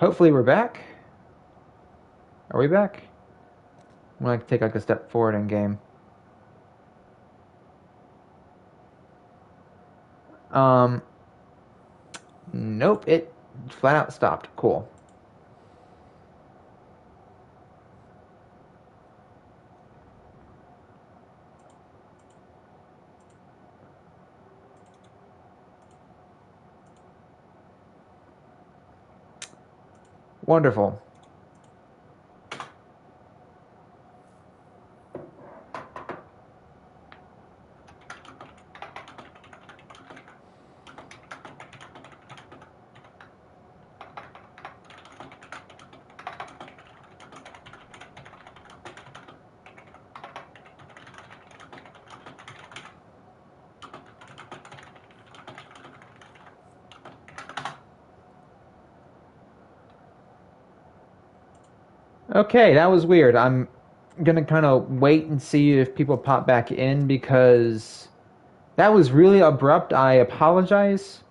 Hopefully we're back. Are we back? I'm gonna take like a step forward in game. Um, nope, it flat out stopped. Cool. Wonderful. Okay, that was weird. I'm gonna kind of wait and see if people pop back in because that was really abrupt. I apologize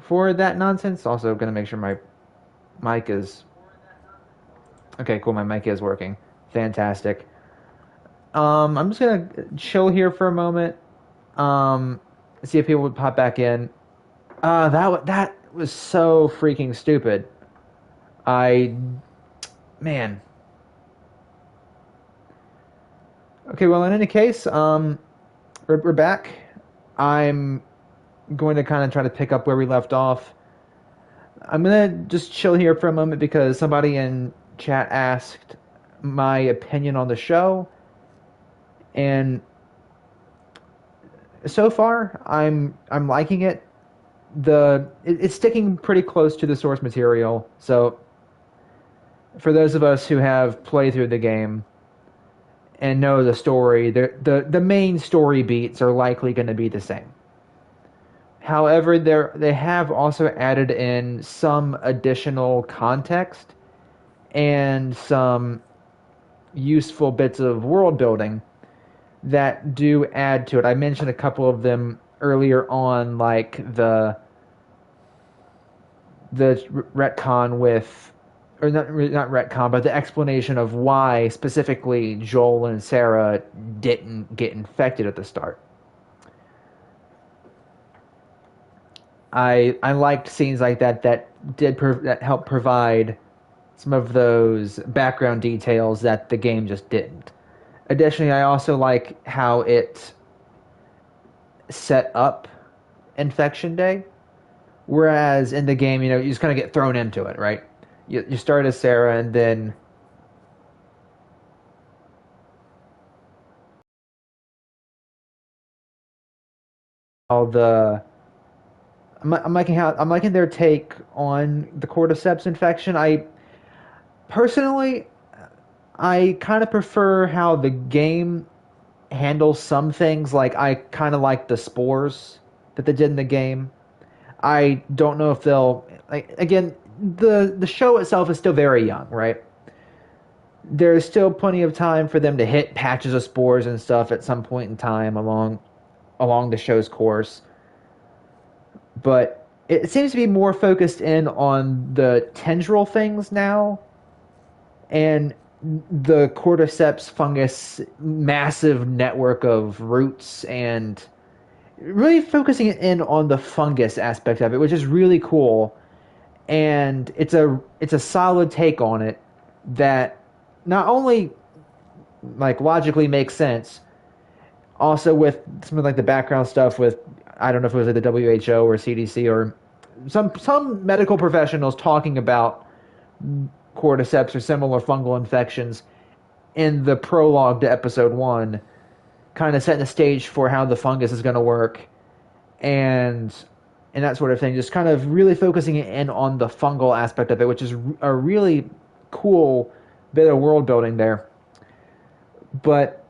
for that nonsense. Also, gonna make sure my mic is okay. Cool, my mic is working. Fantastic. I'm just gonna chill here for a moment. Um, See if people would pop back in. That was so freaking stupid. I man. Okay, well, in any case, we're back. I'm going to kind of try to pick up where we left off. I'm gonna just chill here for a moment because somebody in chat asked my opinion on the show, and so far I'm liking it. It's sticking pretty close to the source material. So for those of us who have played through the game and know the story, the main story beats are likely going to be the same. However, they have also added in some additional context and some useful bits of world building that do add to it. I mentioned a couple of them earlier on, like the retcon with, or not retcon, but the explanation of why specifically Joel and Sarah didn't get infected at the start. I liked scenes like that that helped provide some of those background details that the game just didn't. Additionally, I also like how it set up Infection Day, whereas in the game, you just kind of get thrown into it, right? You start as Sarah, and then all the I'm liking their take on the cordyceps infection. I personally, I kind of prefer how the game handles some things. Like I kind of like the spores that they did in the game. I don't know if they'll like again. The show itself is still very young, right? There's still plenty of time for them to hit patches of spores and stuff at some point in time along the show's course. But it seems to be more focused in on the tendril things now and the cordyceps fungus massive network of roots and really focusing in on the fungus aspect of it, which is really cool. And it's a solid take on it that not only like logically makes sense, also with some of like the background stuff with I don't know if it was like the WHO or CDC or some medical professionals talking about cordyceps or similar fungal infections in the prologue to episode 1, kind of setting the stage for how the fungus is going to work and that sort of thing. Just kind of really focusing in on the fungal aspect of it, which is a really cool bit of world building there. But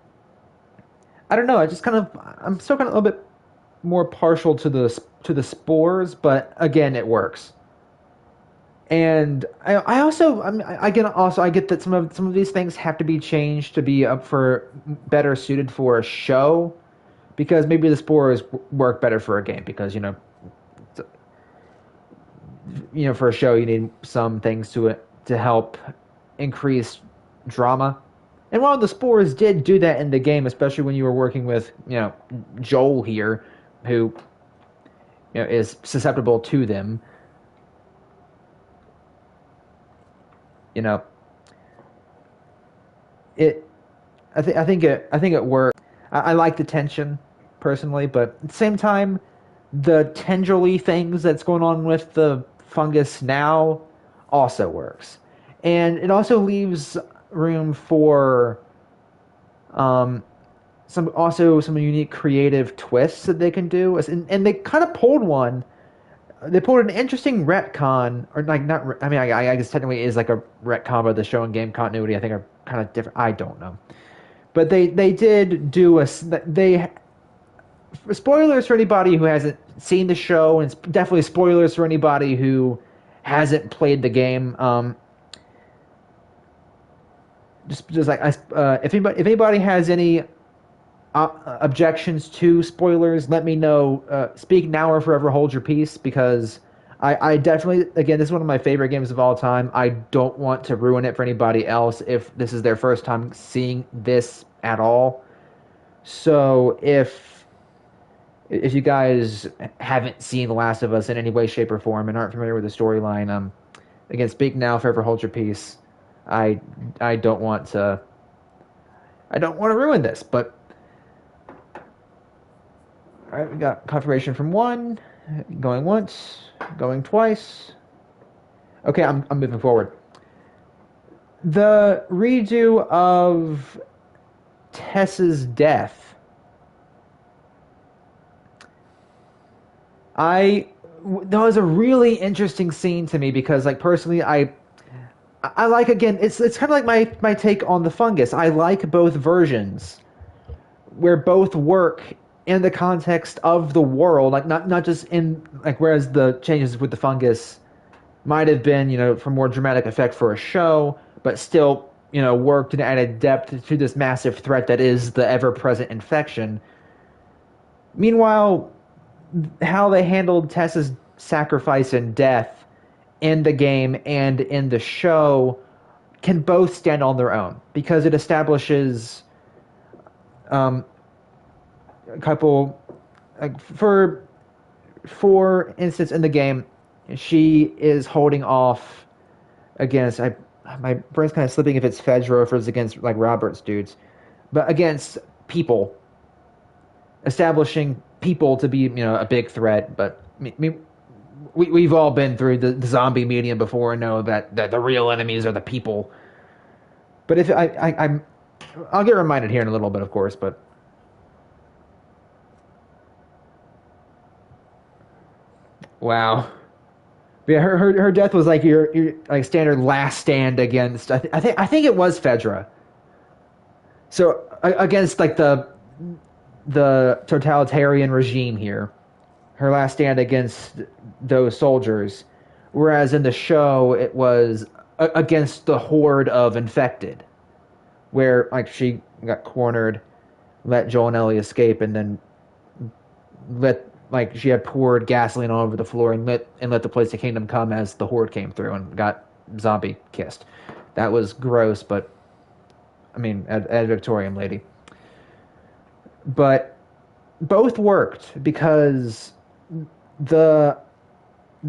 I don't know. I just kind of I'm still kind of a little bit more partial to the spores, but again, it works. And I also I get that some of these things have to be changed to be up for better suited for a show because maybe the spores work better for a game because for a show, you need some things to help increase drama. And while the spores did do that in the game, especially when you were working with, Joel here, who, is susceptible to them, you know, it, I think it worked. I like the tension personally, but at the same time, the tendrily things that's going on with the fungus now also works, and it also leaves room for um, some unique creative twists that they can do, and they kind of pulled one. They pulled an interesting retcon, or like not. I mean, I guess technically it is like a retcon, but the show and game continuity I think are kind of different. I don't know, but they did do they spoilers for anybody who hasn't seen the show, and definitely spoilers for anybody who hasn't played the game. Just like if anybody has any objections to spoilers, let me know. Speak now or forever hold your peace, because I definitely, again, this is one of my favorite games of all time. I don't want to ruin it for anybody else if this is their first time seeing this at all. So if you guys haven't seen The Last of Us in any way, shape, or form and aren't familiar with the storyline, again, speak now, forever hold your peace. I I don't want to I don't want to ruin this, but all right, we got confirmation from one, going once, going twice. Okay, I'm moving forward. The redo of Tess's death. That was a really interesting scene to me because, like, personally, I like, again, it's kind of like my take on the fungus. I like both versions where both work in the context of the world, like not just in, like, whereas the changes with the fungus might have been, for more dramatic effect for a show, but still, worked and added depth to this massive threat that is the ever-present infection. Meanwhile, how they handled Tessa's sacrifice and death in the game and in the show can both stand on their own, because it establishes um, a couple, like, for instance, in the game, she is holding off against, my brain's kind of slipping if it's Fedra or if it's against, like, Robert's dudes, but against people, establishing people to be, a big threat. But we've all been through the zombie medium before and know that the real enemies are the people. But if I'll get reminded here in a little bit, of course. But wow, yeah, her death was like your like standard last stand against. I think it was Fedra. So against, like, the totalitarian regime here, her last stand against those soldiers, whereas in the show it was against the horde of infected, where, like, she got cornered, let Joel and Ellie escape, and then she had poured gasoline all over the floor and let the place of Kingdom Come as the horde came through and got zombie kissed. That was gross, but I mean, ad Victoriam lady. But both worked because the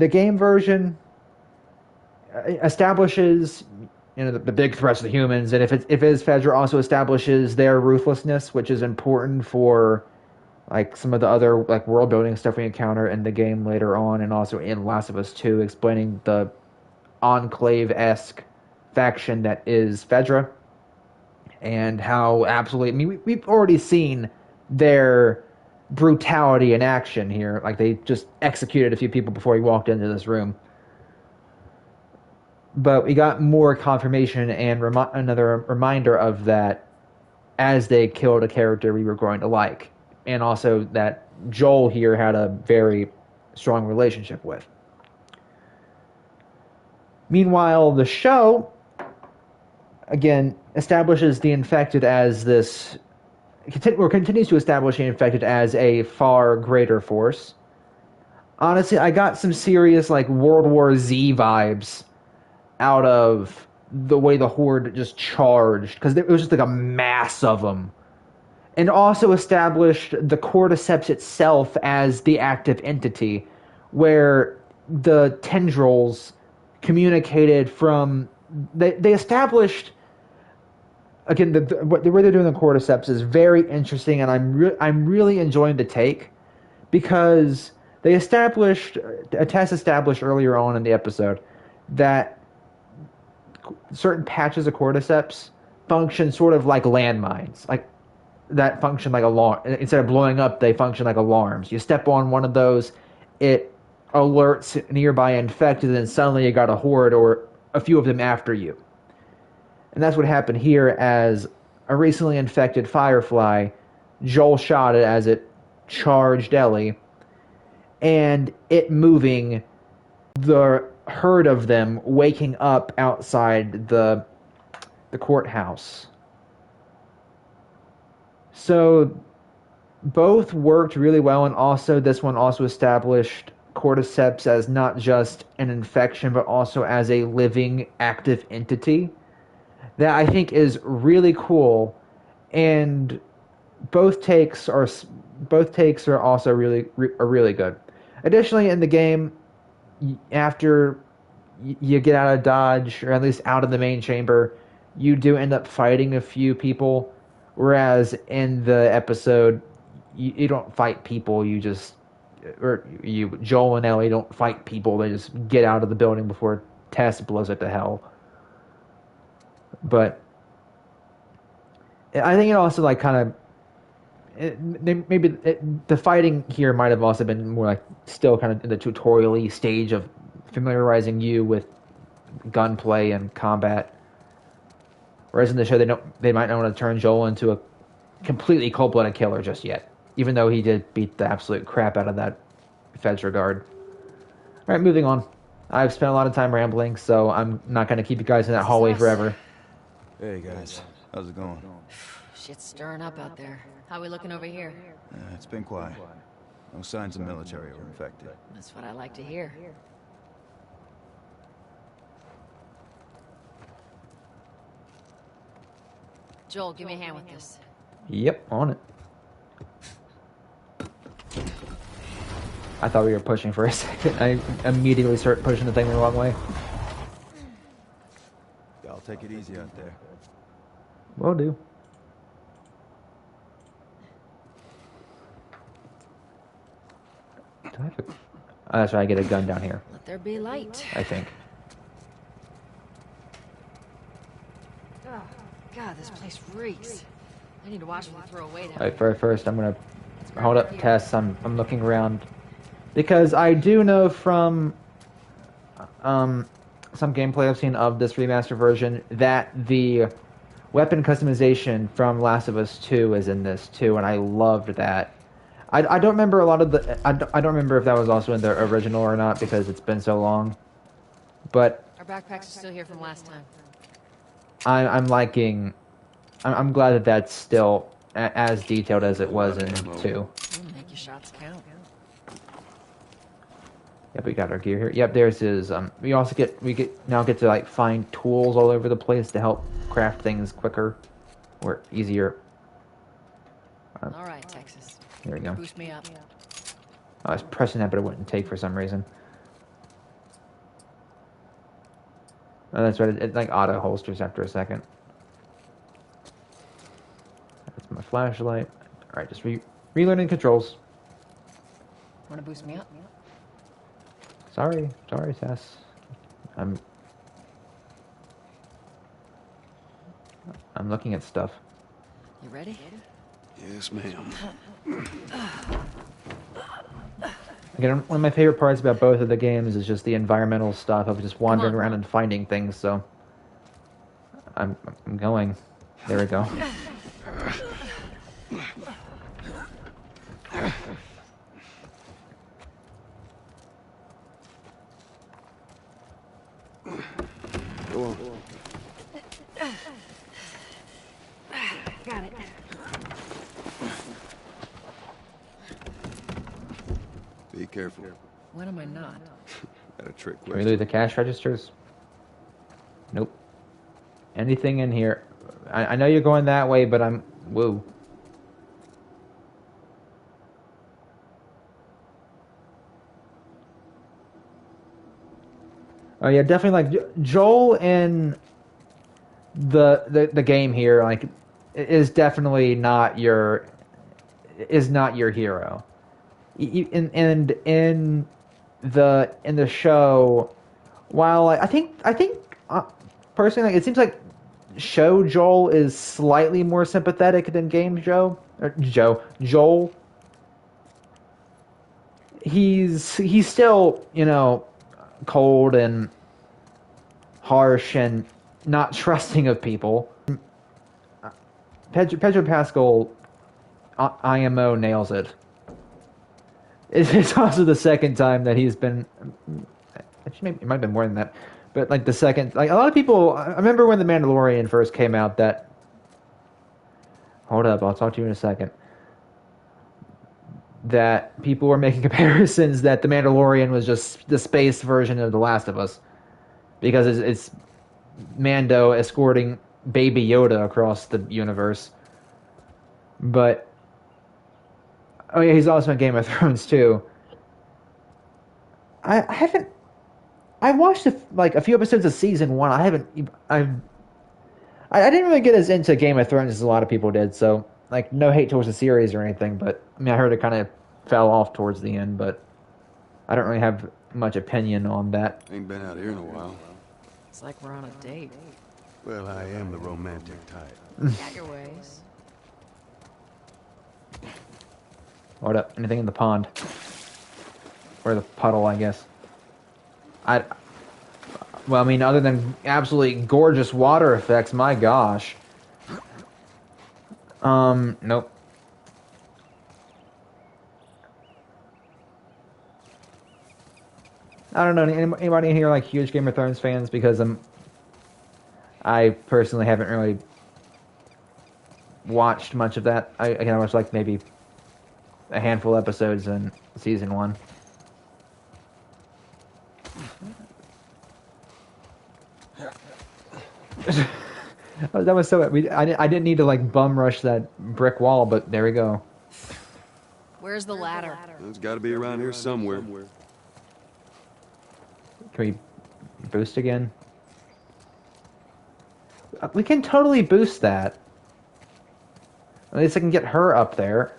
game version establishes, the big threats of the humans, and if it is Fedra, also establishes their ruthlessness, which is important for, like, some of the other, like, world building stuff we encounter in the game later on, and also in Last of Us 2, explaining the Enclave-esque faction that is Fedra, and how absolutely, I mean, we've already seen their brutality in action here. Like, they just executed a few people before he walked into this room. But we got more confirmation and another reminder of that as they killed a character we were going to like. And also that Joel here had a very strong relationship with. Meanwhile, the show, again, establishes the infected as this, or continues to establish the infected as a far greater force. honestly, I got some serious like World War Z vibes out of the way the Horde just charged, because it was just like a mass of them, and also established the cordyceps itself as the active entity, where the tendrils communicated from. They established again the way they're doing the cordyceps is very interesting, and I'm really enjoying the take, because they established Tess established earlier on in the episode that certain patches of cordyceps function sort of like landmines, like that function like alarm. Instead of blowing up, they function like alarms. You step on one of those, it alerts nearby infected, and then suddenly you got a horde or a few of them after you. And that's what happened here as a recently infected firefly. Joel shot it as it charged Ellie, and it moving the herd of them waking up outside the courthouse. So both worked really well, and also this one also established cordyceps as not just an infection but also as a living active entity that I think is really cool. And both takes are also really good. Additionally, in the game, after you get out of Dodge, or at least out of the main chamber, you do end up fighting a few people. Whereas in the episode, you don't fight people. Joel and Ellie don't fight people. They just get out of the building before Tess blows it to hell. But I think it also like kind of the fighting here might have also been more like still kind of in the tutorial-y stage of familiarizing you with gunplay and combat. Whereas in the show, they might not want to turn Joel into a completely cold-blooded killer just yet, even though he did beat the absolute crap out of that Fedra guard. All right, moving on. I've spent a lot of time rambling, so I'm not going to keep you guys in that hallway forever. Hey guys, how's it going? Shit's stirring up out there. How we looking over here? It's been quiet. No signs of military or infected. That's what I like to hear. Joel, give me a hand with this. Yep, on it. I thought we were pushing for a second. I immediately start pushing the thing the wrong way. Y'all take it easy out there. Will do. Do I have a... Oh, that's right, I get a gun down here. Let there be light. I think. Oh, God, this place reeks. I need to watch what I throw away down. Alright, first I'm gonna hold up Tess. I'm looking around. Because I do know from some gameplay I've seen of this remastered version that the weapon customization from Last of Us 2 is in this too, and I loved that. I don't remember a lot of the... I don't remember if that was also in the original or not, because it's been so long. But... Our backpacks are still here from last time. I'm liking... I'm glad that that's still as detailed as it was in 2. Make your shots count. Yep, we got our gear here. Yep, there's his... we also get to, like, find tools all over the place to help craft things quicker. Or easier. Alright, Texas. There we go. Boost me up. I was pressing that, but it wouldn't take for some reason. Oh, that's right. It like auto holsters after a second. That's my flashlight. All right, just relearning controls. Want to boost me up? Sorry, Tess. I'm looking at stuff. You ready? Yes, ma'am. Again, one of my favorite parts about both of the games is just the environmental stuff of just wandering around and finding things. So I'm going. There we go. Go on. Got it. Be careful. When am I not? Got a trick Can we question. loot the cash registers? Nope. Anything in here? I know you're going that way, but I'm... Whoa. Oh yeah, definitely like Joel in the game here like is definitely not your hero. And in the show, while I think personally like, it seems like show Joel is slightly more sympathetic than game Joel. He's still, you know, cold and harsh and not trusting of people. Pedro Pascal, IMO nails it. It's also the second time that he's been. Actually, maybe, it might have been more than that, but like the second, like a lot of people. I remember when The Mandalorian first came out. That hold up, I'll talk to you in a second. That people were making comparisons that The Mandalorian was just the space version of The Last of Us, because it's Mando escorting Baby Yoda across the universe. But oh yeah, he's also in Game of Thrones too. I haven't. I watched like a few episodes of season one. I haven't. I didn't really get as into Game of Thrones as a lot of people did. So like no hate towards the series or anything, but I mean I heard it kind of fell off towards the end. But I don't really have much opinion on that. Ain't been out here in a while. It's like we're on a date. Well, I am the romantic type. Got your ways. What up? Anything in the pond? Or the puddle, I guess. Well, I mean, other than absolutely gorgeous water effects, my gosh. Nope. I don't know. Anybody in here like huge Game of Thrones fans? Because I personally haven't really watched much of that. I watched like maybe a handful of episodes in season one. That was so. I didn't need to like bum rush that brick wall, but there we go. Where's the ladder? It's got to be around here somewhere. Can we boost again? We can totally boost that. At least I can get her up there.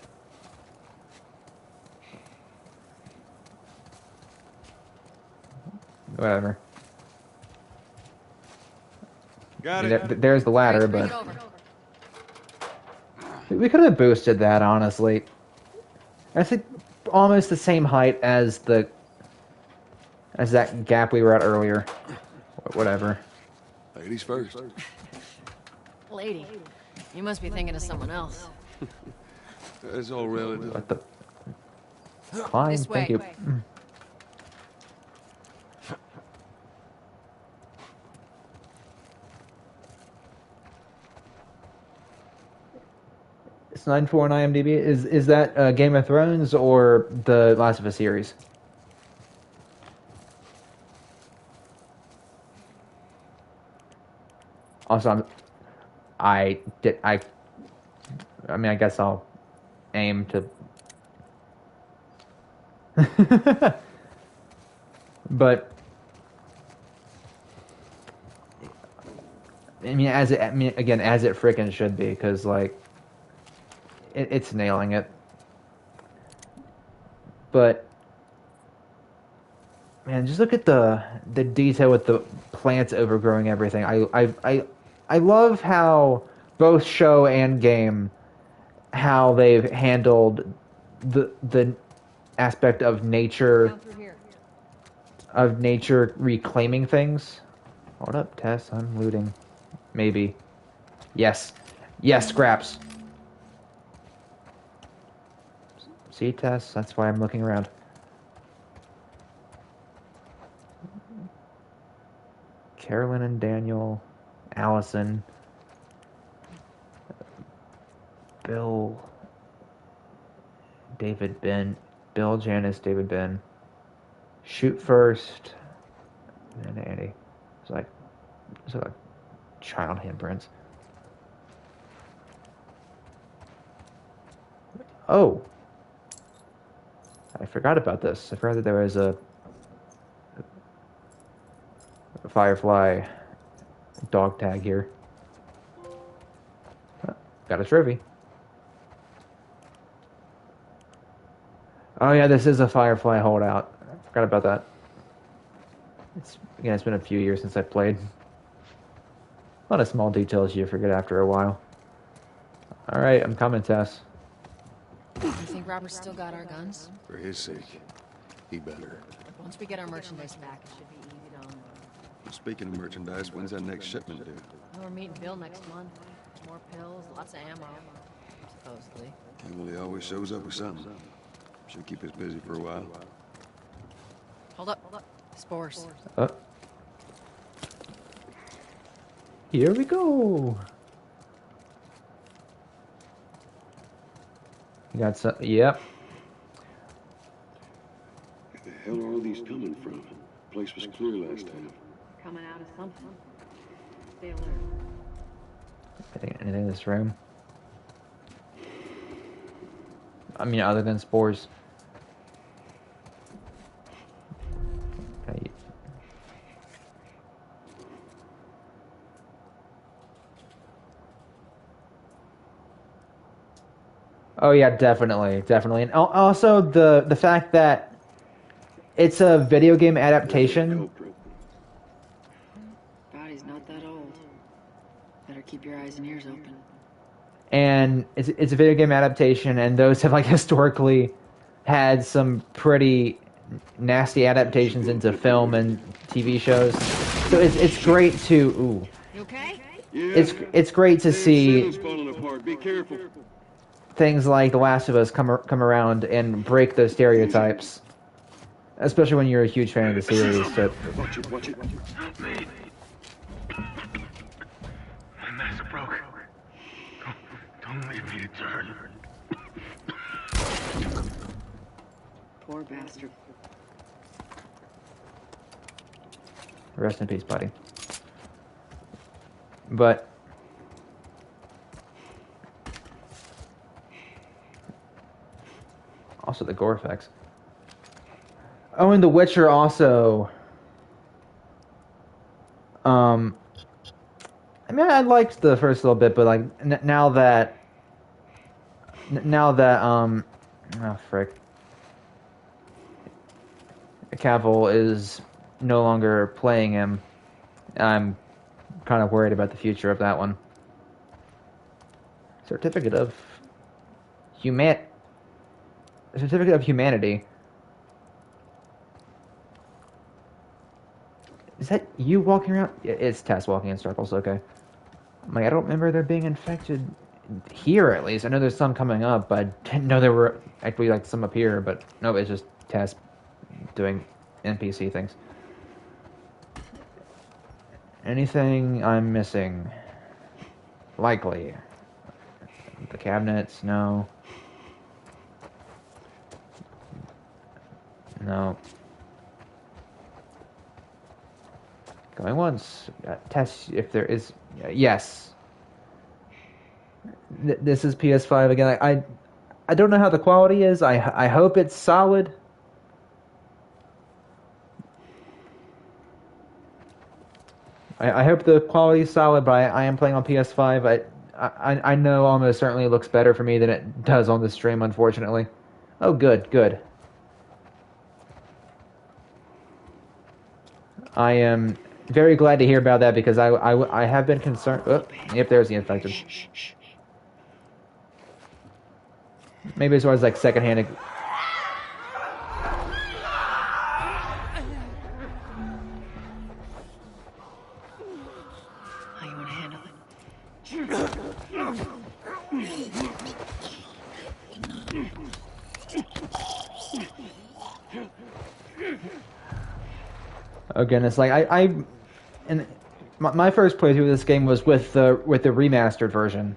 Whatever. Got it. There's the ladder, Bring it but over. we could have boosted that, honestly. I think almost the same height as that gap we were at earlier. Whatever. Ladies first. Lady, you must be thinking of someone else. That's all relative. What the? Climb, This way. thank you. It's 9.4 on IMDb. Is that Game of Thrones or the Last of Us series? Also, I mean, I guess I'll aim to. But I mean, again, as it freaking should be, because like it's nailing it. But man, just look at the detail with the plants overgrowing everything. I love how both show and game how they've handled the aspect of nature Down through here. reclaiming things. Hold up, Tess. I'm looting. Maybe. Yes. Yes, scraps. See, Tess? That's why I'm looking around. Carolyn and Daniel. Allison. Bill. David Ben. Bill, Janice, David Ben. Shoot first. And then Andy. It's like child handprints. Oh. I forgot about this. I forgot that there was a Firefly dog tag here. Oh, got a trophy. Oh yeah, this is a Firefly holdout. I forgot about that. It's been a few years since I played. A lot of small details you forget after a while. Alright, I'm coming, Tess. You think Robert's still got our guns? For his sake, he better. Once we get our merchandise back, it should be easy to unload. Speaking of merchandise, when's that next shipment due? We're meeting Bill next month. More pills, lots of ammo. Supposedly. Well, he always shows up with something. Should keep us busy for a while. Hold up. Spores. Here we go. You got some, yep. Where the hell are all these coming from? Place was clear last time. Coming out of something. Stay alert. Anything in this room? I mean, other than spores. Okay. Oh yeah, definitely, and also the fact that it's a video game adaptation. Body's not that old. Better keep your eyes and ears open. And it's a video game adaptation, and those have like historically had some pretty nasty adaptations into film and TV shows. So it's great to ooh. You okay? It's great to see falling apart. Be careful. things like The Last of Us come around and break those stereotypes, especially when you're a huge fan of the series. So. Watch it. Help me. My mask broke. Don't leave me to turn. Poor bastard. Rest in peace, buddy. But also the gore effects. Oh, and The Witcher also. I mean, I liked the first little bit, but like now that oh frick, Cavill is no longer playing him, I'm kind of worried about the future of that one. Certificate of Humanity. Is that you walking around? Yeah, it's Tess walking in circles, okay. I'm like, I don't remember there being infected here, at least. I know there's some coming up, but I didn't know there were actually like some up here, but no, it's just Tess doing NPC things. Anything I'm missing? Likely. The cabinets, no. No. Going once. Test if there is. Yes. This is PS5 again. I don't know how the quality is. I hope it's solid. I hope the quality is solid, but I am playing on PS5. I know almost certainly it looks better for me than it does on the stream, unfortunately. Oh, good. I am very glad to hear about that because I have been concerned. Oh, yep, there's the infected. Maybe it's always like secondhand. How you want to handle it? Again, it's like and my first playthrough of this game was with the remastered version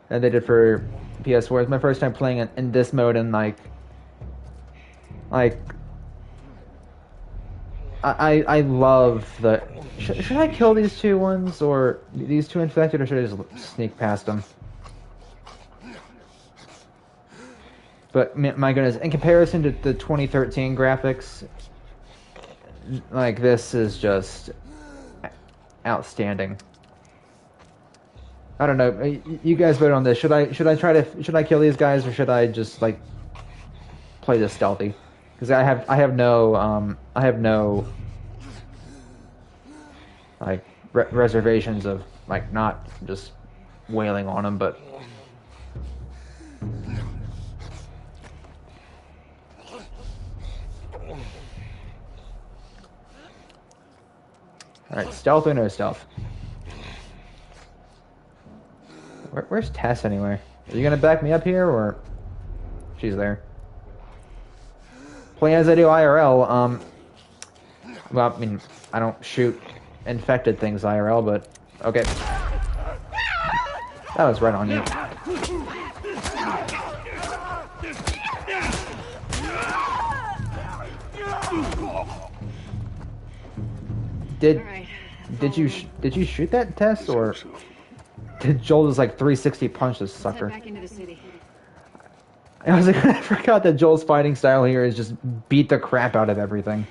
that they did for PS4. It's my first time playing it in this mode, and like I love the. Should I kill these two ones or these two infected, or should I just sneak past them? But my goodness, in comparison to the 2013 graphics, like this is just outstanding. I don't know. You guys vote on this. Should I kill these guys, or should I just like play this stealthy? Because I have no like reservations of like not just wailing on them, but all right, stealth or no stealth? Where's Tess anyway? Are you gonna back me up here, or she's there? Play as I do IRL. Well, I mean, I don't shoot infected things IRL, but okay. That was right on you. Did you shoot that, Tess, or did Joel just like 360 punch this sucker? Back into the city. I was like, I forgot that Joel's fighting style here is just beat the crap out of everything.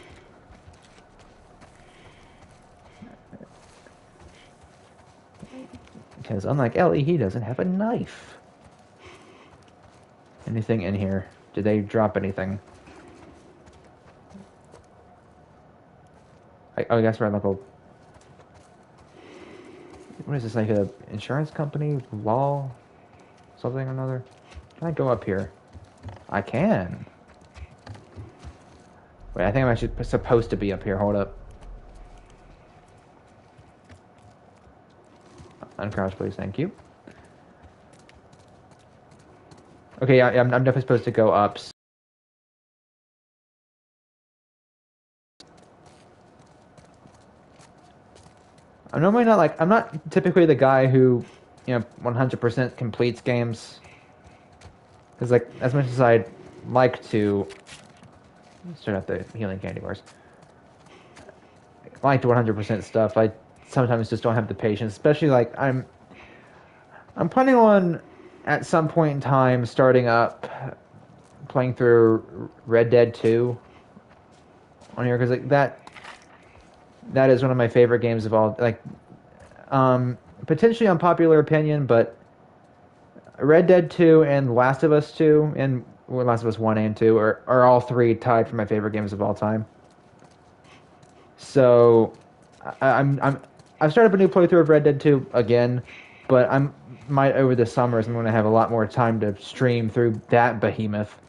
Because unlike Ellie, he doesn't have a knife. Anything in here? Did they drop anything? I guess we're like a... What is this, like a insurance company? Law? Something or another? Can I go up here? I can. Wait, I think I'm actually supposed to be up here. Hold up. Uncrouch, please. Thank you. Okay, yeah, I'm definitely supposed to go up. I'm normally not like... I'm not typically the guy who, 100% completes games. Because, like, as much as I'd like to... Start out the healing candy bars. I like to 100% stuff. I sometimes just don't have the patience. Especially, like, I'm planning on, at some point in time, starting up, playing through Red Dead 2 on here. Because, like, that is one of my favorite games of all... Like, potentially unpopular opinion, but... Red Dead 2 and Last of Us 2 and Last of Us 1 and 2 are all three tied for my favorite games of all time. So I've started up a new playthrough of Red Dead 2 again, but over the summers I'm going to have a lot more time to stream through that behemoth.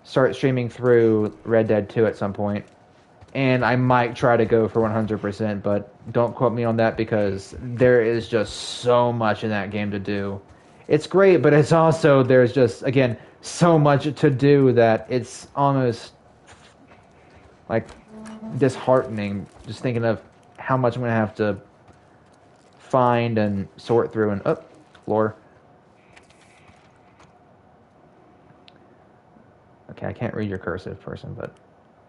Start streaming through Red Dead 2 at some point. And I might try to go for 100%, but don't quote me on that because there is just so much in that game to do. It's great, but it's also, there's just, again, so much to do that it's almost, like, disheartening just thinking of how much I'm going to have to find and sort through and, lore. Okay, I can't read your cursive person, but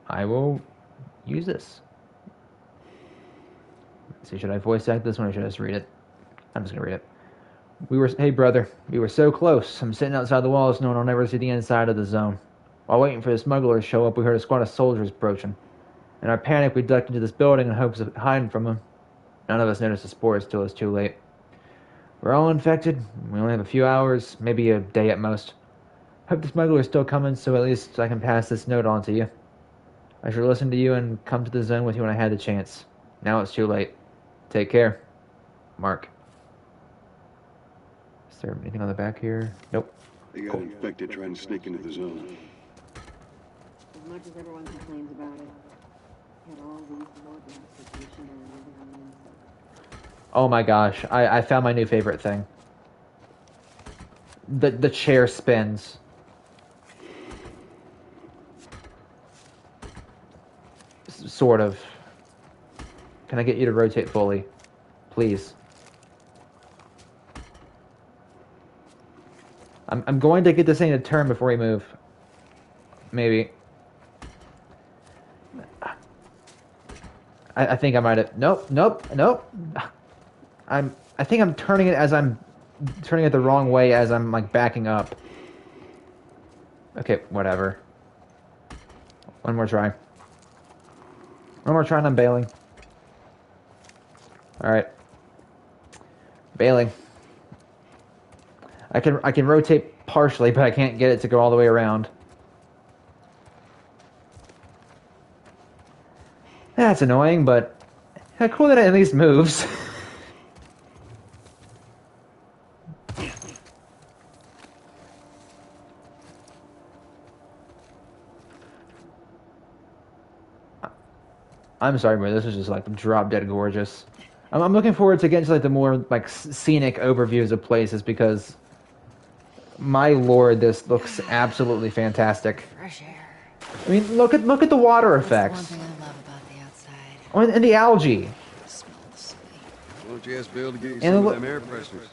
I will use this. Let's see, should I voice act this one or should I just read it? I'm just going to read it. Hey brother, we were so close. I'm sitting outside the walls knowing I'll never see the inside of the zone. While waiting for the smugglers to show up, we heard a squad of soldiers approaching. In our panic, we ducked into this building in hopes of hiding from them. None of us noticed the spores till it was too late. We're all infected. We only have a few hours, maybe a day at most. Hope the smugglers still coming, so at least I can pass this note on to you. I should listen to you and come to the zone with you when I had the chance. Now it's too late. Take care. Mark. Is there anything on the back here? Nope. They got infected trying to sneak into the zone. As much as everyone complains about it, had all these roadblocks situation and everything on the inside. Oh my gosh, I found my new favorite thing. The chair spins. Sort of. Can I get you to rotate fully? Please. I'm going to get this thing to turn before we move. Maybe. I think I might have. Nope. I think I'm turning it as I'm turning it the wrong way as I'm like backing up. Okay, whatever. One more try. One more try and I'm bailing. Alright. Bailing. I can rotate partially, but I can't get it to go all the way around. That's annoying, but cool that it at least moves. I'm sorry, but this is just like drop dead gorgeous. I'm looking forward to getting to like the more like scenic overviews of places because, my lord, this looks absolutely fantastic. Fresh air. I mean, look at the water That's the one effects thing I love about the outside. oh, and the algae. It smells sweet. Why don't you ask Bill to get you And some look- of them air fresheners?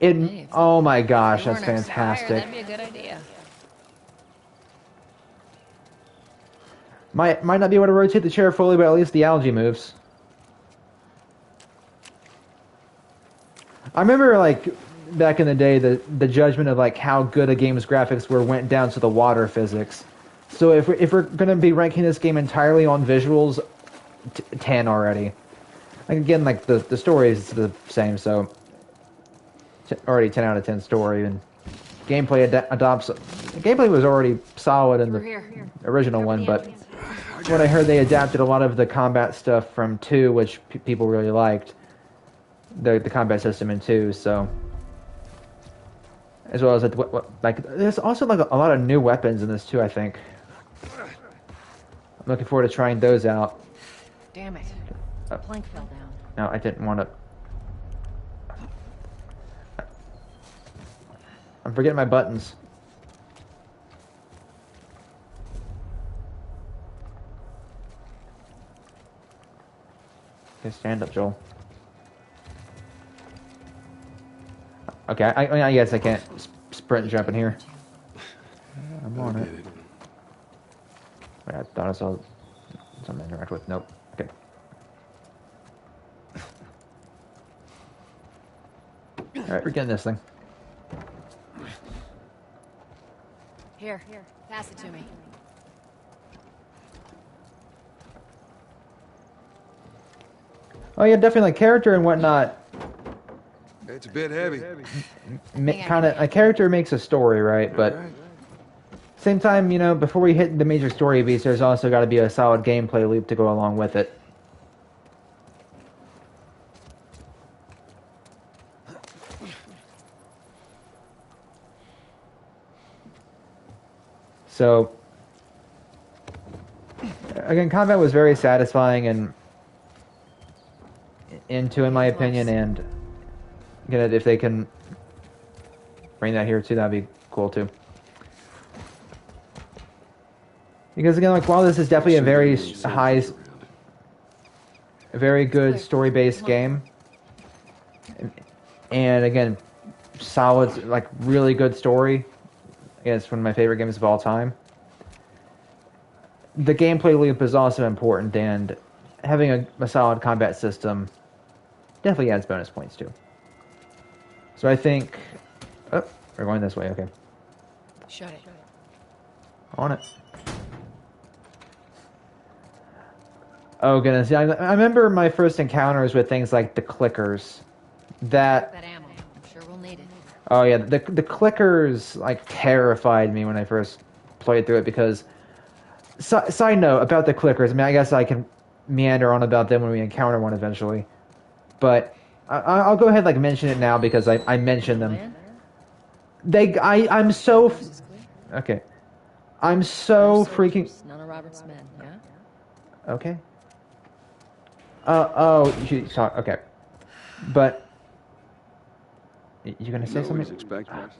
It. Oh my gosh, If we that's weren't extra higher, fantastic. that'd be a good idea. Might not be able to rotate the chair fully, but at least the algae moves. I remember like back in the day the judgment of like how good a game's graphics were went down to the water physics. So if we're gonna be ranking this game entirely on visuals, 10 already. Like again, like the story is the same, so already 10 out of 10 story, and gameplay adopts. Gameplay was already solid in We're the here. original one, but what I heard they adapted a lot of the combat stuff from 2, which people really liked. The combat system in 2, so as well as like there's also like a lot of new weapons in this too. I think I'm looking forward to trying those out. Damn it. The plank fell down. No, I didn't want to. I'm forgetting my buttons. Okay, stand up, Joel. Okay, I guess I can't sprint and jump in here. I'm on it. Wait, I thought I saw something to interact with. Nope. Okay. Alright, we're getting this thing. Here, pass it to me. Oh yeah, definitely like character and whatnot. It's a bit heavy. Kind of a character makes a story, right? But All right. same time, you know, before we hit the major story beats, there's also got to be a solid gameplay loop to go along with it. So, again, combat was very satisfying and into, in my opinion, and again, if they can bring that here too, that'd be cool too. Because again, like while this is definitely a very a very good story-based game, and again, solid, like really good story. Again, it's one of my favorite games of all time. The gameplay loop is also important, and having a solid combat system definitely adds bonus points too. So I think, oh, we're going this way. Okay, Shut it. on it. Oh goodness, yeah, I remember my first encounters with things like the clickers. That ammo. I'm sure we'll need it. Oh yeah, the clickers like terrified me when I first played through it because. Side note about the clickers. I mean, I guess I can meander on about them when we encounter one eventually, but I'll go ahead and like mention it now because I mentioned them. I'm so okay. I'm so freaking. None of Robert's men, yeah? Okay. Okay. But you gonna say You always something? expect us.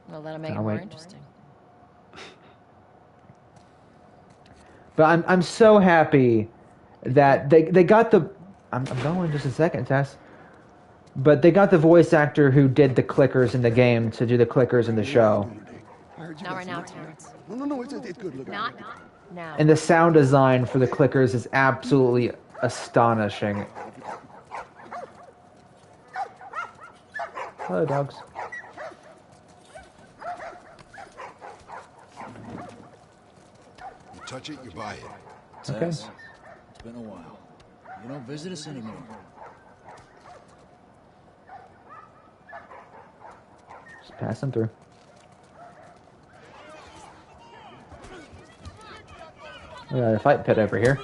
Well, that'll make it I'll more wait. interesting. But I'm so happy that they got the. I'm going in just a second, Tess. But they got the voice actor who did the clickers in the game to do the clickers in the show. Not right now, Terrence. No, it's good. Look, Not Now. And the sound design for the clickers is absolutely astonishing. Hello, dogs. You touch it, you buy it. Okay. Tess, it's been a while. You don't visit us anymore. Just passing through. We got a fight pit over here.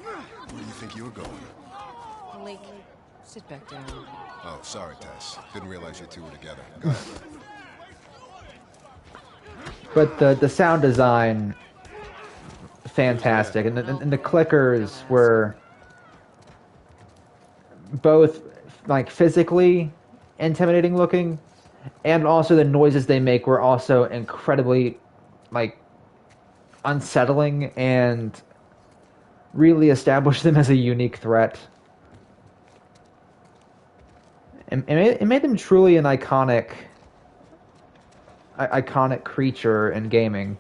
Where do you think you were going? Link, sit back down. Oh, sorry, Tess. Didn't realize you two were together. Go ahead. But the sound design, fantastic, and the clickers were both like physically intimidating looking, and also the noises they make were also incredibly like unsettling and really established them as a unique threat. And it made them truly an iconic creature in gaming.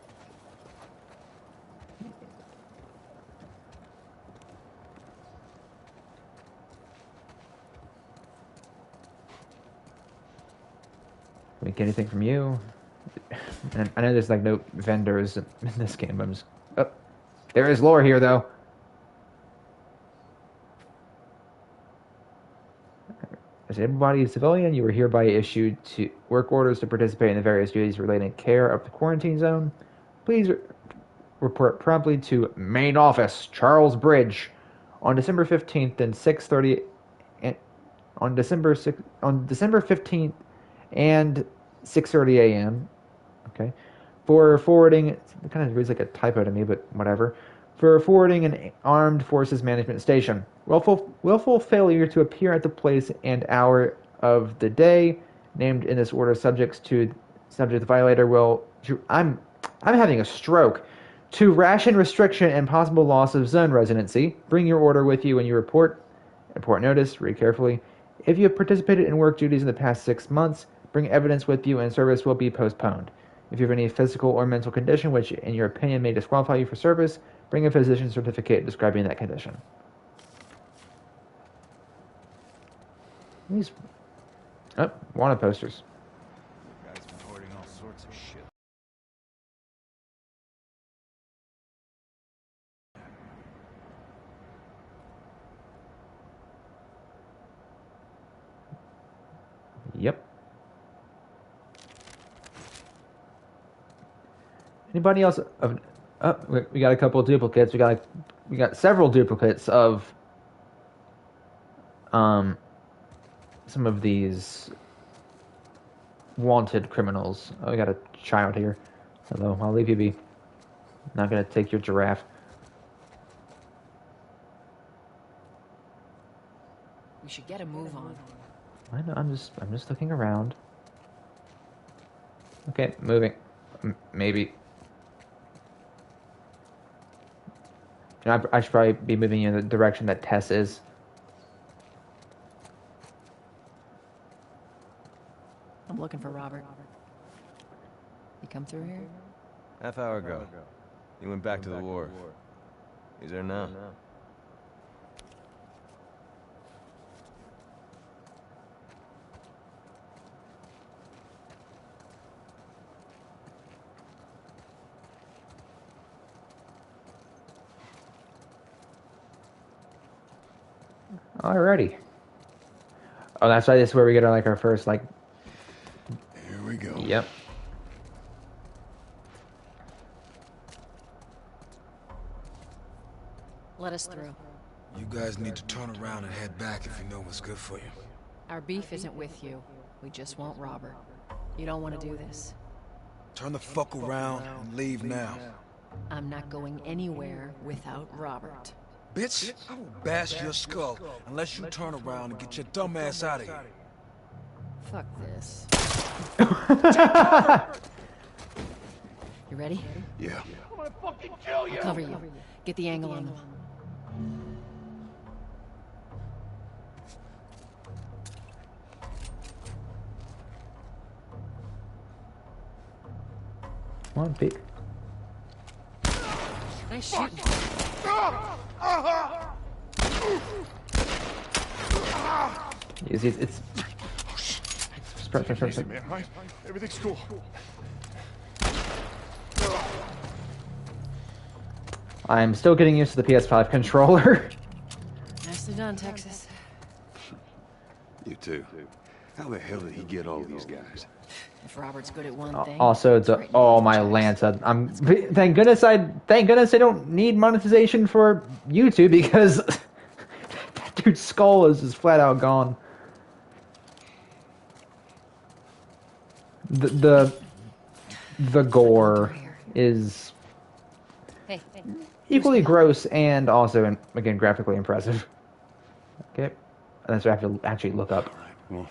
Can we get anything from you? And I know there's like no vendors in this game, but I'm just... Oh, there is lore here, though. As everybody is civilian, you were hereby issued to work orders to participate in the various duties relating to care of the quarantine zone. Please report promptly to main office, Charles Bridge, on December 15th and 6:30. On December 15th and 6:30 a.m. Okay, for forwarding. It kind of reads like a typo to me, but whatever. For forwarding an armed forces management station. Willful failure to appear at the place and hour of the day named in this order subject the violator will... I'm having a stroke. To ration restriction and possible loss of zone residency. Bring your order with you when you report. Report notice. Read carefully. If you have participated in work duties in the past 6 months, bring evidence with you and service will be postponed. If you have any physical or mental condition which in your opinion may disqualify you for service, bring a physician's certificate describing that condition. These... Oh, wanted posters. Guy's been hoarding all sorts of shit. Yep. Anybody else? Oh, we got a couple of duplicates. We got several duplicates of some of these wanted criminals. Oh, we got a child here. Hello, I'll leave you be. Not gonna take your giraffe. We should get a move on. I know. I'm just looking around. Okay, moving. Maybe. You know, I should probably be moving in the direction that Tess is. I'm looking for Robert. You come through here? Half hour ago. He went back to the wharf. He's there now. Alrighty. Oh, that's why this is where we get our first Here we go. Yep. Let us through. You guys need to turn around and head back if you know what's good for you. Our beef isn't with you. We just want Robert. You don't want to do this. Turn the fuck around and leave now. I'm not going anywhere without Robert. Bitch, I will bash your skull unless you turn around and get your dumb ass out of here. Fuck this. You ready? Yeah. I'll cover you. Get the angle on them. Come on, peek. Nice shooting. It's Easy, man, right? Everything's cool. I'm still getting used to the PS5 controller. Nicely done, Texas. You too. How the hell did he get all these guys? If Robert's good at one thing. Also, the my Lanza. Thank goodness I don't need monetization for YouTube because that dude's skull is just flat out gone. The gore is equally gross and also again graphically impressive. Okay, that's what I have to actually look up. Well,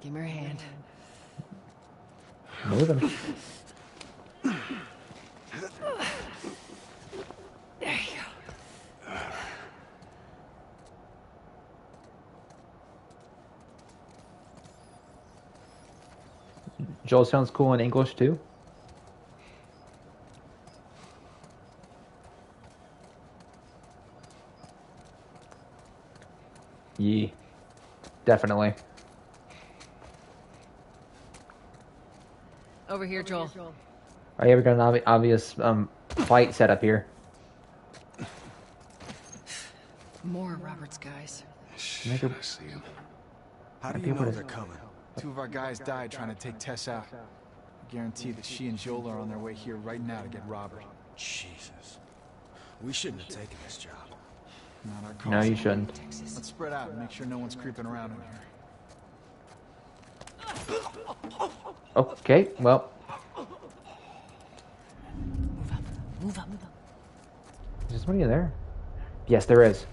Give me your hand. Moving. There you go. Joel sounds cool in English too. Yeah, definitely. Over here, Joel. Are you ever got an obvious fight set up here? More Robert's guys. shit, I see him. How do you know they're coming? 2 of our guys died trying to take Tess out. I guarantee that she and Joel are on their way here right now to get Robert. Jesus. We shouldn't have taken this job. Not our call. No, you shouldn't. Let's spread out and make sure no one's creeping around in here. Okay, well, Move up. Move up. Move up. is there somebody there? Yes, there is.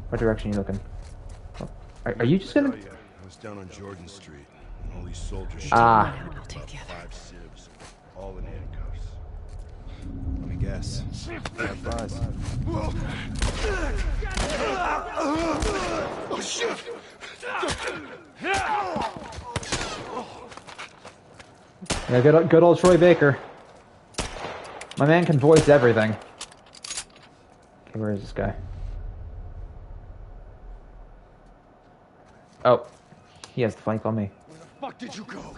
What direction are you looking? Oh, are you just gonna? I was down on Jordan Street, and all these soldiers Ah. shot me I'll take the other. 5 civs, all in handcuffs. Let me guess. Bad buzz. Oh shit! Yeah, good old Troy Baker. My man can voice everything. Okay, where is this guy? Oh, he has the flank on me. Where the fuck did you go?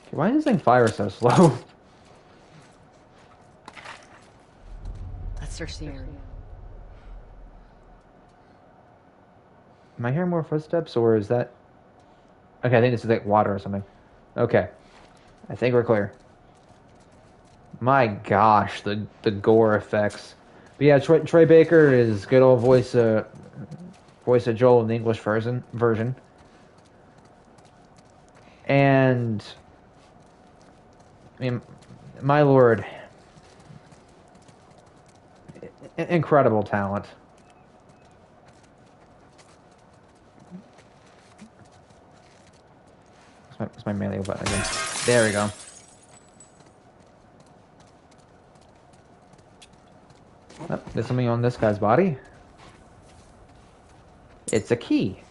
Okay, why does this thing fire so slow? Let's search the area. Am I hearing more footsteps, or is that... Okay, I think this is like water or something. Okay. I think we're clear. My gosh, the gore effects. But yeah, Troy Baker is good old voice of Joel in the English version. And... I mean, my lord. Incredible talent. What's my melee button again? There we go. Oh, there's something on this guy's body. It's a key.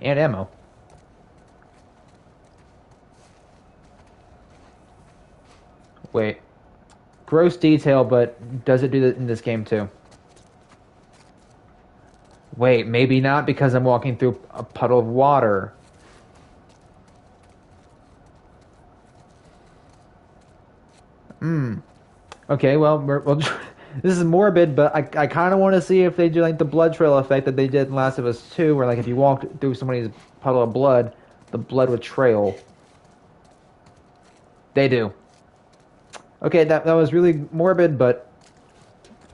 And ammo. Wait. Gross detail, but does it do that in this game too? Wait, maybe not because I'm walking through a puddle of water. Okay, well, this is morbid, but I kind of want to see if they do like the blood trail effect that they did in Last of Us 2, where like if you walked through somebody's puddle of blood, the blood would trail. They do. Okay, that was really morbid, but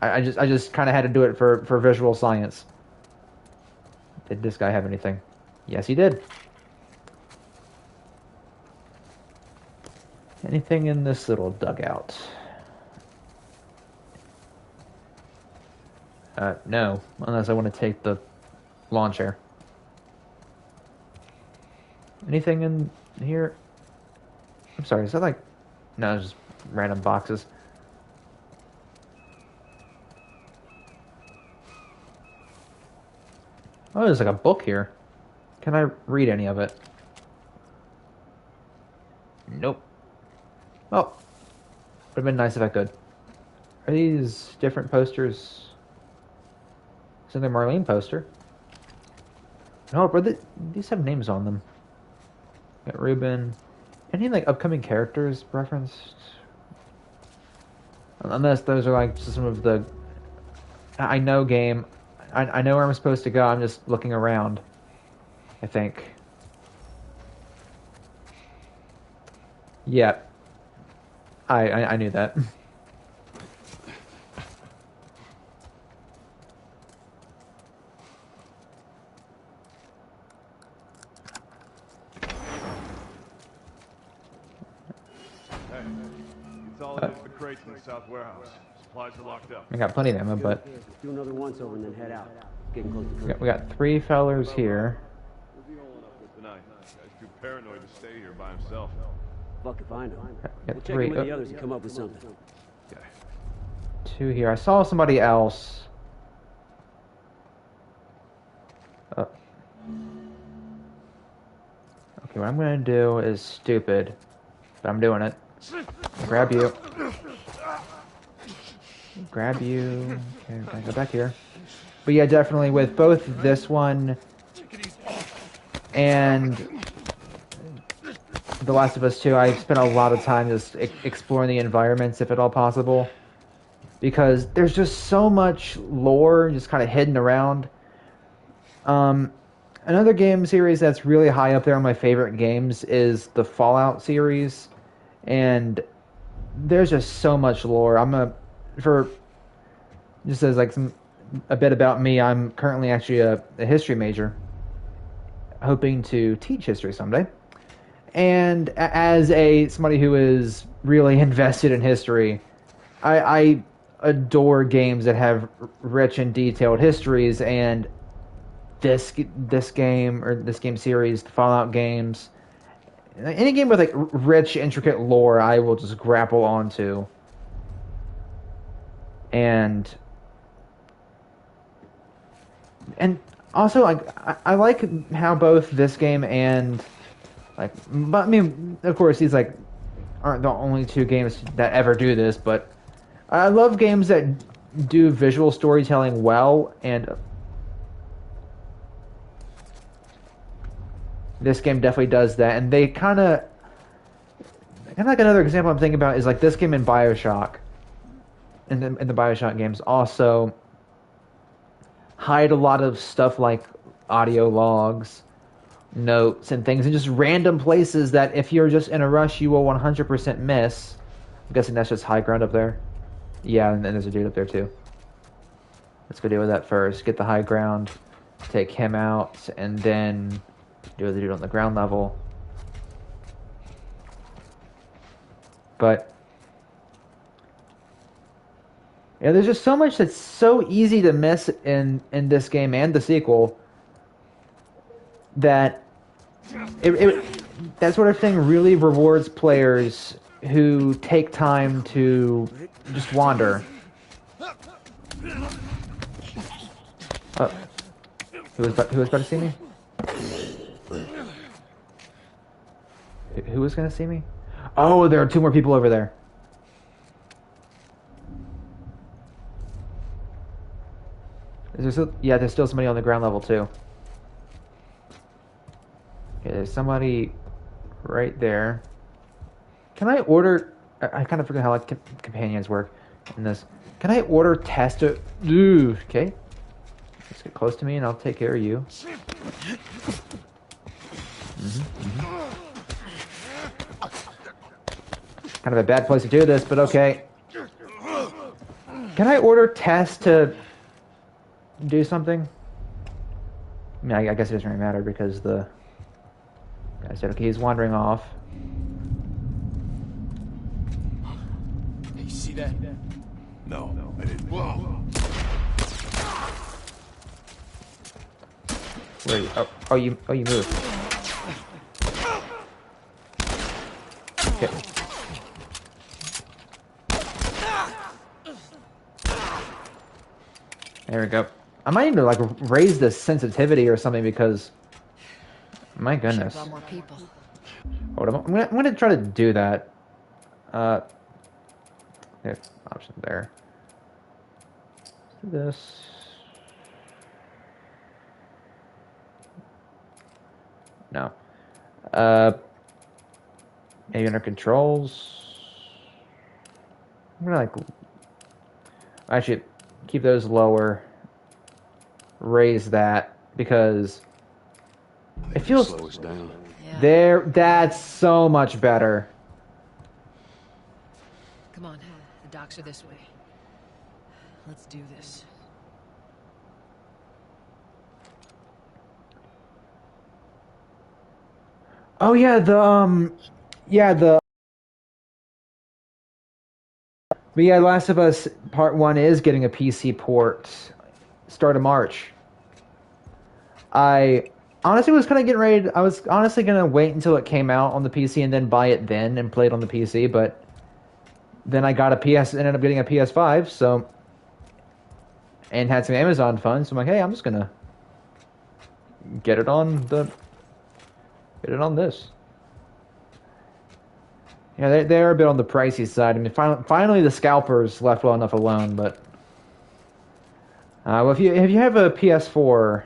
I just kind of had to do it for visual science. Did this guy have anything? Yes, he did. Anything in this little dugout? No, unless I want to take the lawn chair. Anything in here? I'm sorry, is that like No, it's just random boxes. Oh, there's like a book here. Can I read any of it? Nope. Oh. Would have been nice if I could. Are these different posters? Is there a Marlene poster? No, but these have names on them. Got Ruben. Any like upcoming characters referenced? Unless those are like some of the I know game. I know where I'm supposed to go. I'm just looking around. I think. Yeah. I knew that. Consolidate the crates in the south warehouse. Supplies are locked up. I got plenty of ammo, but Do another once over and then head out. Getting close to we got 3 fellers here. Tonight. Guy's too paranoid to stay here by himself. Fuck if I know. Got We'll check 3. in with the others and come up with something. 2 here. I saw somebody else. Okay, what I'm gonna do is stupid, but I'm doing it. Grab you. Grab you. Okay, gotta go back here. But yeah, definitely with both this one and The Last of Us 2, I spent a lot of time just exploring the environments, if at all possible. Because there's just so much lore just kind of hidden around. Another game series that's really high up there on my favorite games is the Fallout series. And there's just so much lore. Just as like a bit about me, I'm currently actually a history major, hoping to teach history someday. And as somebody who is really invested in history, I adore games that have rich and detailed histories, and this game series, the Fallout games, any game with like rich, intricate lore, I will just grapple onto. And also, like, I like how both this game and but I mean, of course, these like aren't the only 2 games that ever do this, but I love games that do visual storytelling well, and this game definitely does that. And they kind of like another example I'm thinking about is like this game in BioShock. In the BioShock games also hide a lot of stuff like audio logs, notes, and things, and just random places that if you're just in a rush, you will 100% miss. I'm guessing that's just high ground up there. Yeah, and then there's a dude up there too. Let's go deal with that first. Get the high ground, take him out, and then deal with the dude on the ground level. But yeah, there's just so much that's so easy to miss in this game and the sequel that that sort of thing really rewards players who take time to just wander. Who was about to see me? Who was going to see me? Oh, there are 2 more people over there. There's still somebody on the ground level too. Okay, there's somebody right there. Can I order? I kind of forget how like companions work in this. Can I order Tess to? Ooh, okay. Just get close to me and I'll take care of you. Kind of a bad place to do this, but okay. Can I order Tess to do something? I mean, I guess it doesn't really matter because the guy said, okay, he's wandering off. Hey, you see that? No, I didn't. Whoa. Where are you? Oh, you moved. Okay. There we go. I might need to like raise the sensitivity or something because, my goodness. A lot more people. Hold on, I'm gonna try to do that. There's option there. This. No. Maybe under controls. I'm gonna like actually keep those lower. Raise that because it feels slow us down. Yeah. there. That's so much better. Come on, the docks are this way. Let's do this. Oh yeah, the but yeah, Last of Us Part 1 is getting a PC port start of March. I honestly was kind of getting ready I was honestly going to wait until it came out on the PC and then buy it then and play it on the PC, but then I got ended up getting a PS5, so, and had some Amazon funds, so I'm like, hey, I'm just going to get it on this. Yeah, they are a bit on the pricey side. I mean, finally the scalpers left well enough alone. But well, if you have a PS4 or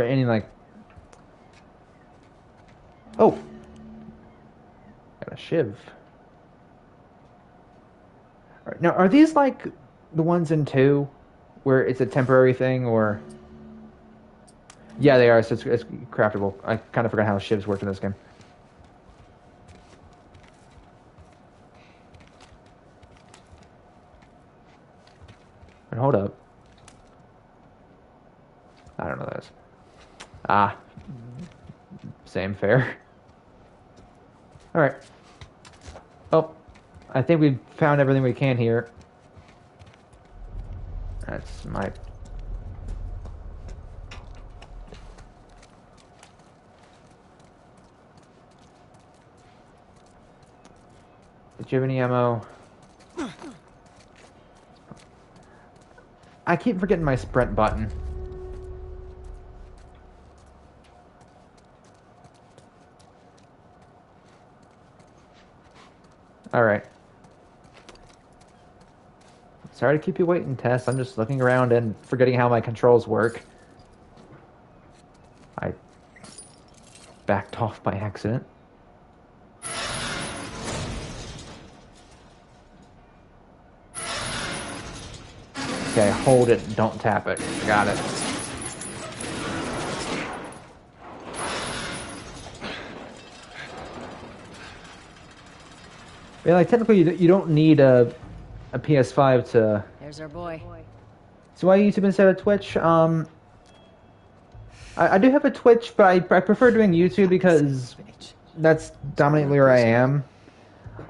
any like, oh, got a shiv. Now, are these like the ones in 2, where it's a temporary thing, or? Yeah, they are. So it's craftable. I kind of forgot how shivs worked in this game. But hold up. I don't know this. Ah. Same fare. Alright. Oh. I think we've found everything we can here. That's my... Did you have any ammo? I keep forgetting my sprint button. Alright. Sorry to keep you waiting, Tess. I'm just looking around and forgetting how my controls work. I backed off by accident. Okay, hold it, don't tap it. Got it. Yeah, like technically you don't need a PS5 to... There's our boy. So why YouTube instead of Twitch? I do have a Twitch, but I prefer doing YouTube because that's dominantly where I am.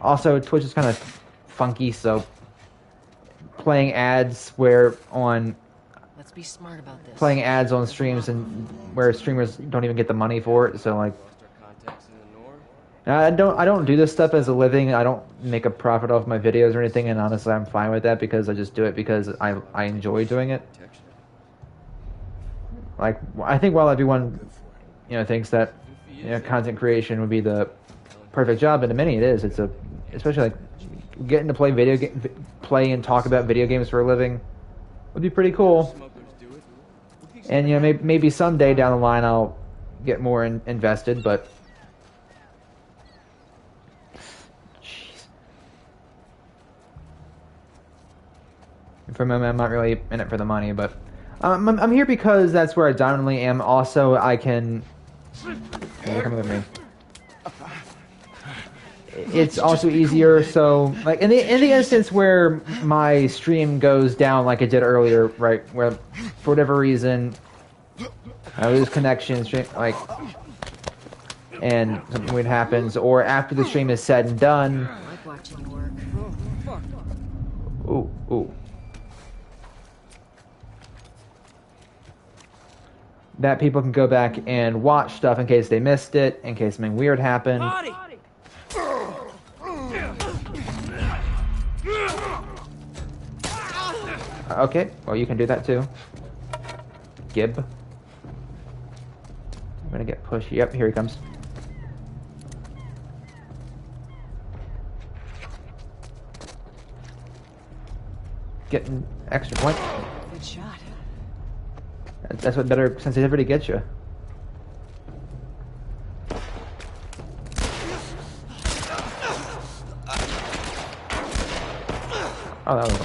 Also, Twitch is kind of funky, so... Playing ads Let's be smart about this. Playing ads on streams and where streamers don't even get the money for it, so like I don't do this stuff as a living. I don't make a profit off my videos or anything, and honestly I'm fine with that because I just do it because I enjoy doing it. Like I think while everyone thinks that content creation would be the perfect job, and to many it is. It's especially like getting to play and talk about video games for a living would be pretty cool. And maybe someday down the line I'll get more invested, but jeez. For a moment, I'm not really in it for the money, but I'm here because that's where I dominantly am. Also, I can. You're coming with me. It's also easier, so like in the instance where my stream goes down like it did earlier, right, where for whatever reason I lose connection, like, and something weird happens, or after the stream is said and done. I like watching you work. Ooh. That people can go back and watch stuff in case they missed it, in case something weird happened. Okay, well you can do that too. Gib. I'm gonna get pushed. Yep, here he comes. Getting extra point. Good shot. That's what better sensitivity gets you. Oh, that was.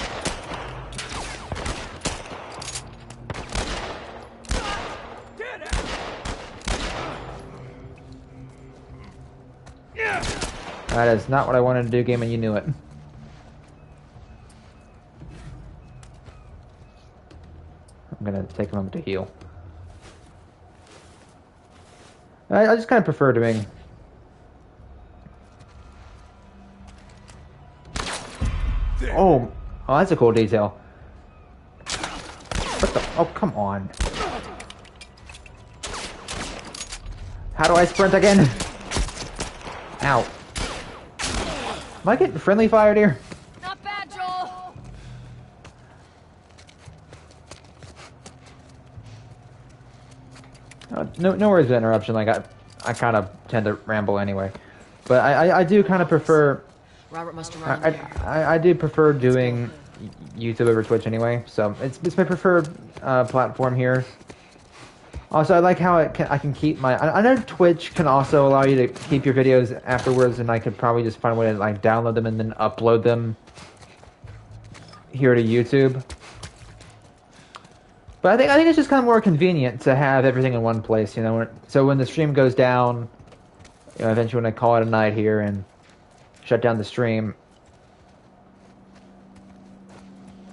That is not what I wanted to do, game, and you knew it. I'm gonna take a moment to heal. I just kind of prefer doing. Oh, that's a cool detail. What the? Oh, come on. How do I sprint again? Ow. Am I getting friendly fired here? Not bad, Joel. No worries with the interruption. Like I kind of tend to ramble anyway, but I do kind of prefer. Robert must have run in there. I do prefer doing YouTube over Twitch anyway, so it's my preferred platform here. Also, I like how I can keep my. I know Twitch can also allow you to keep your videos afterwards, and I could probably just find a way to like download them and then upload them here to YouTube. But I think it's just kind of more convenient to have everything in one place, you know. So when the stream goes down, you know, eventually when I call it a night here and shut down the stream,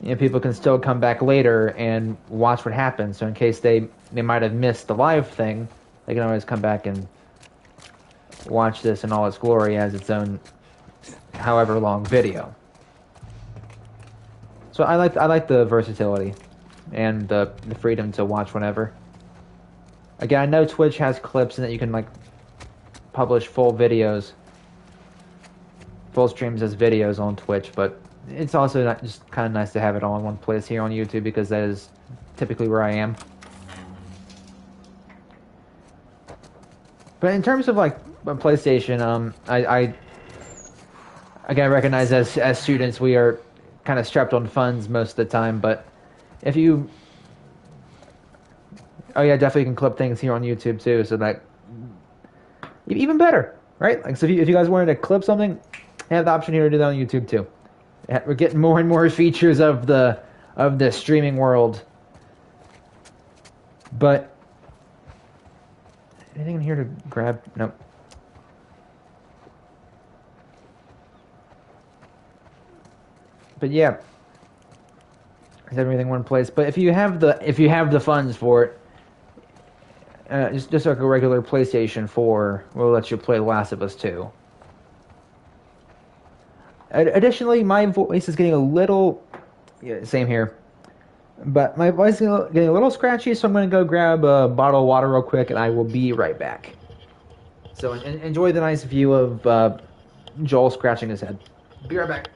you know, people can still come back later and watch what happens. So in case they might have missed the live thing, they can always come back and watch this in all its glory as its own however long video. So I like the versatility and the freedom to watch whenever. Again, I know Twitch has clips and that you can like publish full videos, full streams as videos on Twitch, but it's also not just kind of nice to have it all in one place here on YouTube because that is typically where I am. But in terms of like PlayStation, I again recognize as students we are kind of strapped on funds most of the time, but if you, oh yeah, definitely can clip things here on YouTube too, so that even better, right? Like so if you guys wanted to clip something, you have the option here to do that on YouTube too. We're getting more and more features of the streaming world. But anything in here to grab? Nope. But yeah, is everything in one place? But if you have the funds for it, just like a regular PlayStation 4 will let you play The Last of Us 2. Additionally, my voice is getting a little, yeah, same here, but my voice is getting a little scratchy, so I'm going to go grab a bottle of water real quick, and I will be right back. So enjoy the nice view of Joel scratching his head. Be right back.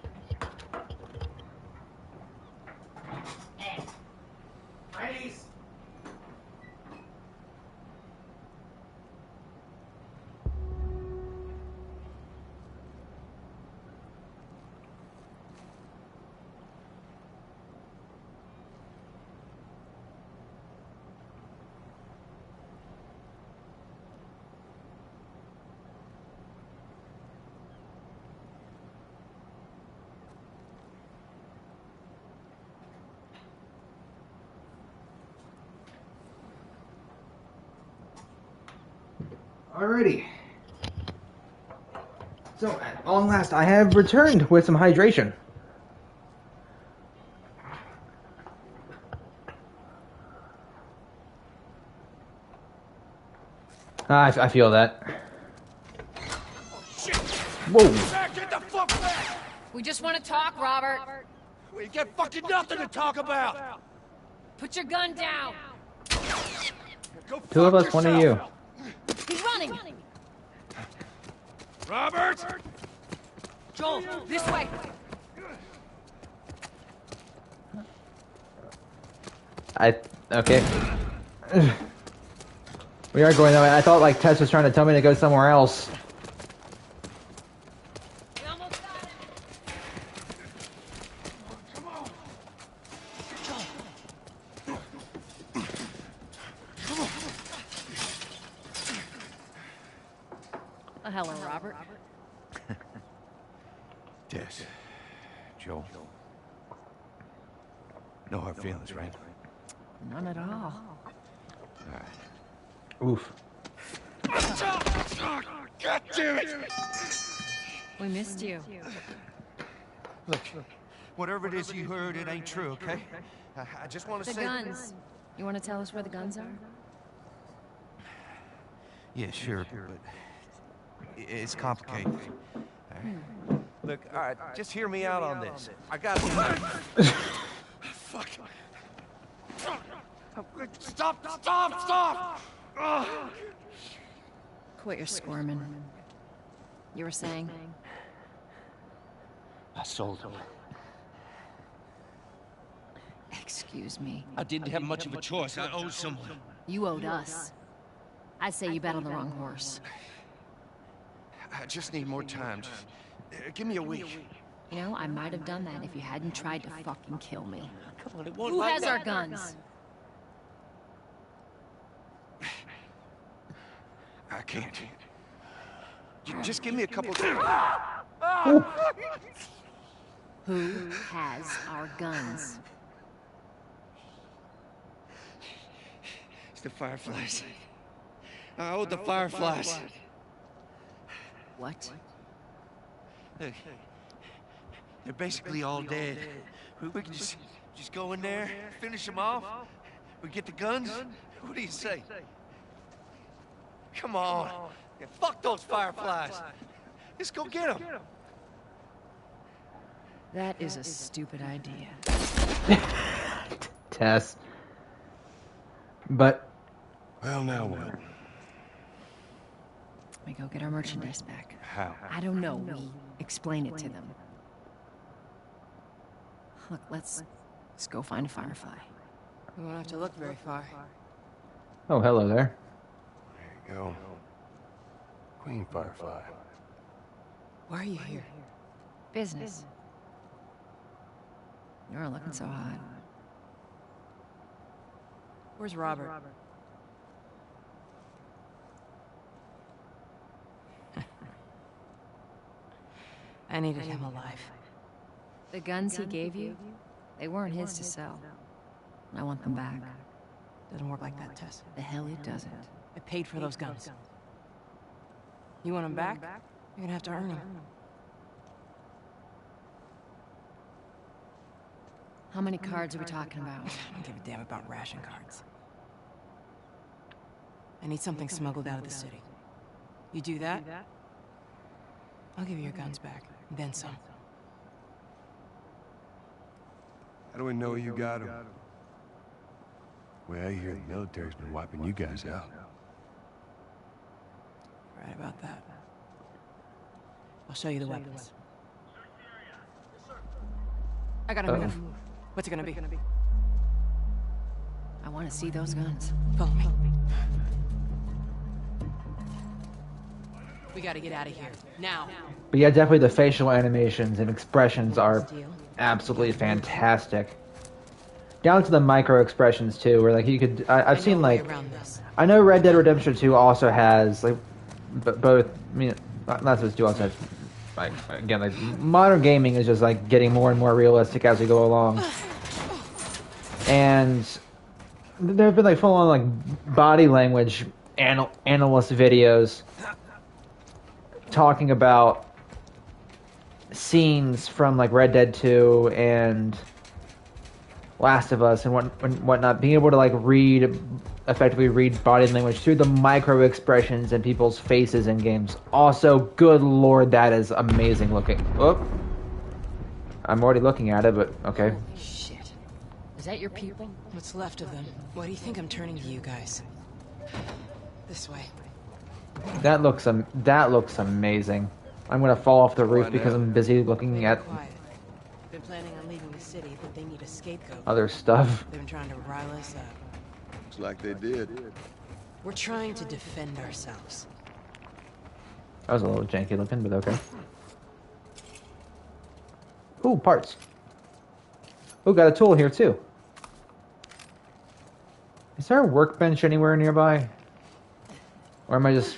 Alrighty. So, at long last, I have returned with some hydration. I feel that. Oh, shit. Whoa. Get the fuck back! We just want to talk, Robert. We got fucking nothing to talk about! Put your gun down. Go Two of fuck us, one of you. yourself. He's running. Robert! Joel, this way. Okay. We are going that way. I thought like Tess was trying to tell me to go somewhere else. Hello, Robert. Tess. Joel. No hard feelings, right? None at all. Oof. God damn it! We missed you. Look, whatever it is you heard, it ain't true, okay? I just want to The say... guns. You want to tell us where the guns are? Yeah, sure, but it's complicated. All right. Look, all right, just hear me out on this. I got... Fuck. Stop! Quit your squirming. You were saying? I sold him. Excuse me. I didn't have much of a choice. I owed someone. You owed us. I say you bet on the wrong horse. I just need more time. Just, give me a week. You know, I might have done that if you hadn't tried to fucking kill me. Come on, it won't Who like has that. our guns? I can't. Just give me a couple of... Who has our guns? It's the Fireflies. I owed the Fireflies. What? Look, they're basically all dead. We can just go in there, finish them off. We get the guns. What do you say? Come on. Yeah, fuck those Fireflies. Let's go get them. That is a stupid idea. Tess. But... Well, now what? We go get our merchandise back. How? I don't know. We explain it to them. Look, let's go find a Firefly. We won't have to look very far. Oh, hello there. There you go. Queen Firefly. Why are you here? Business. You're looking so hot. Where's Robert? I needed him alive. The guns he gave you, they weren't his to sell. I want them back. Doesn't work like that, Tess. The hell it doesn't. I paid for those guns. You want them back? You're gonna have to earn them. How many cards are we talking about? I don't give a damn about ration cards. I need something smuggled out of the city. You do that, I'll give you your guns back, and then some. How do we know you got them? Well, I hear the military's been wiping you guys out. Right about that. I'll show you the weapons. I gotta move. What's it gonna be? I want to see those guns. Follow me. We gotta get out of here. Now. But yeah, definitely the facial animations and expressions are absolutely fantastic. Down to the micro expressions too, where like you could, I've seen like, I know Red Dead Redemption 2 also has like, both. I mean, not supposed to also has, like again, like modern gaming is just like getting more and more realistic as we go along, and there have been like full on like body language analyst videos talking about scenes from like Red Dead 2 and Last of Us and whatnot, being able to like effectively read body language through the micro expressions in people's faces in games. Also, good lord, that is amazing looking. Oh, I'm already looking at it, but okay. Holy shit. Is that your people? What's left of them? Why do you think I'm turning to you guys? This way. That looks amazing. I'm gonna fall off the roof because I'm busy looking at They're planning on leaving the city, but they need a scapegoat. Other stuff. They've been trying to rile us up. Looks like they did. We're trying to defend ourselves. That was a little janky looking, but okay. Ooh, parts. Ooh, got a tool here too. Is there a workbench anywhere nearby? Or am I just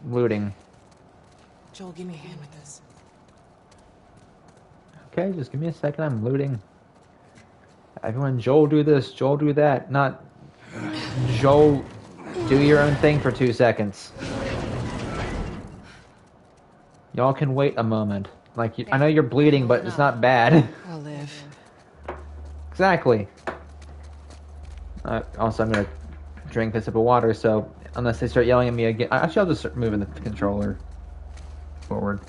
looting? Joel, give me a hand with this. Okay, just give me a second, I'm looting. Everyone, Joel do this, Joel do that, not Joel do your own thing for 2 seconds. Y'all can wait a moment. Like, I know you're bleeding, but it's not bad. I'll live. Exactly. Also, I'm gonna drink this sip of water, so unless they start yelling at me again... Actually, I'll just start moving the controller forward.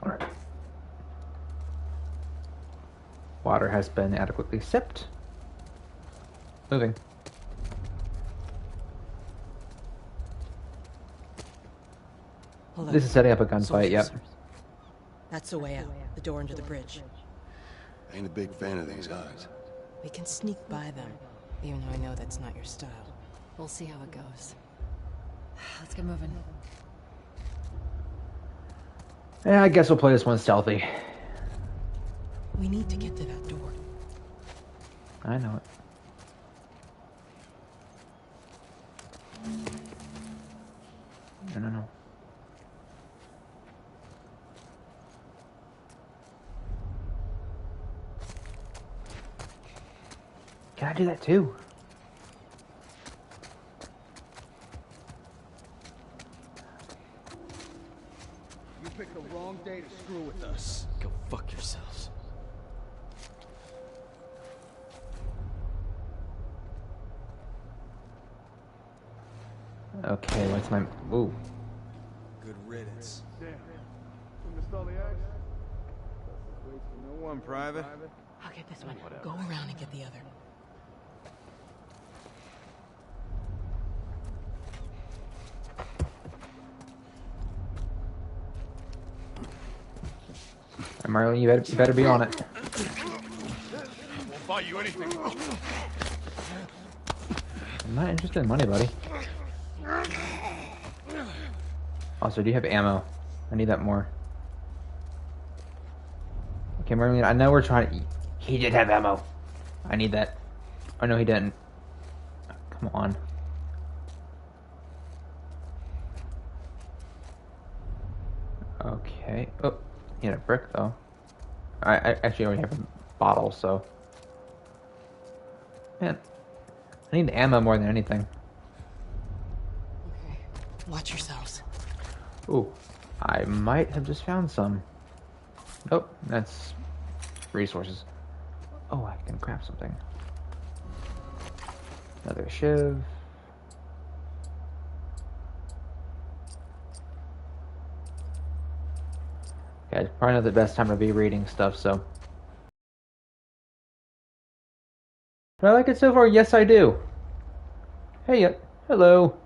Alright. Water has been adequately sipped. Moving. This is setting up a gunfight, yep. That's the way out. The door into the bridge. Ain't a big fan of these odds. We can sneak by them, even though I know that's not your style. We'll see how it goes. Let's get moving. Yeah, I guess we'll play this one stealthy. We need to get to that door. I know it. No. Can I do that too? You picked the wrong day to screw with us. Go fuck yourselves. Okay, what's my... Ooh. Good riddance. Damn. We missed all the action. No one, Private. I'll get this one. Go around and get the other. Marlon, you better be on it. Won't buy you anything. I'm not interested in money, buddy. Also, do you have ammo? I need that more. Okay, Marlene, I know we're trying to... He did have ammo. I need that. Oh, no, he didn't. Come on. Okay. Oh, he had a brick, though. I actually already have a bottle, so... Man, I need ammo more than anything. Okay. Watch yourselves. Ooh, I might have just found some. Nope, that's resources. Oh, I can craft something. Another shiv. Okay, it's probably not the best time to be reading stuff, so. Do I like it so far? Yes, I do. Hey, hello.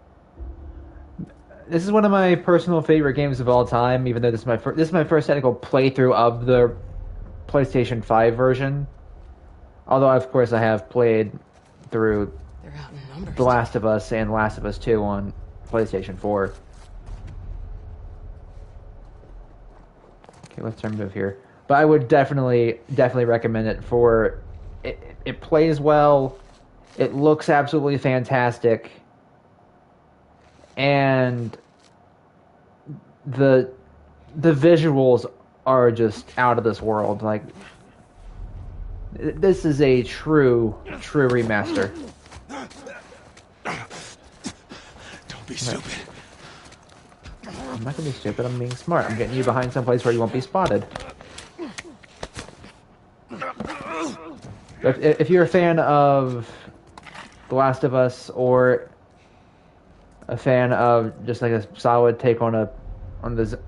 This is one of my personal favorite games of all time, even though this is my first technical playthrough of the PlayStation 5 version. Although, of course, I have played through The Last of Us and Last of Us 2 on PlayStation 4. Okay, let's move here. But I would definitely recommend it for... It plays well. It looks absolutely fantastic. And the visuals are just out of this world. Like, this is a true remaster. Don't be stupid. I'm not gonna be stupid, I'm being smart. I'm getting you behind someplace where you won't be spotted. If you're a fan of The Last of Us, or a fan of just like a solid take on the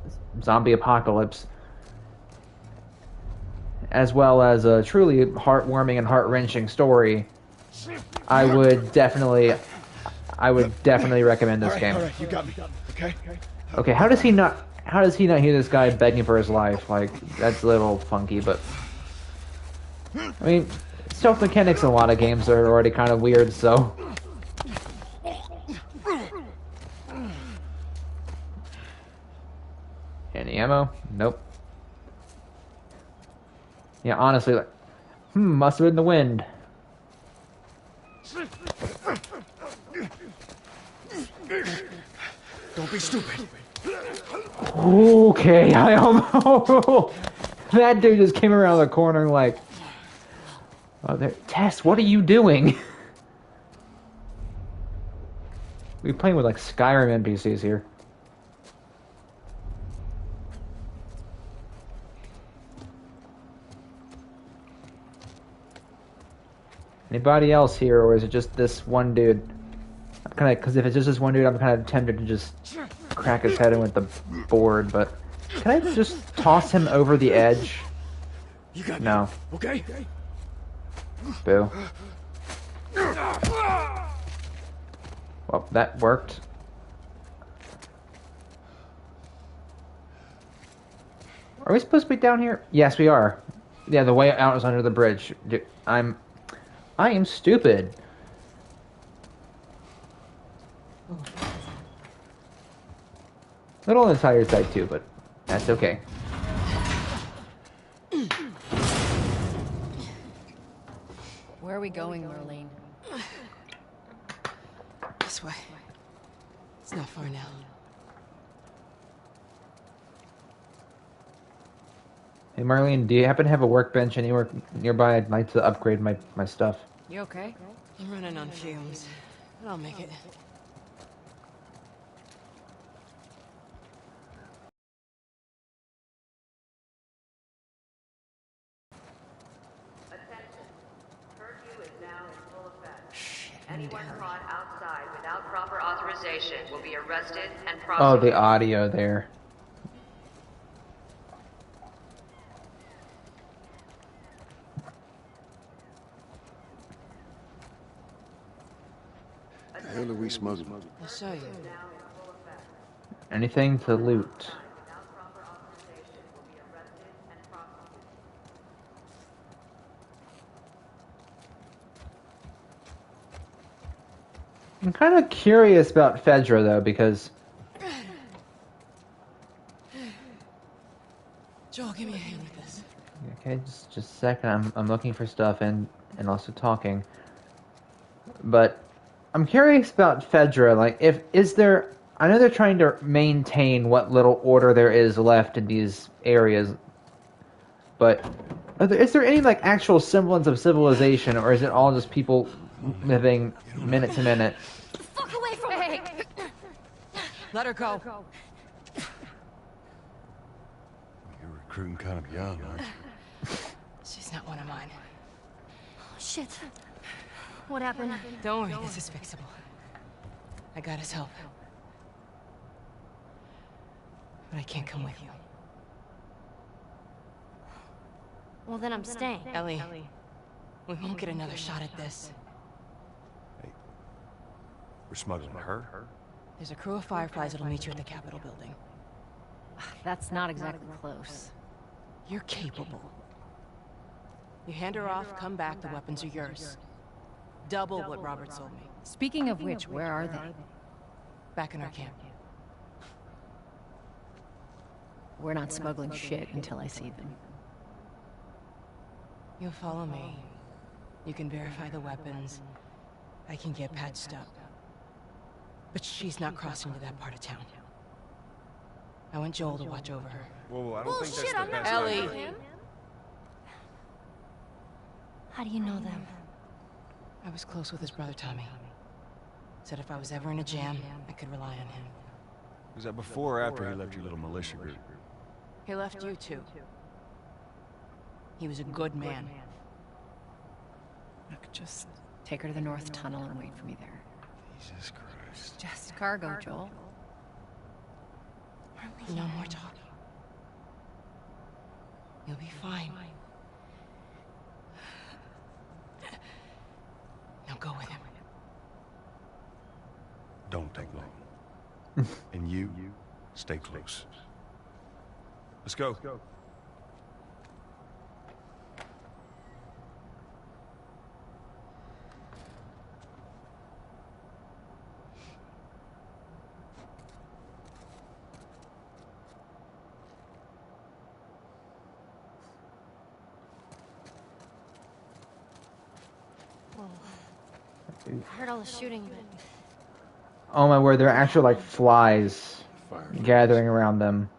zombie apocalypse, as well as a truly heartwarming and heart-wrenching story, I would definitely I would definitely recommend this game. All right, you got me. Okay. Okay, how does he not hear this guy begging for his life? Like, that's a little funky, but I mean, stealth mechanics in a lot of games are already kind of weird, so. Any ammo? Nope. Yeah, honestly, like, must have been the wind. Don't be stupid. Okay, I almost... That dude just came around the corner like... Oh, there... Tess, what are you doing? We're playing with, like, Skyrim NPCs here. Anybody else here, or is it just this one dude? I'm kind of... Because if it's just this one dude, I'm kind of tempted to just crack his head in with the board, but... Can I just toss him over the edge? You got No. me. Okay. Boo. Well, that worked. Are we supposed to be down here? Yes, we are. Yeah, the way out is under the bridge. I am stupid. Little on the tired side too, but that's okay. Where are we going, Marlene? This way. It's not far now. Hey Marlene, do you happen to have a workbench anywhere nearby? I'd like to upgrade my stuff. You okay? I'm running on fumes, but I'll make it. Anyone caught outside without proper authorization will be arrested and Oh, prosecuted. the audio there. The hell are we smuggling? I'll show you. Anything to loot. I'm kind of curious about Fedra though, because Joel, give me a hand with this. okay, just a second. I'm looking for stuff and also talking. But I'm curious about Fedra. Like, is there? I know they're trying to maintain what little order there is left in these areas, but is there any like actual semblance of civilization, or is it all just people living minute to minute? Fuck away from me! Let her go. You're recruiting kind of young, aren't you? She's not one of mine. Shit. What happened? Don't worry, this is fixable. I got his help. But I can't come with you. Well, then I'm staying. Ellie, we won't get another shot at this. We're smuggling her? There's a crew of Fireflies that'll meet you at the Capitol building. That's not exactly close. You're capable. You hand her off, come back, the weapons are yours. Double what Robert sold me. Speaking of which, where are they? Back in our camp. We're not smuggling shit until I see them. You'll follow me. You can verify the weapons. I can get patched up. But she's not crossing to that part of town. I want Joel to watch over her. Whoa, I don't think that's the best Ellie! idea. How do you know them? I was close with his brother Tommy. Said if I was ever in a jam, I could rely on him. Was that before or after he left your little militia group? He left you too. He was a good man. Look, just take her to the North Tunnel and wait for me there. Jesus Christ. Just cargo, Joel. No more talk. You'll be fine. Now go with him. don't take long. And you, stay close. Let's go. I heard all the shooting, but Oh my word, there are actual like flies gathering around them.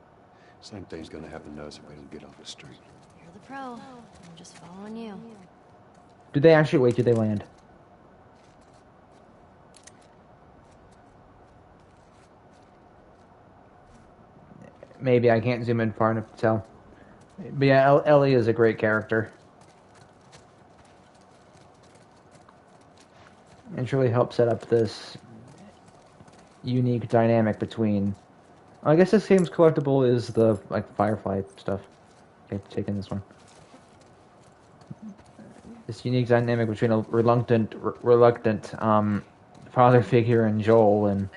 Same thing's gonna happen to us if we don't get off the street. you're the pro. I'm just following you. Did they actually wait till they land? Maybe I can't zoom in far enough to tell. But yeah, Ellie is a great character. It really helps set up this unique dynamic between. I guess this game's collectible is the like Firefly stuff. Okay, taking this one. This unique dynamic between a reluctant father figure and Joel, and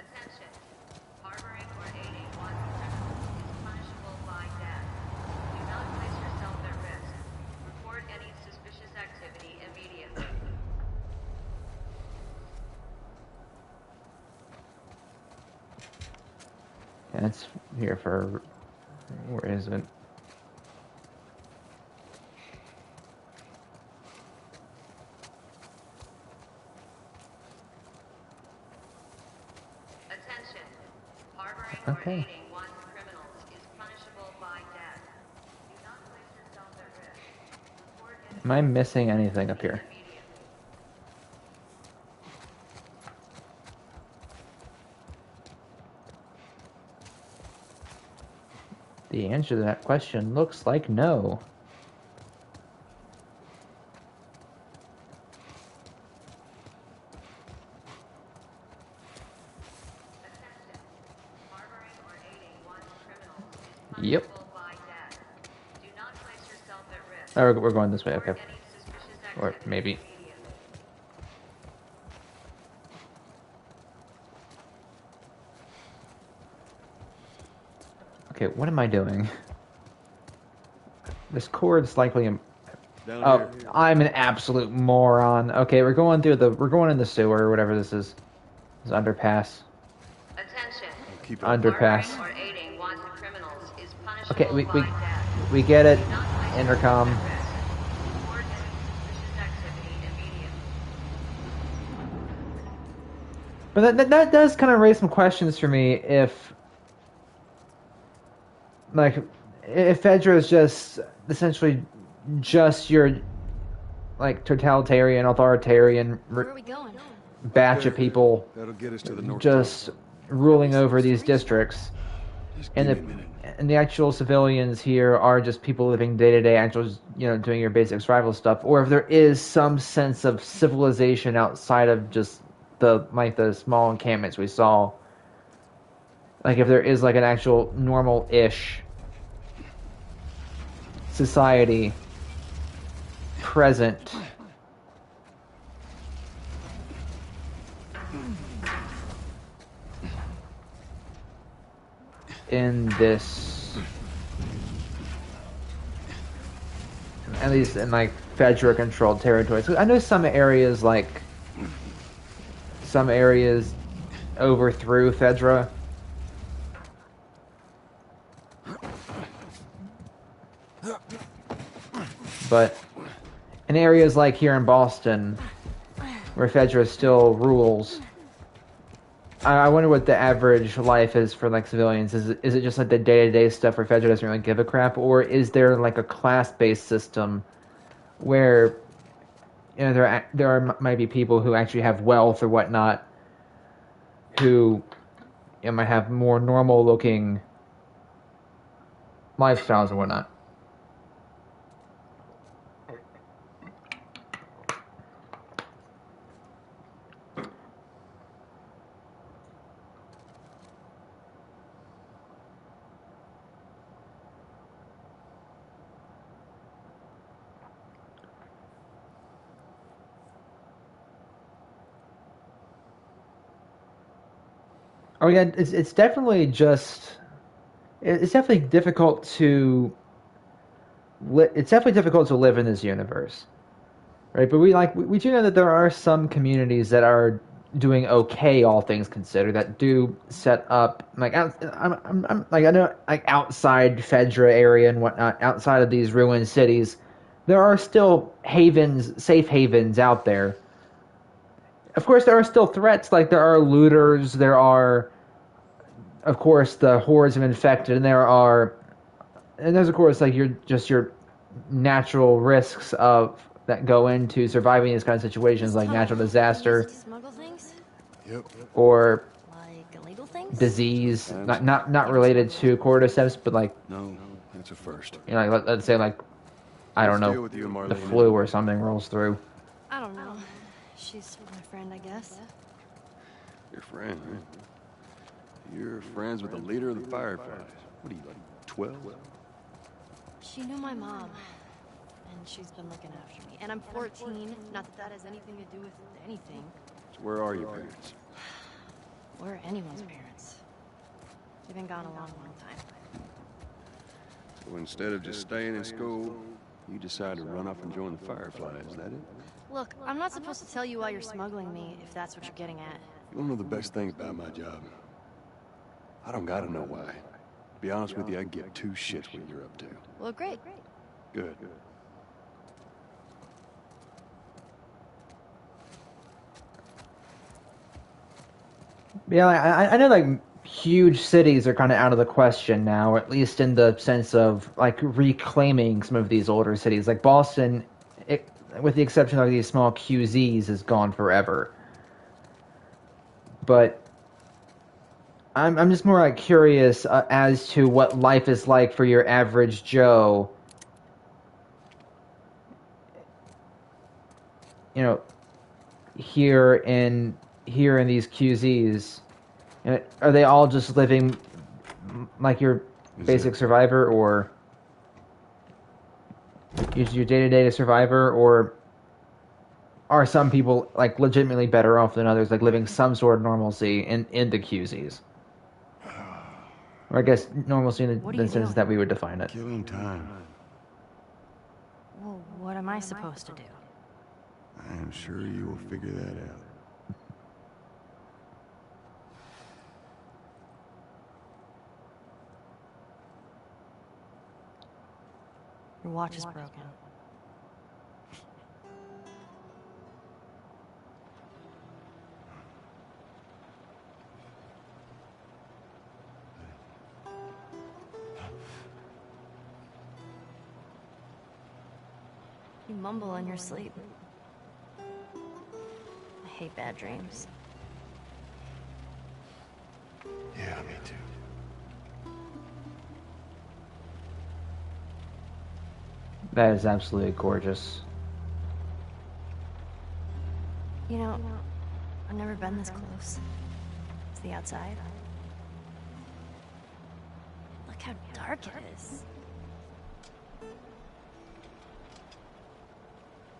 yeah, it's here for where is it? Okay. Am I missing anything up here? The answer to that question looks like no. Yep. Oh, we're going this way, okay. Or maybe. Okay, what am I doing? This cord's likely... Oh, I'm an absolute moron. Okay, we're going in the sewer, or whatever this is. This underpass. Underpass. Okay, we get it. Intercom. But that does kind of raise some questions for me if Fedra is just essentially just your like totalitarian, authoritarian batch of people That'll get us to the north just ruling over these districts, and the actual civilians here are just people living day to day, actual doing your basic survival stuff, or if there is some sense of civilization outside of just the small encampments we saw. Like if there is like an actual normal-ish society present in this, at least in like Fedra controlled territories. I know some areas overthrew Fedra. But in areas like here in Boston, where Fedra still rules, I wonder what the average life is for like civilians. Is it just like the day-to-day stuff where Fedra doesn't really give a crap, or is there like a class-based system where there might be people who actually have wealth or whatnot, who might have more normal-looking lifestyles and whatnot. Oh yeah, it's definitely just it's definitely difficult to it's definitely difficult to live in this universe, right? But we do know that there are some communities that are doing okay, all things considered, that do set up like I'm like I know like outside Fedra area and whatnot, outside of these ruined cities, there are still havens, safe havens out there. Of course, there are still threats. Like there are looters, there are, of course, the hordes of infected, and there's of course like your natural risks of that go into surviving these kind of situations, like natural disaster Yep. or Like illegal things? disease, not related to cordyceps, but like No, that's a first. you know, like, let's say like I don't Let's deal know, with you, Marlene. the flu or something rolls through. I don't know. She's my friend, I guess. Your friend, huh? You're friends with the leader of the Fireflies. What are you, like, 12? She knew my mom, and she's been looking after me. And I'm 14. Not that that has anything to do with anything. So where are your parents? Or anyone's parents. They've been gone a long, long time. So instead of just staying in school, you decide to run off and join the Fireflies, is that it? Look, I'm not supposed to tell you why you're smuggling me, if that's what you're getting at. You wanna know the best thing about my job? I don't gotta know why. To be honest with you, I give two shits what you're up to. Well, great. Good. Yeah, I know like huge cities are kind of out of the question now, at least in the sense of like reclaiming some of these older cities. Like Boston, with the exception of these small QZs, is gone forever. But I'm just more like curious as to what life is like for your average Joe. You know, here in these QZs, are they all just living like your basic survivor, or your day-to-day survivor, or are some people like legitimately better off than others, like living some sort of normalcy in the QZs? Or I guess normalcy in the sense that we would define it. Killing time. Well, what am I supposed to do? I am sure you will figure that out. Your watch is broken. You mumble in your sleep. I hate bad dreams. Yeah, me too. That is absolutely gorgeous. You know, I've never been this close to the outside. Look how dark it is.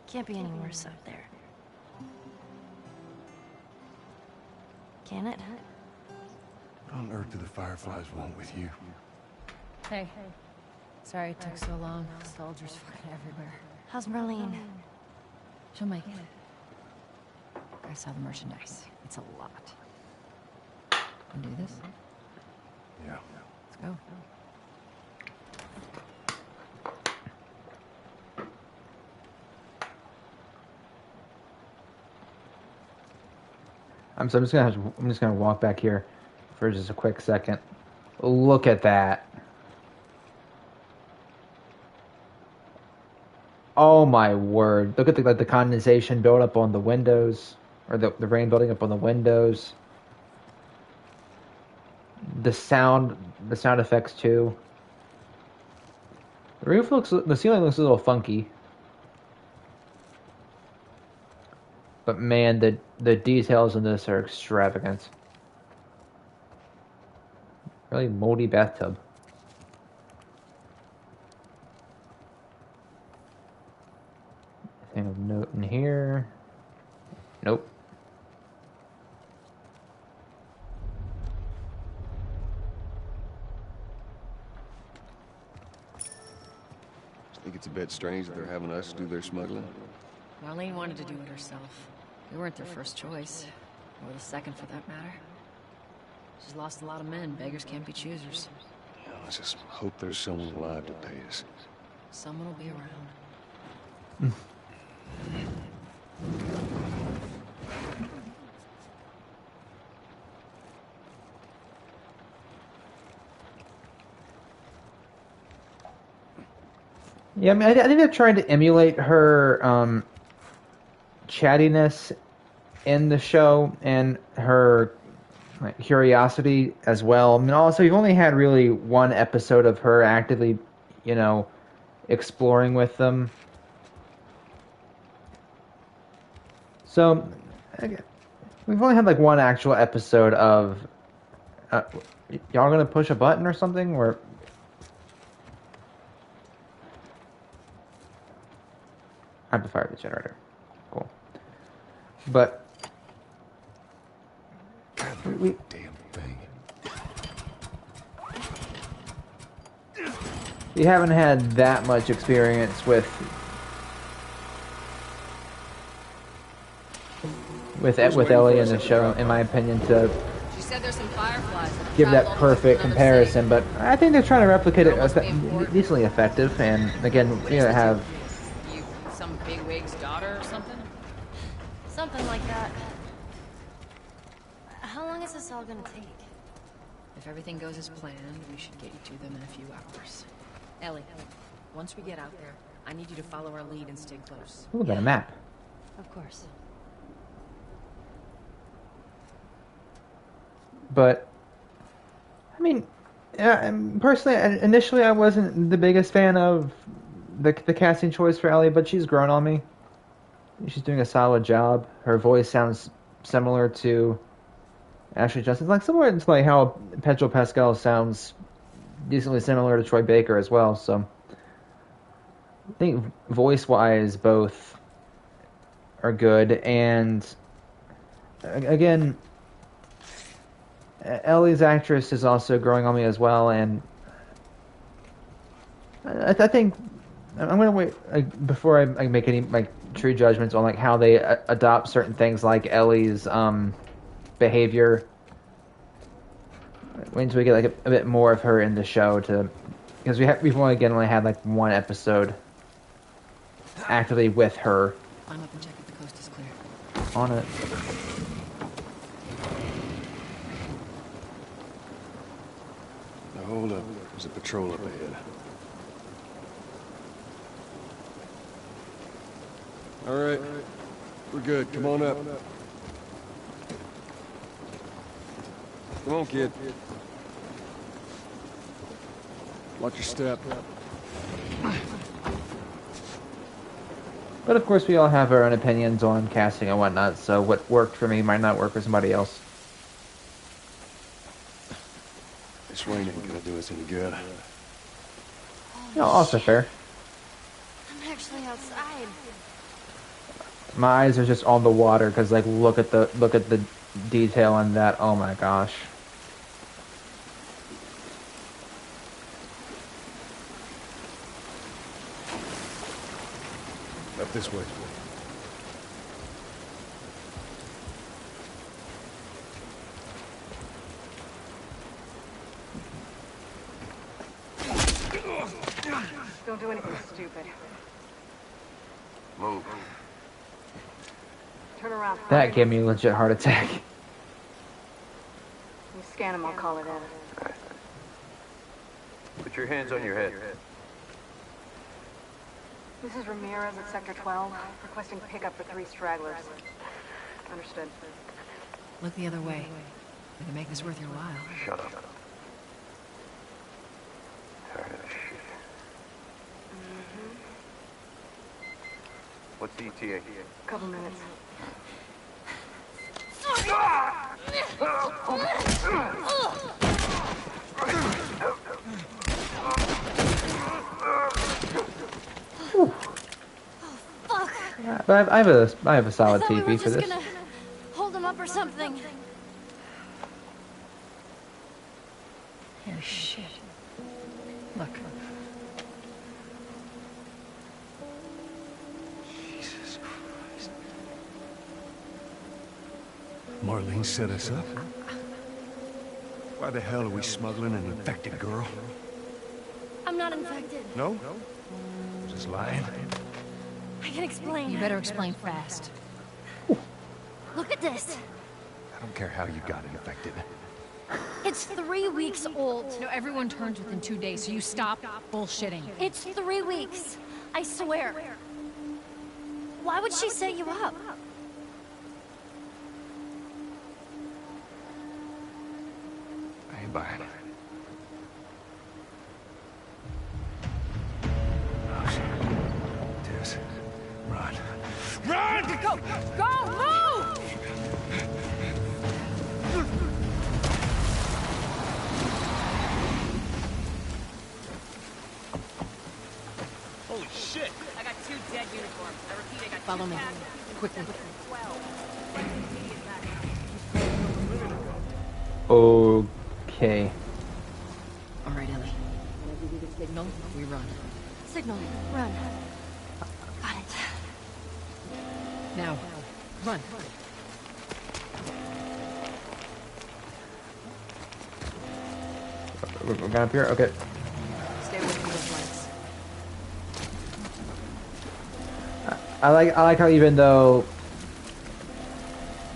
Can't be any worse up there. Can it? What on earth do the Fireflies want with you? Hey. Sorry it took so long. Soldiers fucking everywhere. How's Marlene? She'll make it. I saw the merchandise. It's a lot. Can do this? Yeah. Let's go. I'm just gonna walk back here for just a quick second. Look at that. Oh my word! Look at the condensation build up on the windows, or the rain building up on the windows. The sound effects too. The ceiling looks a little funky, but man, the details in this are extravagant. Really moldy bathtub. Thing of note in here. Nope. Think it's a bit strange that they're having us do their smuggling? Marlene wanted to do it herself. We weren't their first choice. Or the second, for that matter. She's lost a lot of men. Beggars can't be choosers. Yeah, let's just hope there's someone alive to pay us. Someone will be around. Yeah, I mean, I think they're trying to emulate her chattiness in the show and her like, curiosity as well. I mean, also, you've only had really one episode of her actively, you know, exploring with them. So, we've only had like one actual episode of. Y'all gonna push a button or something? Or. I have to fire the generator. Cool. But. We, damn thing. We haven't had that much experience with Ellie in the show, in my opinion, to She said there's some fireflies. give that perfect comparison. But I think they're trying to replicate it decently effective. And again, you know, have You some bigwig's daughter or something? Something like that. How long is this all gonna take? If everything goes as planned, we should get you to them in a few hours. Ellie, once we get out there, I need you to follow our lead and stay close. Ooh, got a map. Of course. But I mean, personally, initially I wasn't the biggest fan of the casting choice for Ellie, but she's grown on me. She's doing a solid job. Her voice sounds similar to Ashley Justice, like similar to like how Pedro Pascal sounds decently similar to Troy Baker as well. So I think voice-wise, both are good. And again, Ellie's actress is also growing on me as well. And I think I'm gonna wait before I make any like true judgments on like how they adopt certain things like Ellie's behavior. Wait until we get like a bit more of her in the show because we've only had like one episode actively with her. Climb up and check if the coast is clear. On it. Now hold up. There's a patrol up ahead. All right. We're good. Come on up. Come on, kid. Watch your step. But of course, we all have our own opinions on casting and whatnot. So what worked for me might not work for somebody else. This rain ain't gonna do us any good. No, also fair. I'm actually outside. My eyes are just on the water because, like, look at the detail on that. Oh my gosh. Up this way. Don't do anything stupid. Move. Turn around. That gave me a legit heart attack. You scan him, I'll call it in. Put your hands on your head. This is Ramirez at Sector 12, requesting pickup for 3 stragglers. Understood. Look the other way. We can make this worth your while. Shut up. Tired of this shit. What's the ETA? Couple minutes. But I have a solid TV for this. Gonna hold him up or something. Oh shit. Look. Marlene set us up? Why the hell are we smuggling an infected girl? I'm not infected. No? Just lying? I can explain. You better explain fast. Look at this. I don't care how you got infected. It's 3 weeks old. No, everyone turns within 2 days, so you stop bullshitting. It's 3 weeks. I swear. Why would she set you up? I ain't buying it. Oh, shit. Tess, run. Run! Go! Go! Move! Holy shit! I got 2 dead uniforms. I repeat, I got Follow me. Quickly. Okay. All right, Ellie. Signal, we run. Signal, run. Got it. Now, run. We're going up here? Okay. Stay away from those lights. I like how even though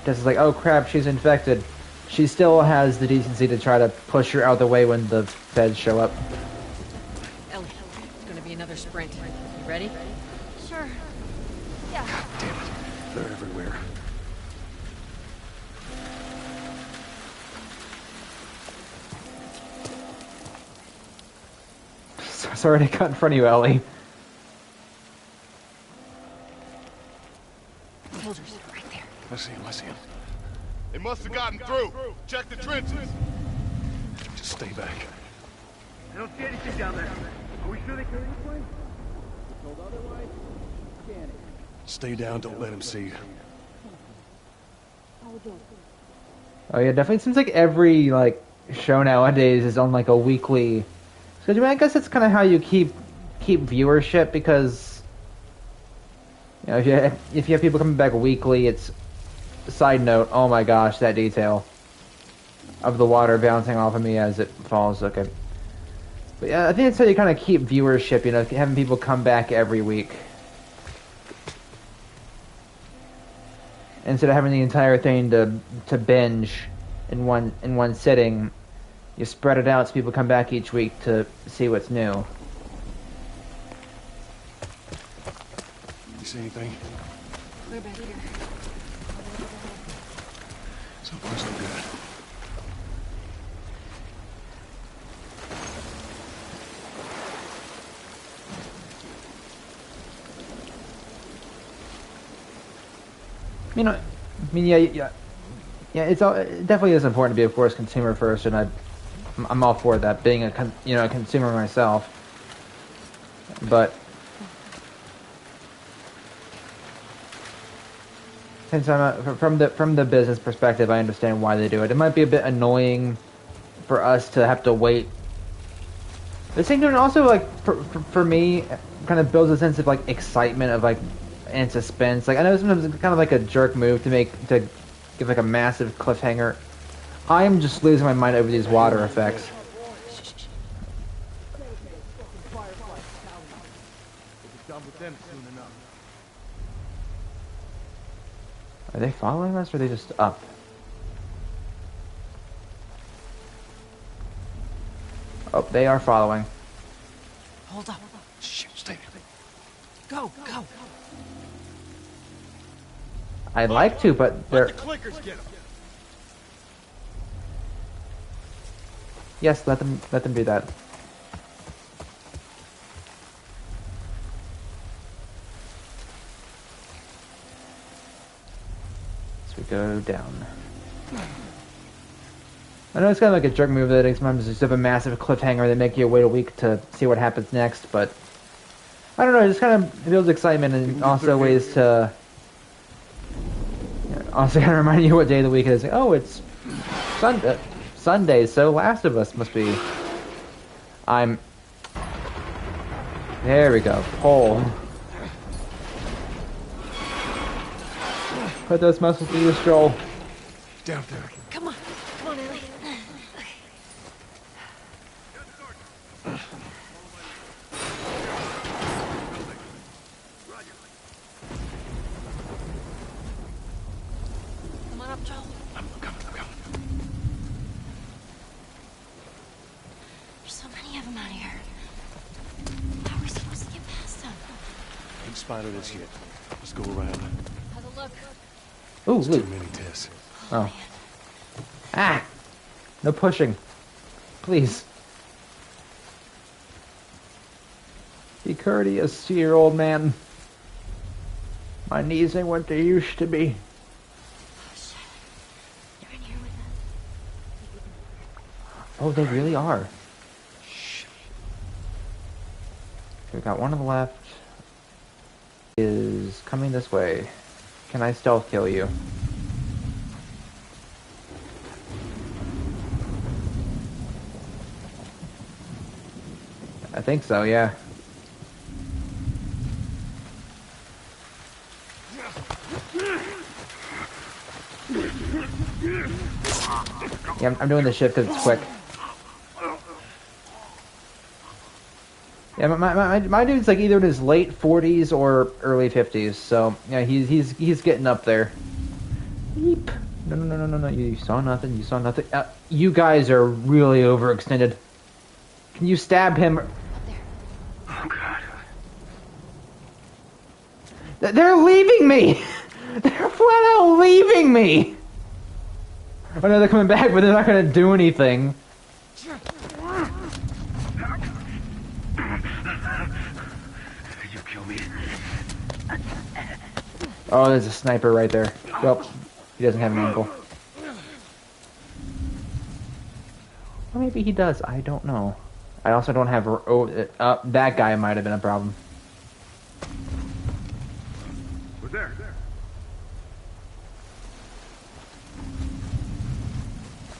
Tess is like, oh crap, she's infected, she still has the decency to try to push her out of the way when the feds show up. Ellie, it's gonna be another sprint. You ready? Sure. Yeah. God damn it. They're everywhere. Sorry to cut in front of you, Ellie. Soldiers, right there. I see him, I see him. They must have gotten through. Check the trenches. Just stay back. I don't see anything down there. Are we sure they carry this way? Told otherwise? Scan it. Stay down, don't let him see you. Oh yeah, definitely seems like every show nowadays is on like a weekly. So I guess that's kind of how you keep viewership, because you know if you have people coming back weekly, it's side note. Oh my gosh, that detail of the water bouncing off of me as it falls. Okay, but yeah, I think that's how you kind of keep viewership. You know, having people come back every week instead of having the entire thing to binge in one sitting. You spread it out so people come back each week to see what's new. You see anything? We're back here. So far, so good. You know, yeah. It definitely is important to be, of course, consumer first, and I'm all for that, being a consumer myself. But since from the business perspective, I understand why they do it. It might be a bit annoying for us to have to wait. The same thing also, for me, kind of builds a sense of excitement of and suspense. I know sometimes it's kind of like a jerk move to give a massive cliffhanger. I am just losing my mind over these water effects. Are they following us, or are they just up? Oh, they are following. Hold up. Shit, stay. Go. I'd like to, but they're... Let the clickers get 'em. Yes, let them do that. So we go down. I know it's kind of like a jerk move that sometimes just have a massive cliffhanger. They make you wait a week to see what happens next, but I don't know. It just kind of builds excitement, and also ways to also kind of remind you what day of the week it is. Oh, it's Sunday, so Last of Us must be. There we go. Pull. Put those muscles to use, Joel. Down there. Come on, Ellie. Come on up, Joel. I'm coming. There's so many of them out here. How are we supposed to get past them? Ain't spotted us yet. Let's go around. How's it look? Ooh, There's loot. too many tests. Oh. Ah! No pushing. Please. Be courteous to your old man. My knees ain't what they used to be. They're in here with us. Oh, they really are. We got one on the left. Is coming this way. Can I stealth kill you? I think so, yeah. Yeah, I'm doing this shit because it's quick. Yeah, my dude's like either in his late 40s or early 50s, so yeah, he's getting up there. Yeep. No. You saw nothing. You guys are really overextended. Can you stab him? Oh, God. They're leaving me! They're flat out leaving me! I know they're coming back, but they're not gonna do anything. You kill me. Oh, there's a sniper right there. Well, he doesn't have an ankle. Or maybe he does. I don't know. I also don't have... that guy might have been a problem. Who's there?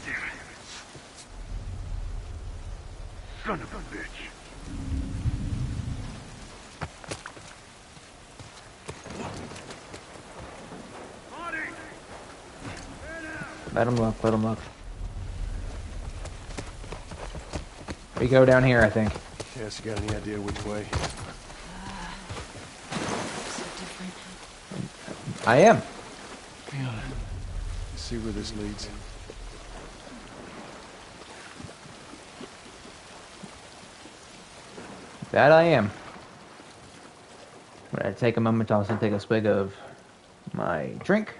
Damn it. Son of a bitch. Let him look. We go down here, I think. Yes, you got any idea which way? So different. I am. Let's see where this leads. That I am. I'm gonna take a moment to also take a swig of my drink.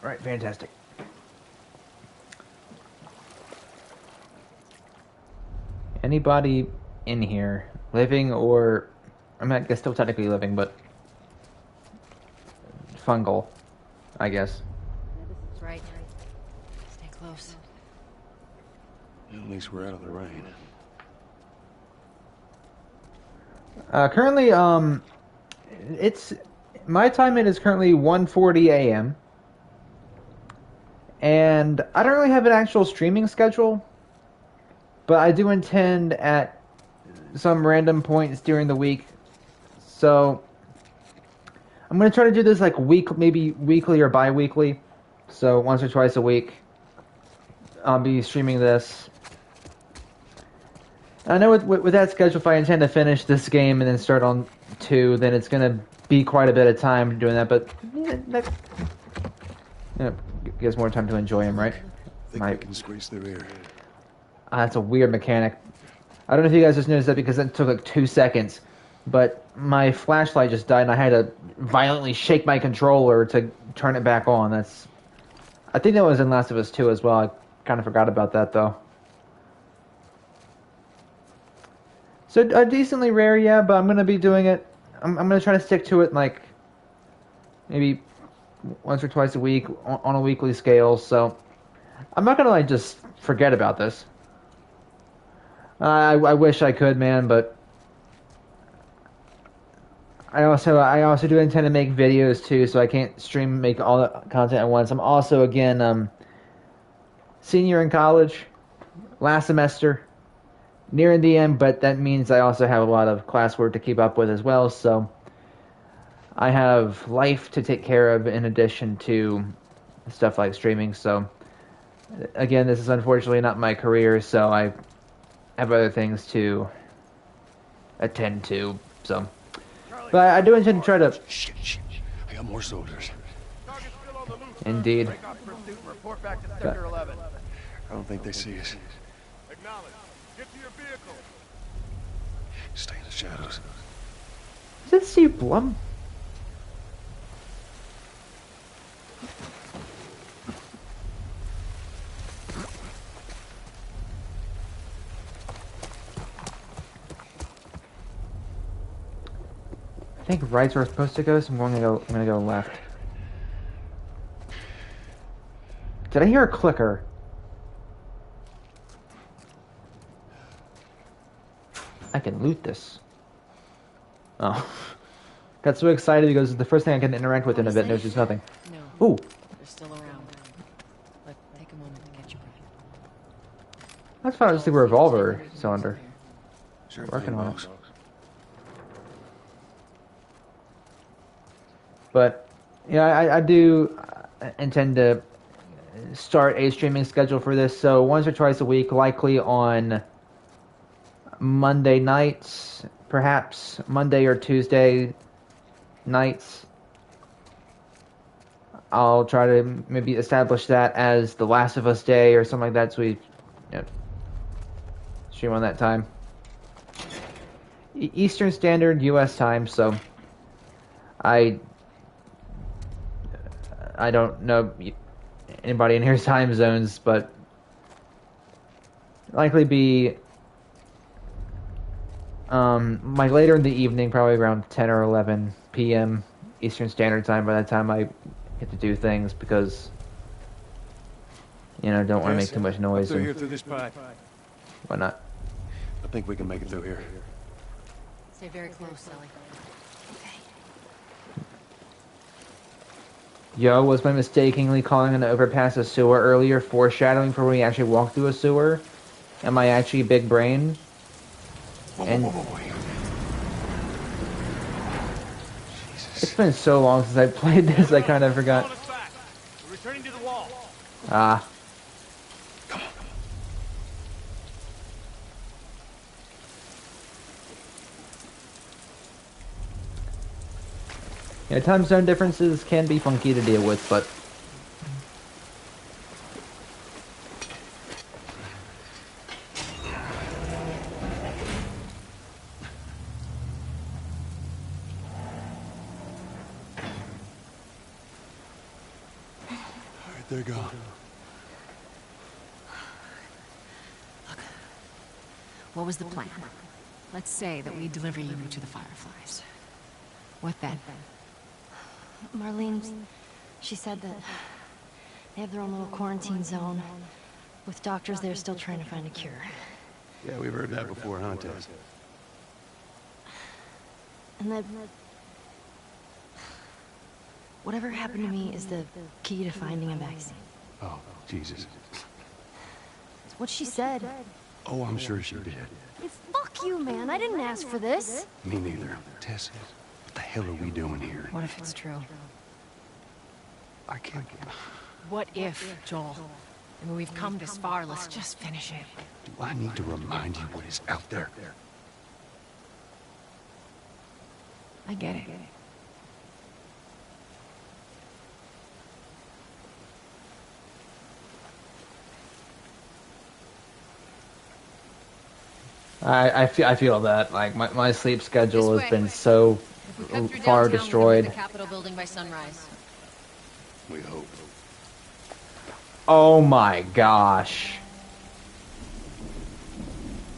Alright, fantastic. Anybody in here, living or... I mean, I guess still technically living, but... fungal, I guess. That's right. Stay close. At least we're out of the rain. Currently, it's... my time it is currently 1:40 a.m. And I don't really have an actual streaming schedule, but I do intend at some random points during the week. So I'm going to try to do this like maybe weekly or bi-weekly. So once or twice a week, I'll be streaming this. I know with that schedule, if I intend to finish this game and then start on 2, then it's going to be quite a bit of time doing that, but yeah, that gives more time to enjoy him, right? Think they can squeeze through here. That's a weird mechanic. I don't know if you guys just noticed that because it took like 2 seconds, but my flashlight just died and I had to violently shake my controller to turn it back on. I think that was in Last of Us 2 as well. I kind of forgot about that though. So decently rare, yeah, but I'm going to be doing it. I'm going to try to stick to it like maybe once or twice a week on a weekly scale, so I'm not going to like just forget about this. I wish I could, man, but I also do intend to make videos too, so I can't make all the content at once. I'm also again senior in college, last semester, nearing the end, but that means I also have a lot of classwork to keep up with as well. So I have life to take care of in addition to stuff like streaming. So, again, this is unfortunately not my career, so I have other things to attend to. So, but I do intend to try to. Shit. I got more soldiers. Indeed. Report back to Sector 11. I don't think they see us. Acknowledge. Get to your vehicle. Stay in the shadows. Is that Steve Blum? I think right's where we're supposed to go, so I'm gonna go left. Did I hear a clicker? I can loot this. Oh. Got so excited because it's the first thing I can interact with in a bit, and there's just nothing. No. Ooh. They're still around. But take a moment to catch your breath. That's fine, just the revolver cylinder. Sure, Working on it. But, yeah, I do intend to start a streaming schedule for this. So once or twice a week, likely on Monday nights, perhaps Monday or Tuesday nights. I'll try to maybe establish that as the Last of Us Day or something like that, so we stream on that time. Eastern Standard U.S. time, so I don't know anybody in here's time zones, but likely be like later in the evening, probably around 10 or 11 p.m. Eastern Standard Time by the time I get to do things, because don't want to make too much noise. Through this pipe. Why not? I think we can make it through here. Stay very close, Sally. Yo, was my mistakenly calling an overpass a sewer earlier foreshadowing for when we actually walk through a sewer? Am I actually big brain? And it's been so long since I played this, I kind of forgot. We're returning to the wall. Ah. Yeah, time zone differences can be funky to deal with, but they're gone. Look. What was the plan? Let's say that we deliver you to the Fireflies. What then? Marlene, she said that they have their own little quarantine zone with doctors there still trying to find a cure. Yeah, we've heard that before, huh, Tess? And that whatever happened to me is the key to finding a vaccine. Oh, Jesus. It's what she said. Oh, I'm sure she did. Hey, fuck you, man. I didn't ask for this. Me neither. Tess, what the hell are we doing here? What if it's true? I can't. What if, Joel? I mean, we've come this far. Let's just finish it. Do I need to remind you what is out there? I get it. I feel that, like, my sleep schedule has been so far destroyed. The Capitol building by sunrise. We hope. Oh my gosh.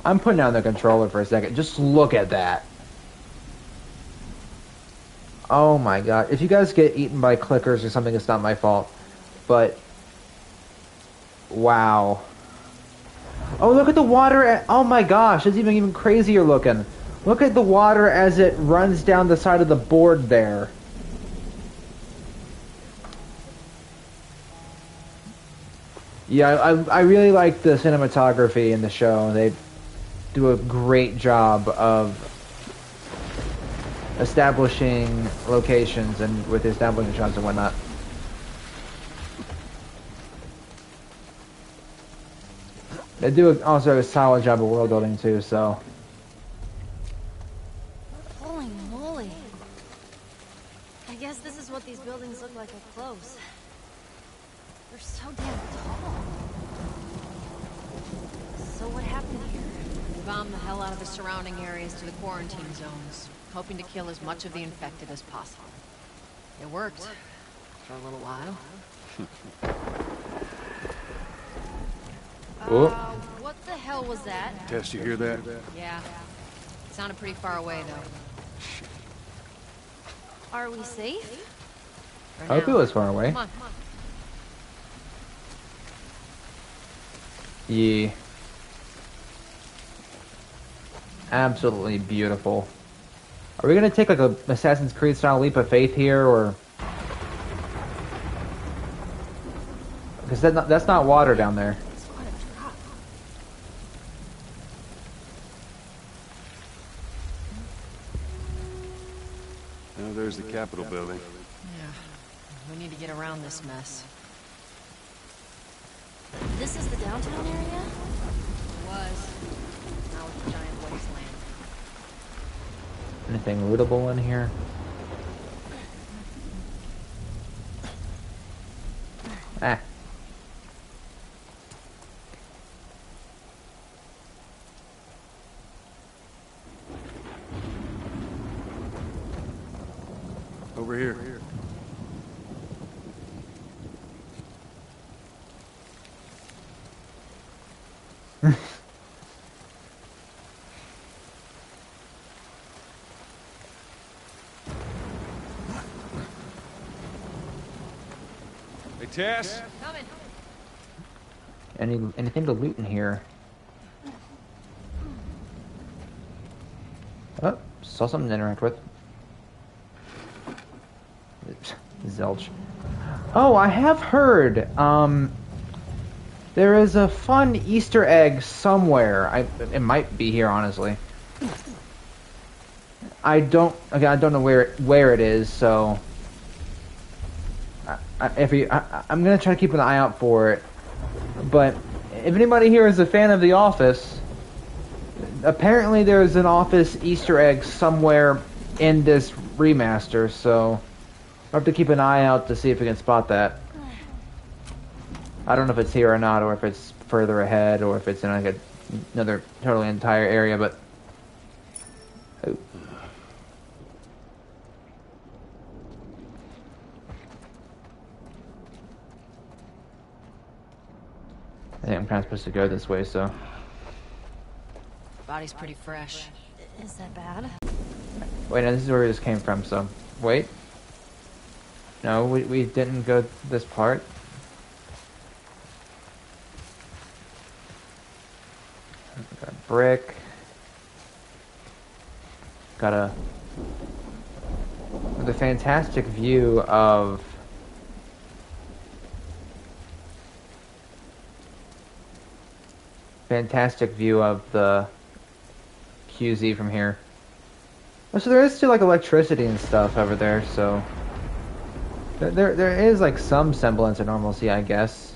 I'm putting down the controller for a second. Just look at that. Oh my god. If you guys get eaten by clickers or something, it's not my fault. But wow. Oh, look at the water. Oh my gosh, it's even crazier looking. Look at the water as it runs down the side of the board there. Yeah, I really like the cinematography in the show. They do a great job of establishing locations and with establishing shots and whatnot. They do also a solid job of world building too, so. Holy moly. I guess this is what these buildings look like up close. They're so damn tall. So what happened here? We bombed the hell out of the surrounding areas to the quarantine zones, hoping to kill as much of the infected as possible. It worked. For a little while. What the hell was that? Tess, you hear that? Yeah. It sounded pretty far away, though. Are we safe? I hope it was far away. Come on. Yeah. Absolutely beautiful. Are we gonna take like a Assassin's Creed style leap of faith here, or? Because that's not water down there. Now there's the Capitol building. Yeah. We need to get around this mess. This is the downtown area? It was. Now it's a giant wasteland. Anything lootable in here? Ah. Over here. Hey, Tess? Coming. Anything to loot in here? Oh, saw something to interact with. Zelch. Oh, I have heard. There is a fun Easter egg somewhere. It might be here, honestly. I don't know where it is. So, I'm gonna try to keep an eye out for it. But if anybody here is a fan of The Office, apparently there's an Office Easter egg somewhere in this remaster. So, I have to keep an eye out to see if we can spot that. I don't know if it's here or not, or if it's further ahead, or if it's in like another totally entire area, but... Oh. I think I'm kind of supposed to go this way, so... Body's pretty fresh. Is that bad? Wait, no, this is where we just came from, so... Wait. No, we didn't go this part. Got a brick. Got the fantastic view of the QZ from here. Oh, so there is still like electricity and stuff over there, so there is like some semblance of normalcy, I guess.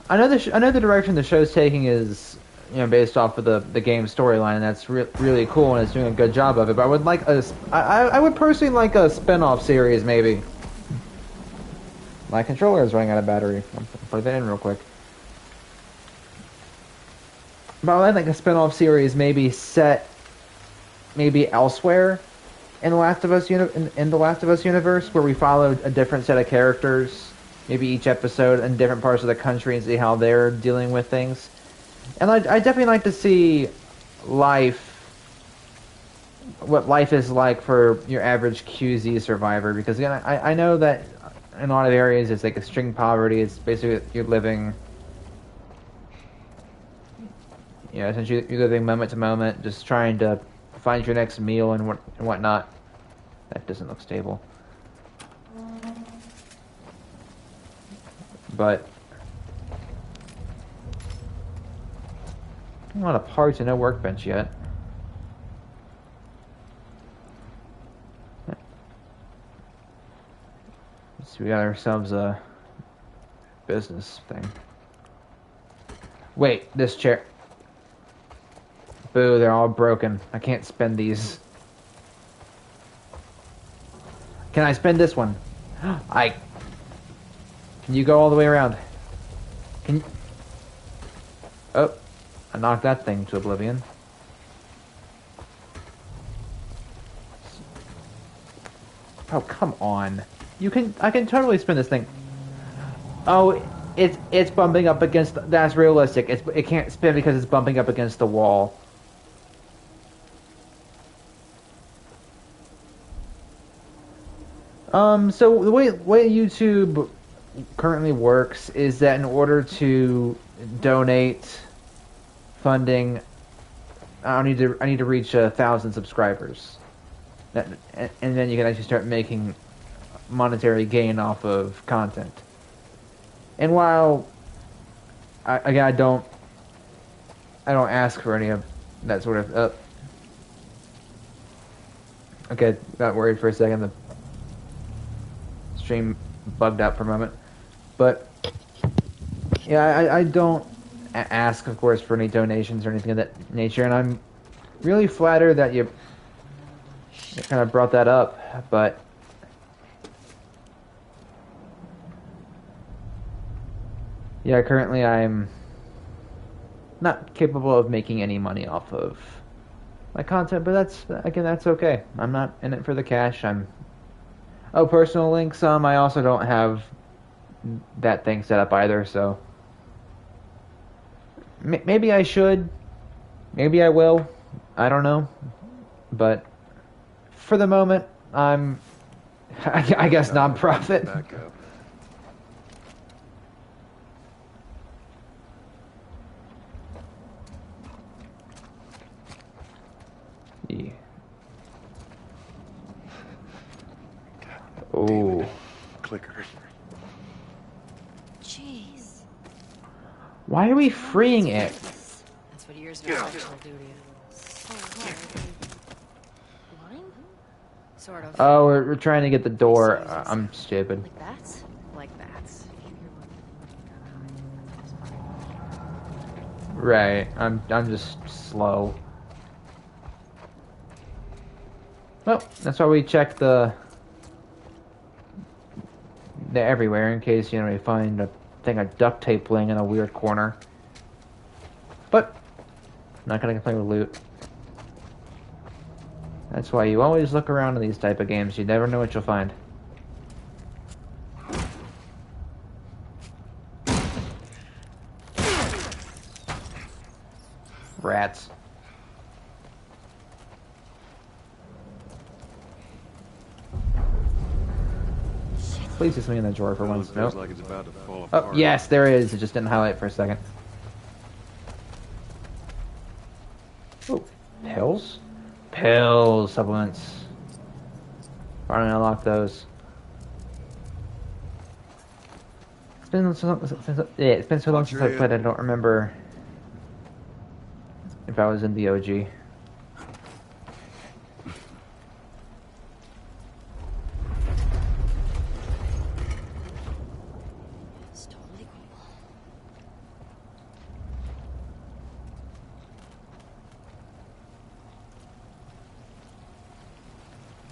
I know the direction the show's taking is, you know, based off of the game storyline, and that's really cool, and it's doing a good job of it. But I would like I would personally like a spin-off series, maybe. My controller is running out of battery. I'll plug that in real quick. But I'd like a spin-off series, maybe set elsewhere in the Last of Us in the Last of Us universe, where we follow a different set of characters. Maybe each episode in different parts of the country and see how they're dealing with things. And I definitely like to see what life is like for your average QZ survivor. Because again, I know that in a lot of areas it's like extreme poverty. It's basically you're living, you know, essentially you're living moment to moment, just trying to find your next meal and whatnot. That doesn't look stable. But a lot of parts and no workbench yet. So we got ourselves a business thing. Wait, this chair. Boo, they're all broken. I can't spend these. Can I spend this one? Can you go all the way around? Can you... Oh, I knocked that thing to oblivion. Oh, come on. I can totally spin this thing. Oh, it's bumping up against... That's realistic. It can't spin because it's bumping up against the wall. So the way YouTube currently works is that in order to donate funding, I need to reach 1,000 subscribers. And then you can actually start making monetary gain off of content. And while I don't ask for any of that sort of okay, got worried for a second. The stream bugged out for a moment, but yeah, I don't ask, of course, for any donations or anything of that nature, and I'm really flattered that you kind of brought that up, but yeah, currently I'm not capable of making any money off of my content, but that's okay. I'm not in it for the cash. Personal links, I also don't have that thing set up either, so maybe I should, maybe I will, I don't know, but for the moment, I'm, I guess, non-profit. Back up. Yeah. Oh. Clicker. Jeez. Why are we freeing it? That's what years of instruction will do to you. Sort of. Oh, we're trying to get the door. I'm stupid. Like bats? Like bats. Right. I'm just slow. Well, that's why we check the everywhere in case, you know, we find a thing of duct tape laying in a weird corner. But I'm not gonna complain with loot. That's why you always look around in these type of games. You never know what you'll find. Rats. Please just me in the drawer for once. Nope. Like it's about to fall Oh, apart. yes, there is. It just didn't highlight for a second. Oh, pills? Pills, supplements. Finally unlock those. It's been so long since I played. I don't remember if I was in the OG.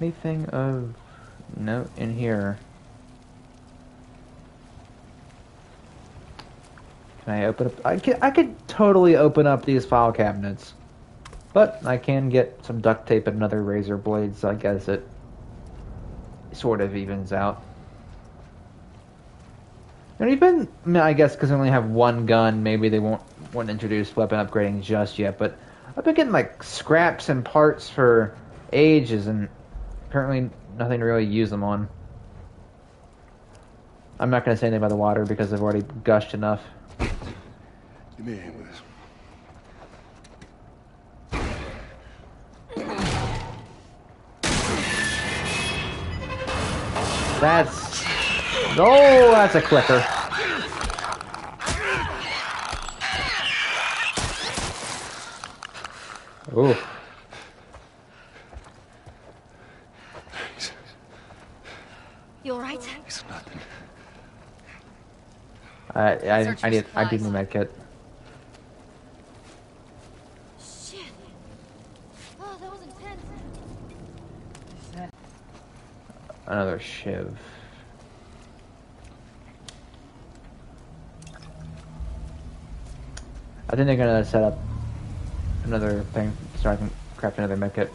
Anything of note in here? Can I open up? I could totally open up these file cabinets, but I can get some duct tape and another razor blade, so I guess it sort of evens out. And even, I mean, I guess because I only have one gun, maybe they won't introduce weapon upgrading just yet. But I've been getting like scraps and parts for ages, and apparently nothing to really use them on. I'm not going to say anything about the water because I've already gushed enough. Give me a hand with this. That's a clicker. Ooh. You alright? It's nothing. I do need my kit. Shit. Oh, that was intense. Another shiv. I think they're gonna set up another thing so I can craft another medkit.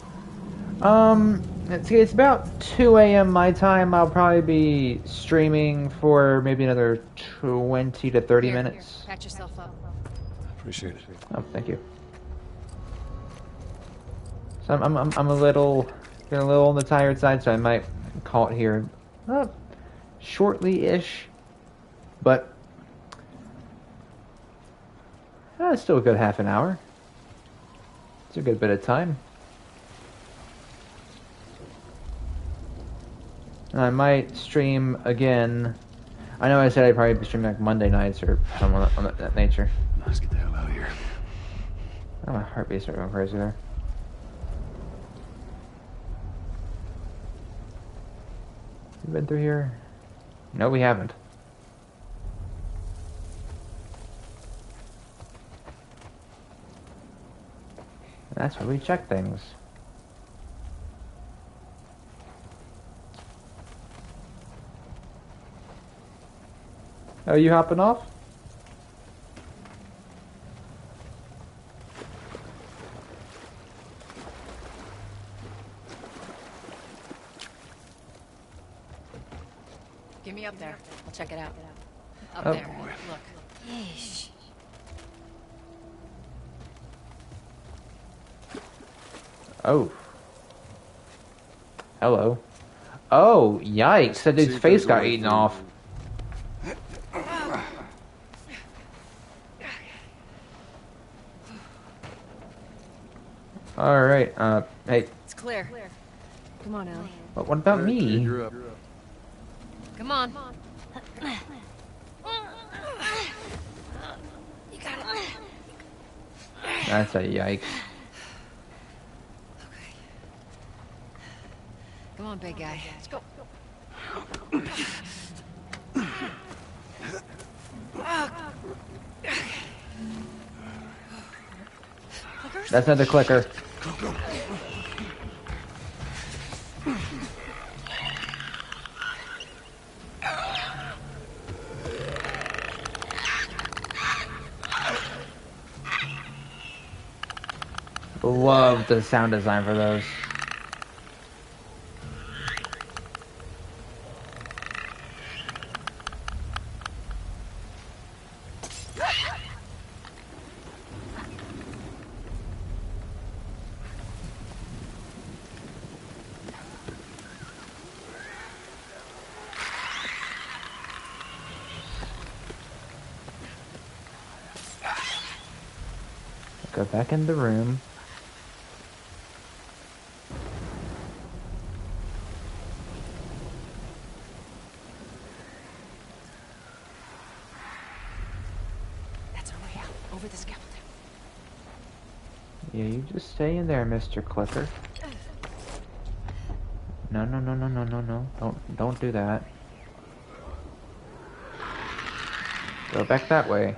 Let's see, it's about 2 a.m. my time. I'll probably be streaming for maybe another 20 to 30 minutes. Patch yourself up. Appreciate it. Oh, thank you. So I'm a little getting a little on the tired side, so I might call it here shortly-ish, but it's still a good half an hour. It's a good bit of time. I might stream again. I know I said I'd probably be streaming like Monday nights or something on that nature. Let's get the hell out of here. Oh, my heartbeat's starting going crazy there. You been through here? No, we haven't. That's where we check things. Oh, you hopping off? Get me up there. I'll check it out. Up Oh, there. boy. Look. Yeesh. Oh. Hello. Oh, yikes. That dude's face got eaten off. Alright, hey. It's clear. Come on, Ellie. What about me? You're up. Come on. You got it. That's a yikes. Come on, big guy. Let's go. That's not the clicker. Love the sound design for those. Go back in the room. That's our way out. Over the scaffolding. Yeah, you just stay in there, Mr. Clicker. No, no, no, no, no, no, no. Don't do that. Go back that way.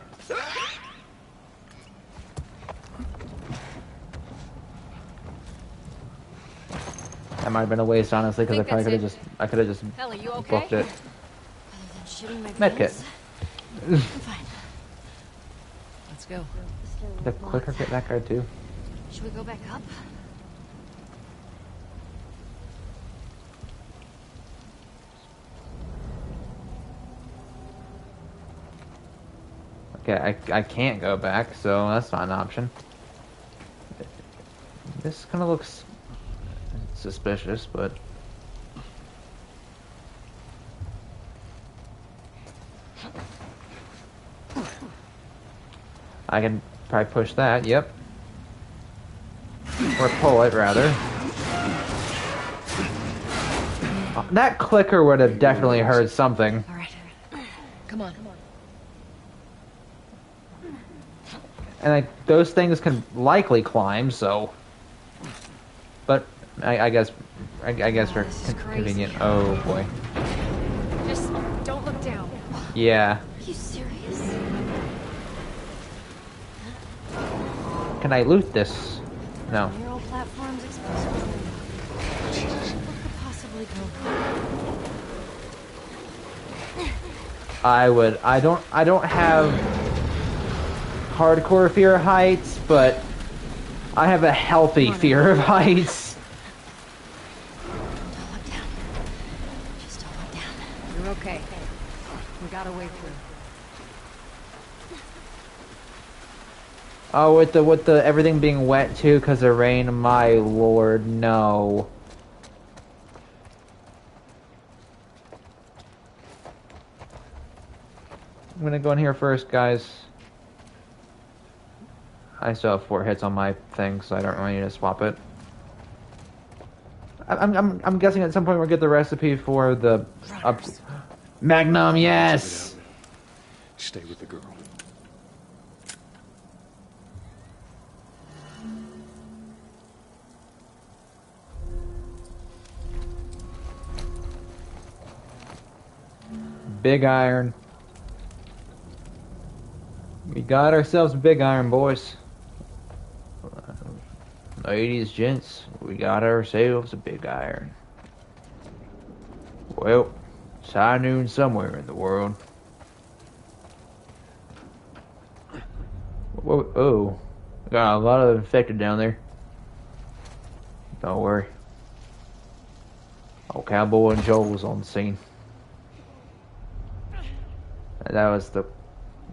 That might have been a waste, honestly, because I probably could have just Ellie, you okay? booked it. Other than shitting my Medkit. pants, I'm fine. Let's go. The clicker get that guy too. Should we go back up? Okay, I can't go back, so that's not an option. This kind of looks suspicious, but I can probably push that, yep. Or pull it, rather. That clicker would have definitely heard something. All right. Come on. And like, those things can likely climb, so... But I guess for convenient. Oh boy. Yeah. Are you serious? Can I loot this? No. Neural platforms exposed. What could possibly go wrong? I don't have hardcore fear of heights, but I have a healthy fear of heights. Don't look down. Just don't look down. You're okay. We got our way through. Oh, with the everything being wet too because of rain. My lord, no. I'm gonna go in here first, guys. I still have 4 hits on my thing, so I don't really need to swap it. I'm guessing at some point we'll get the recipe for the Magnum. Yes. Stay with the girl. Big iron. We got ourselves a big iron, boys. Ladies, gents, we got ourselves a big iron. Well, it's high noon somewhere in the world. Whoa, oh, got a lot of infected down there. Don't worry. Old Cowboy and Joel was on the scene. That was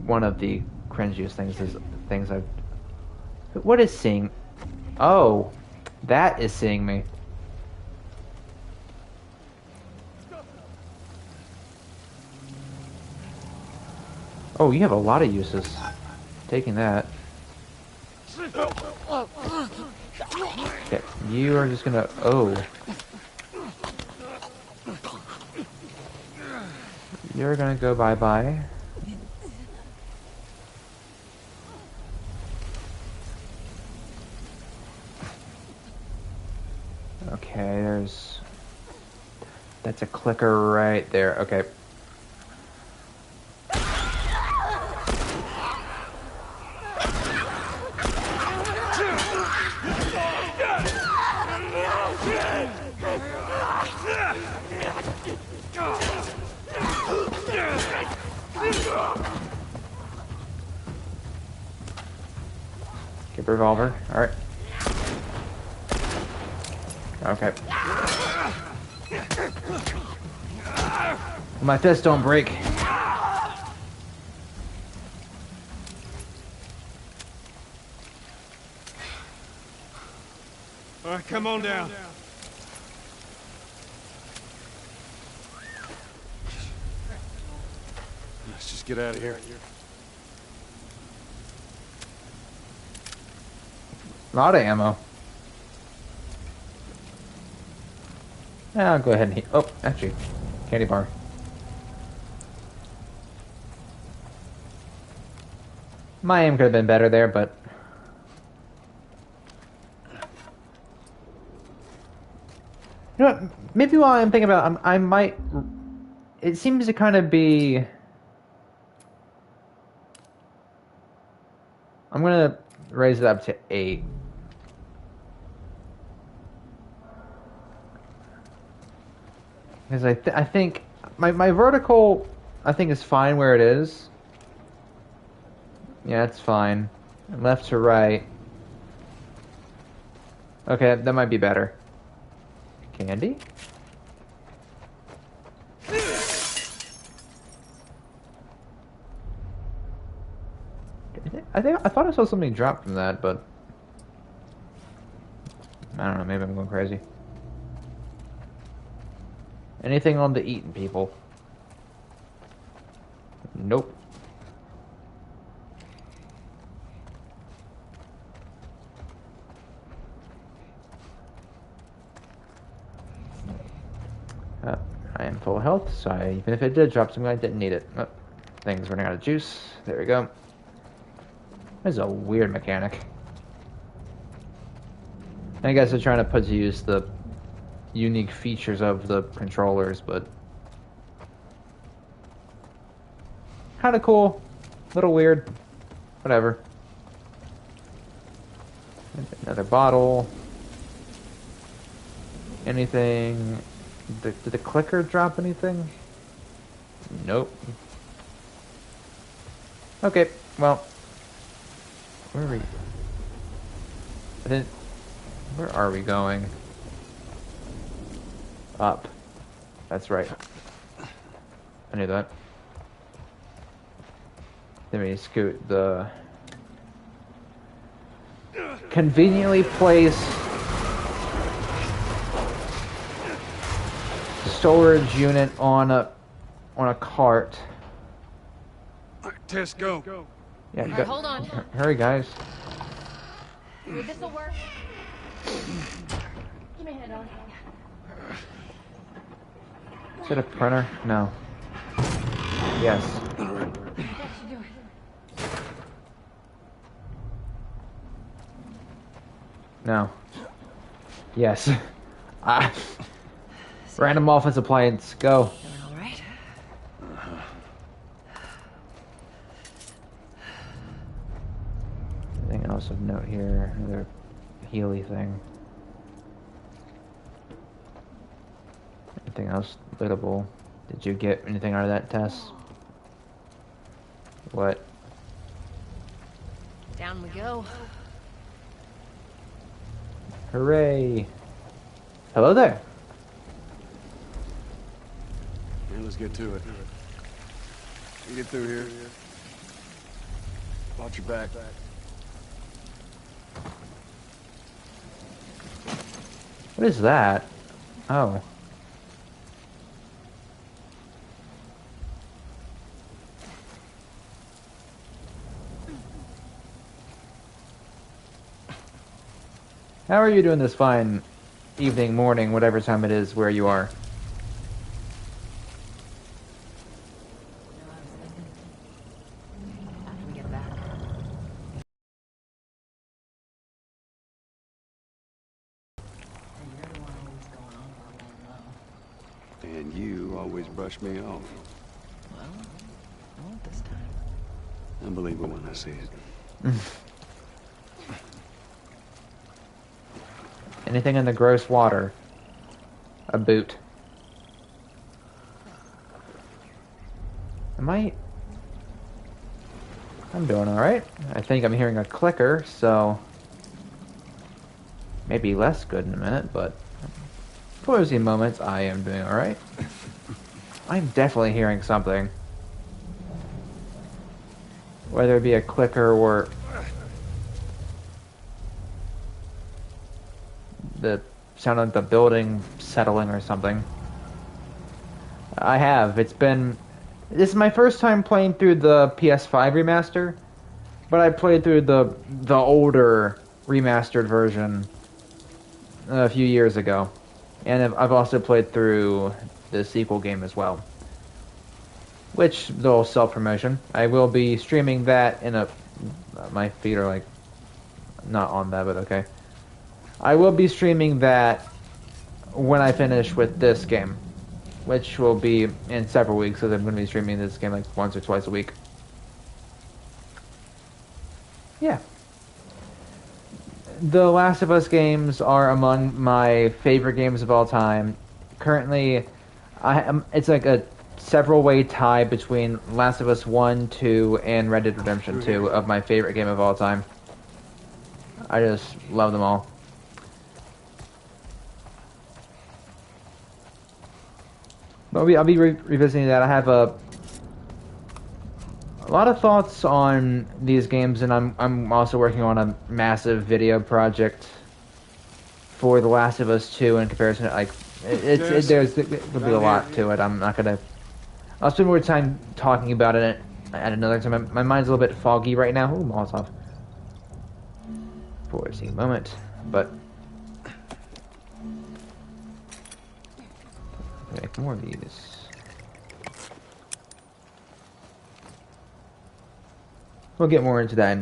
one of the cringiest things I've. What is seeing? Oh, that is seeing me. Oh, you have a lot of uses. Taking that. Okay, you are just gonna. Oh. You're gonna go bye-bye. Okay, that's a clicker right there. Okay. Get the revolver. All right. Okay. My fists don't break. All right, come on down. Let's just get out of here. A lot of ammo. I'll go ahead and heat. Oh, actually, candy bar. My aim could have been better there, but you know what? Maybe while I'm thinking about it, I might. It seems to kind of be. I'm gonna raise it up to 8. Because I think my vertical I think is fine where it is. Yeah, it's fine. And left to right. Okay, that might be better. Candy? I thought I saw something drop from that, but I don't know, maybe I'm going crazy. Anything on the eating, people? Nope. I am full health, so even if it did drop something, I didn't need it. Oh, thing's running out of juice. There we go. This is a weird mechanic. I guess they're trying to put to use the unique features of the controllers, but Kind of cool. Little weird. Whatever. Another bottle. Anything? Did the clicker drop anything? Nope. Okay, well. Where are we? Where are we going? Up. That's right. I knew that. Then we scoot the conveniently placed storage unit on a cart. Tess, go. Yeah, All right, hold on. Hurry, guys. This'll work. Give me a hand on. Is it a printer? No. Yes. No. Yes. Random office appliance. Go. All right. Anything else of note here? Another Healy thing. Anything else lootable? Did you get anything out of that test? What? Down we go. Hooray! Hello there. Yeah, let's get to it. You get through here. Watch your back. What is that? Oh. How are you doing this fine evening, morning, whatever time it is where you are? And you always brush me off. Well, I won't this time. I believe it when I see it. Anything in the gross water? A boot. I'm doing alright. I think I'm hearing a clicker, so maybe less good in a minute, but for those moments, I am doing alright. I'm definitely hearing something. Whether it be a clicker or the sound of the building settling or something. I have. This is my first time playing through the PS5 remaster, but I played through the older remastered version a few years ago. And I've also played through the sequel game as well. Which, little self-promotion, I will be streaming that in my feet are like, not on that, but okay. I will be streaming that when I finish with this game, which will be in several weeks, because I'm going to be streaming this game like once or twice a week. Yeah. The Last of Us games are among my favorite games of all time. Currently, it's like a several-way tie between Last of Us 1, 2, and Red Dead Redemption 2 of my favorite game of all time. I just love them all. But I'll be revisiting that. I have a lot of thoughts on these games, and I'm also working on a massive video project for The Last of Us 2 in comparison to, like, there'll be a lot to it. I'm not gonna... I'll spend more time talking about it at another time. My mind's a little bit foggy right now. Ooh, Molotov. For a moment, but... Make more of these. We'll get more into that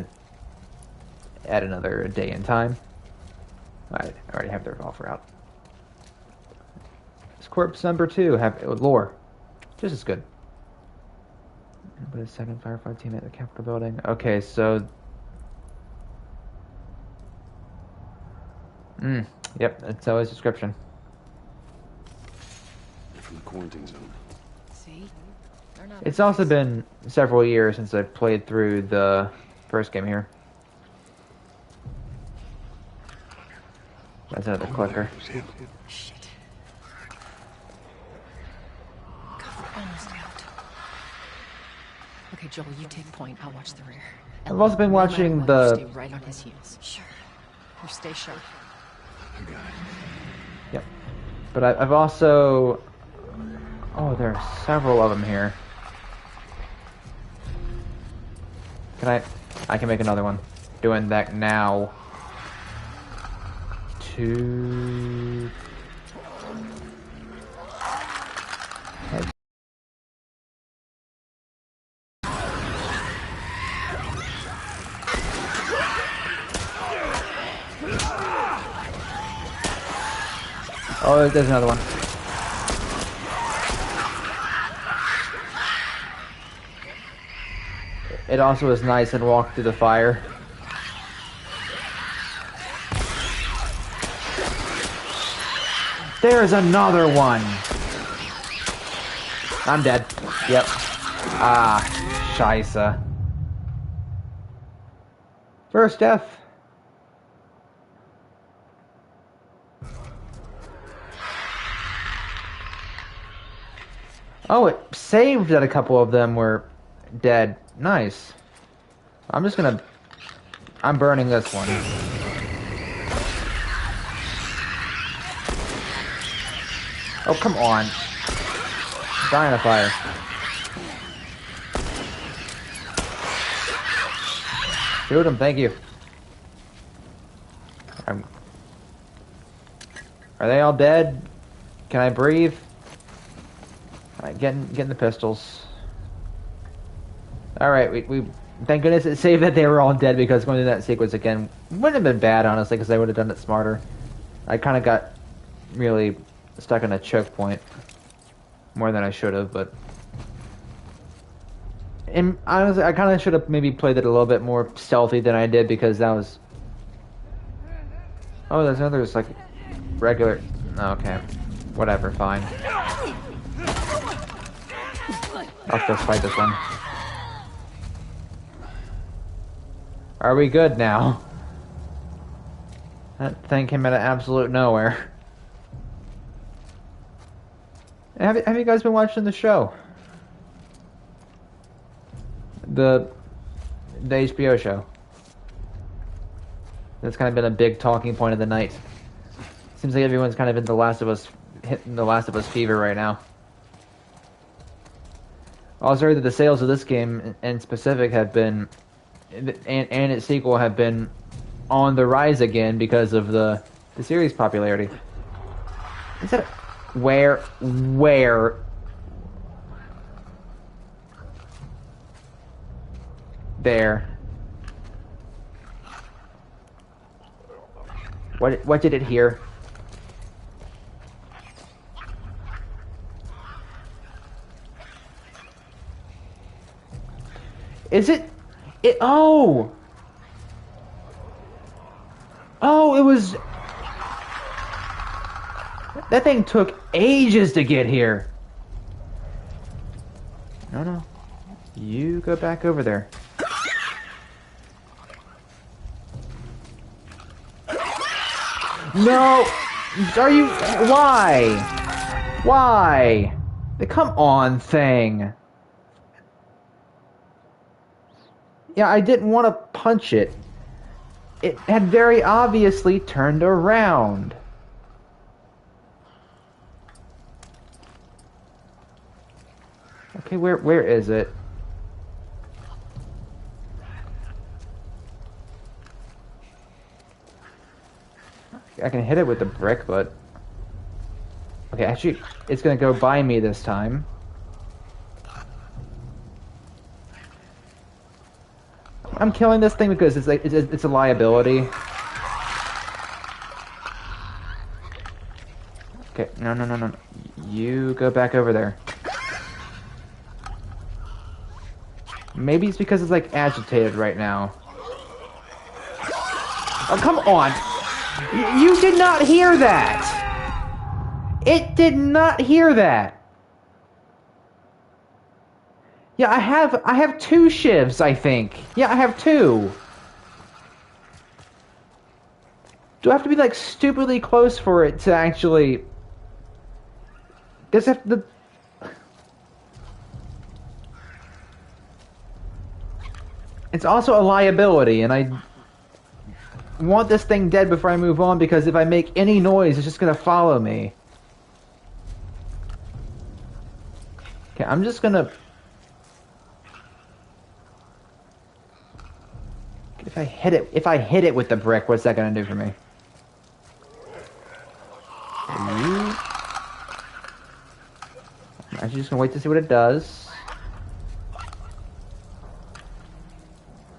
at another day and time. I already have the revolver out. This corpse number 2 have lore. Just as good. But a second firefighter team at the Capitol building. Okay, so. Yep, that's always description. From the quarantine zone. See? They're not It's also been several years since I've played through the first game here. That's another clicker. Shit. God, we're almost out. Okay, Joel, you take point. I'll watch the rear. I've also been watching the... Stay right on his heels. Sure. Or stay sharp. Yep. But I've also... Oh, there are several of them here. Can I can make another one. Doing that now. 2... Oh, there's another one. It also was nice and walked through the fire. There's another one. I'm dead. Yep. Ah, scheisse. First death. Oh, it saved that a couple of them were dead. Nice. I'm burning this one. Oh, come on. Die in a fire. Shoot him, thank you. Are they all dead? Can I breathe? Alright, getting the pistols. Alright, we thank goodness it saved that they were all dead, because going through that sequence again wouldn't have been bad, honestly, because I would have done it smarter. I kind of got really stuck in a choke point more than I should have, but... And honestly, I kind of should have maybe played it a little bit more stealthy than I did, because that was... Oh, there's another, just like, regular... Okay. Whatever, fine. I'll just fight this one. Are we good now? That thing came out of absolute nowhere. Have you guys been watching the show? The HBO show. That's kind of been a big talking point of the night. Seems like everyone's kind of in the Last of Us, hitting the Last of Us fever right now. Also heard that the sales of this game in specific have been, and its sequel have been on the rise again because of the series' popularity. Is that where? There. What did it hear? Is it? Oh! Oh, it was... That thing took ages to get here. No. You go back over there. No! Are you... Why? Why? Come on, thing. Yeah, I didn't want to punch it. It had very obviously turned around. Okay, where is it? I can hit it with the brick, but... Okay, actually, it's gonna go by me this time. I'm killing this thing because it's like it's a liability. Okay, no. You go back over there. Maybe it's because it's like agitated right now. Oh, come on! You did not hear that! It did not hear that! Yeah, I have 2 shivs, I think. Yeah, I have 2. Do I have to be like stupidly close for it to actually... Does it have the... It's also a liability, and I want this thing dead before I move on, because if I make any noise, it's just gonna follow me. Okay, I'm just gonna... If I hit it with the brick, what's that gonna do for me? I'm actually just gonna wait to see what it does.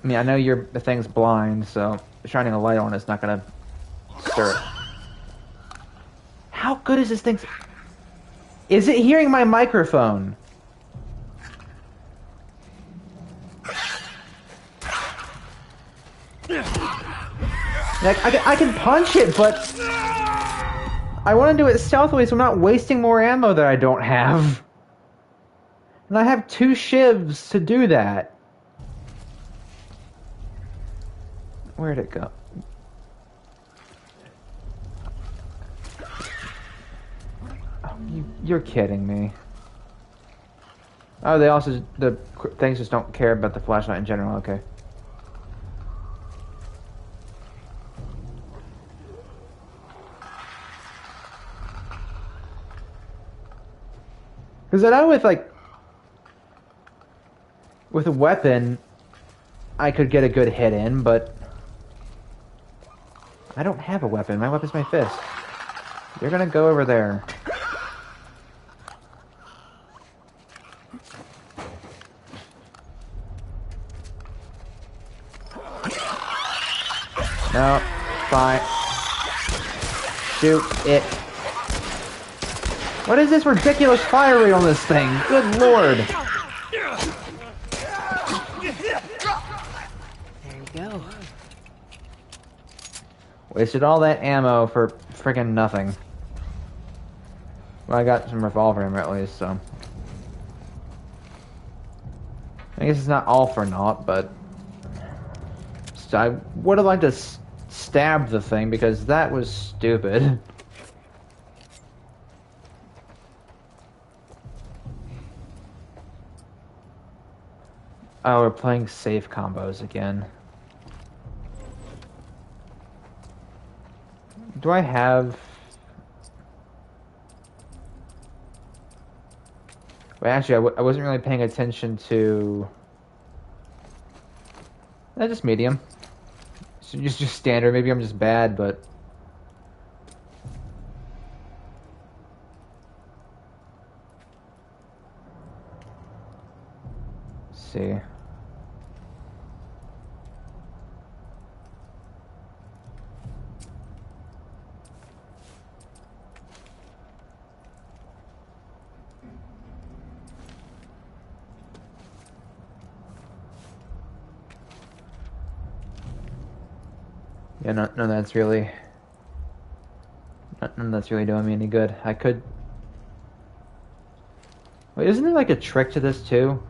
I mean, I know the thing's blind, so shining a light on it's not gonna stir it. How good is this thing? Is it hearing my microphone? Like, I can punch it, but I want to do it stealthily so I'm not wasting more ammo that I don't have. And I have 2 shivs to do that. Where'd it go? Oh, you're kidding me. Oh, the things just don't care about the flashlight in general, okay. Because I know with a weapon, I could get a good hit in, but I don't have a weapon. My weapon's my fist. You're gonna go over there. No, fine. Shoot it. What is this ridiculous fire rate on this thing? Good lord. There you go. Wasted all that ammo for friggin' nothing. Well, I got some revolver ammo at least, so. I guess it's not all for naught, but I would have liked to stab the thing because that was stupid. Oh, we're playing safe combos again. Do I have... Well, actually, I wasn't really paying attention to... just medium. So just standard. Maybe I'm just bad, but... Let's see. Yeah, none of that's really doing me any good. I could... Wait, isn't there like a trick to this too?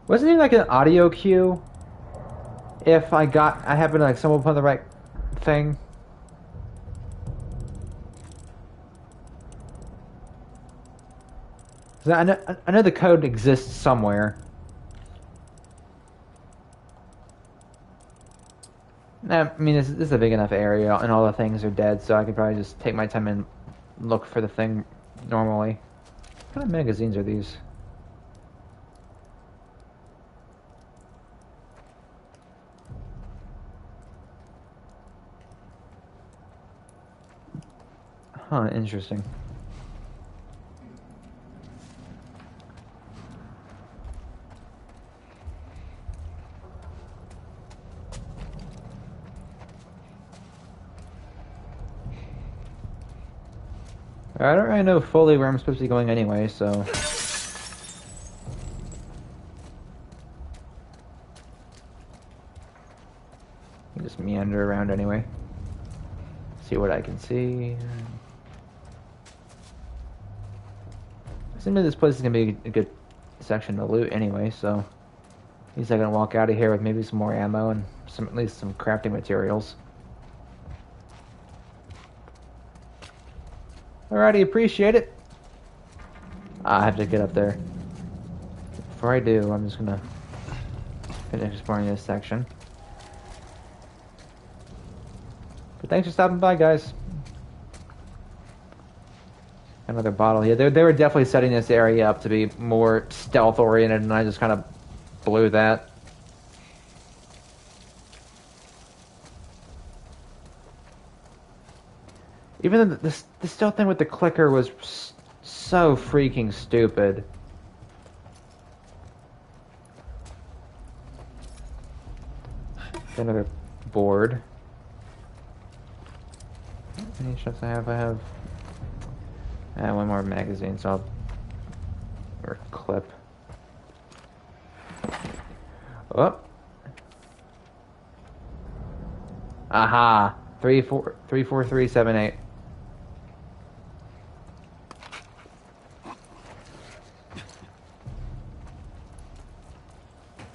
Wasn't there like an audio cue? If I happened to like stumble upon the right thing? I know the code exists somewhere. I mean, this is a big enough area, and all the things are dead, so I could probably just take my time and look for the thing normally. What kind of magazines are these? Huh, interesting. I don't really know fully where I'm supposed to be going anyway, so... Just meander around anyway. See what I can see. Assuming this place is gonna be a good section to loot anyway, so... At least I can walk out of here with maybe some more ammo and at least some crafting materials. Alrighty, appreciate it. I have to get up there. Before I do, I'm just gonna finish exploring this section. But thanks for stopping by, guys. Another bottle here. They were definitely setting this area up to be more stealth-oriented, and I just kind of blew that. Even though the stealth thing with the clicker was so freaking stupid. Another board. Any shots I have? I have one more magazine, so I'll... or clip. Oh. Aha! 34378.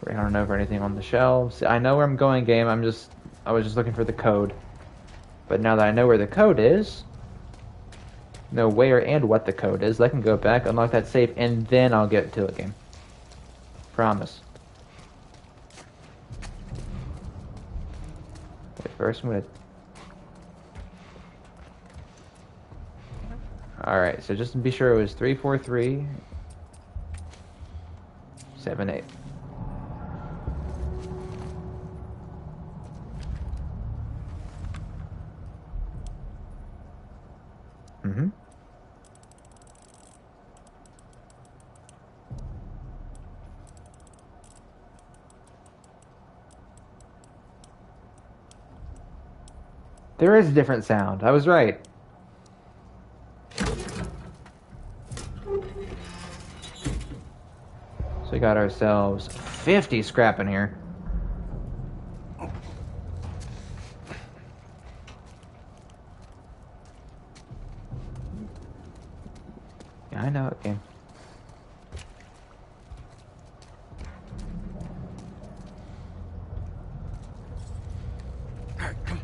I don't know for anything on the shelves. I know where I'm going, game. I was just looking for the code. But now that I know where the code is, know where and what the code is, I can go back, unlock that safe, and then I'll get to it, game. Promise. Okay, first I'm gonna... Alright, so just to be sure it was 34378. Mm-hmm. There is a different sound. I was right. So we got ourselves 50 scrap in here. I know it, game. Alright, come.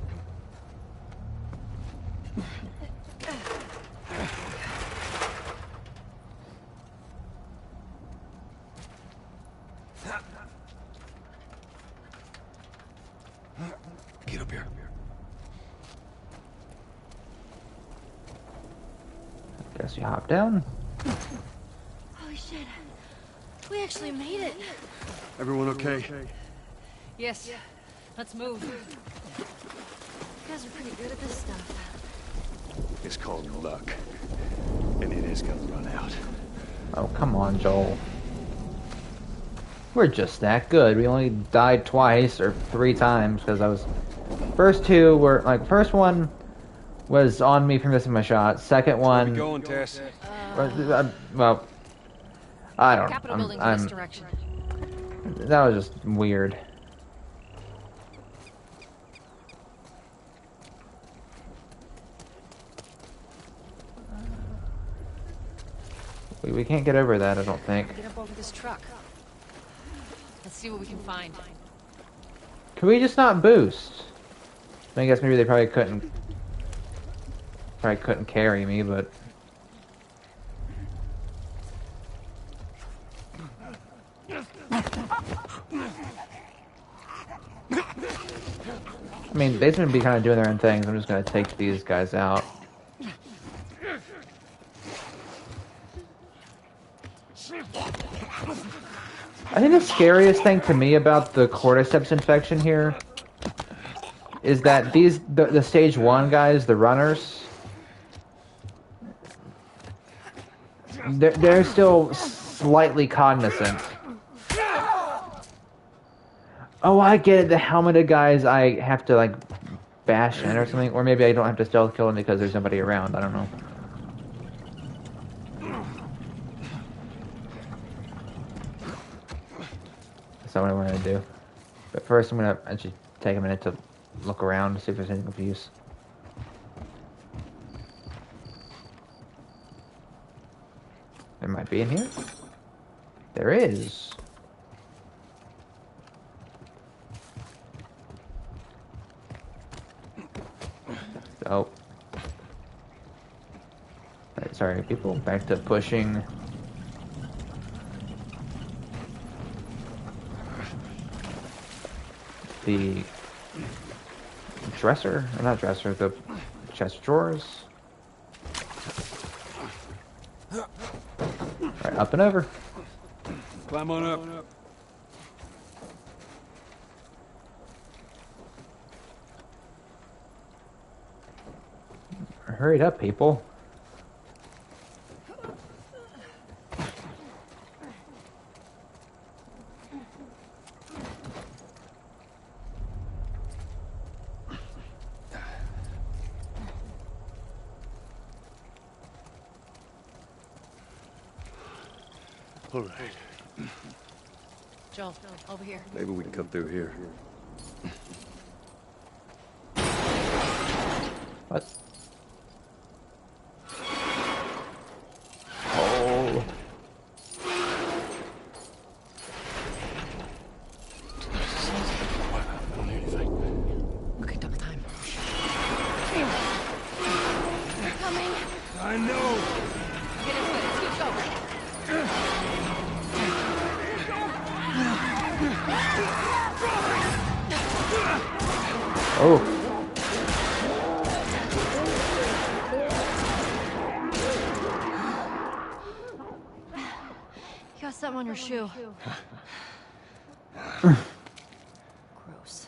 Get up here. Guess you hop down. Holy shit. We actually made it. Everyone okay? Yes. Let's move. You guys are pretty good at this stuff. It's called luck. And it is gonna run out. Oh, come on, Joel. We're just that good. We only died twice or 3 times because I was... First 2 were... Like, first one was on me for missing my shot. Second one... Where we going, Tess? Well... I don't know. Capitol building's in this direction. That was just weird. We can't get over that, I don't think. Get up over this truck. Let's see what we can find. Can we just not boost? I guess maybe they probably couldn't carry me, but... I mean, they seem to be kind of doing their own things. I'm just going to take these guys out. I think the scariest thing to me about the cordyceps infection here is that the stage 1 guys, the runners, they're still slightly cognizant. Oh, I get it. The helmeted guys, I have to like bash in or something, or maybe I don't have to stealth kill them because there's nobody around. I don't know. That's not what I wanted to do. But first, I'm gonna actually take a minute to look around to see if there's anything of use. There might be in here. There is. Oh. Right, sorry, people. Back to pushing. The dresser, or not dresser, the chest of drawers. Right, up and over. Climb on up. Hurry it up, people. All right. Joel, over here. Maybe we can come through here. What? Oh. Okay, double time. They're coming. I know. Get into it. Let's keep going. Oh. You got something on your shoe. Gross.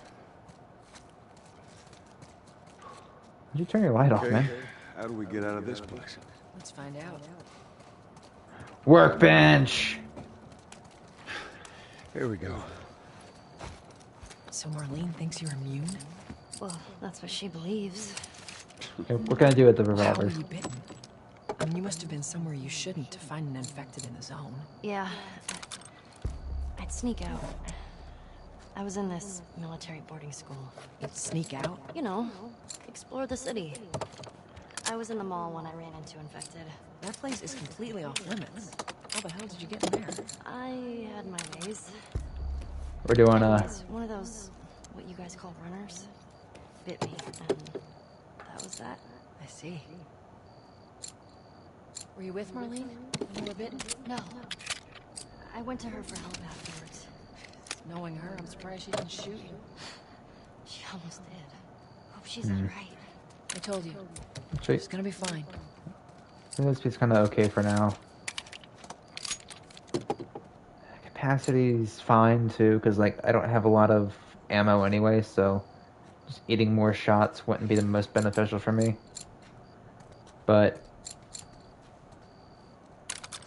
Did you turn your light off, man? How do we get out of this place? Let's find out. Workbench! Here we go. So Marlene thinks you're immune? Well, that's what she believes. Okay, what can I do with the How revolver? were you bitten? I mean, you must have been somewhere you shouldn't to find an infected in the zone. Yeah. I'd sneak out. I was in this military boarding school. You'd sneak out? You know, explore the city. I was in the mall when I ran into infected. That place is completely off limits. How the hell did you get in there? I had my ways. We're doing Anyways, one of those, what you guys call runners, bit me, and that was that. I see. Were you with Marlene when you were bitten? No. I went to her for help afterwards. Knowing her, I'm surprised she didn't shoot you. She almost did. Hope she's alright. I told you. Sweet. She's gonna be fine. I think this piece kind of okay for now. Capacity's fine too, because like I don't have a lot of ammo anyway, so just eating more shots wouldn't be the most beneficial for me. But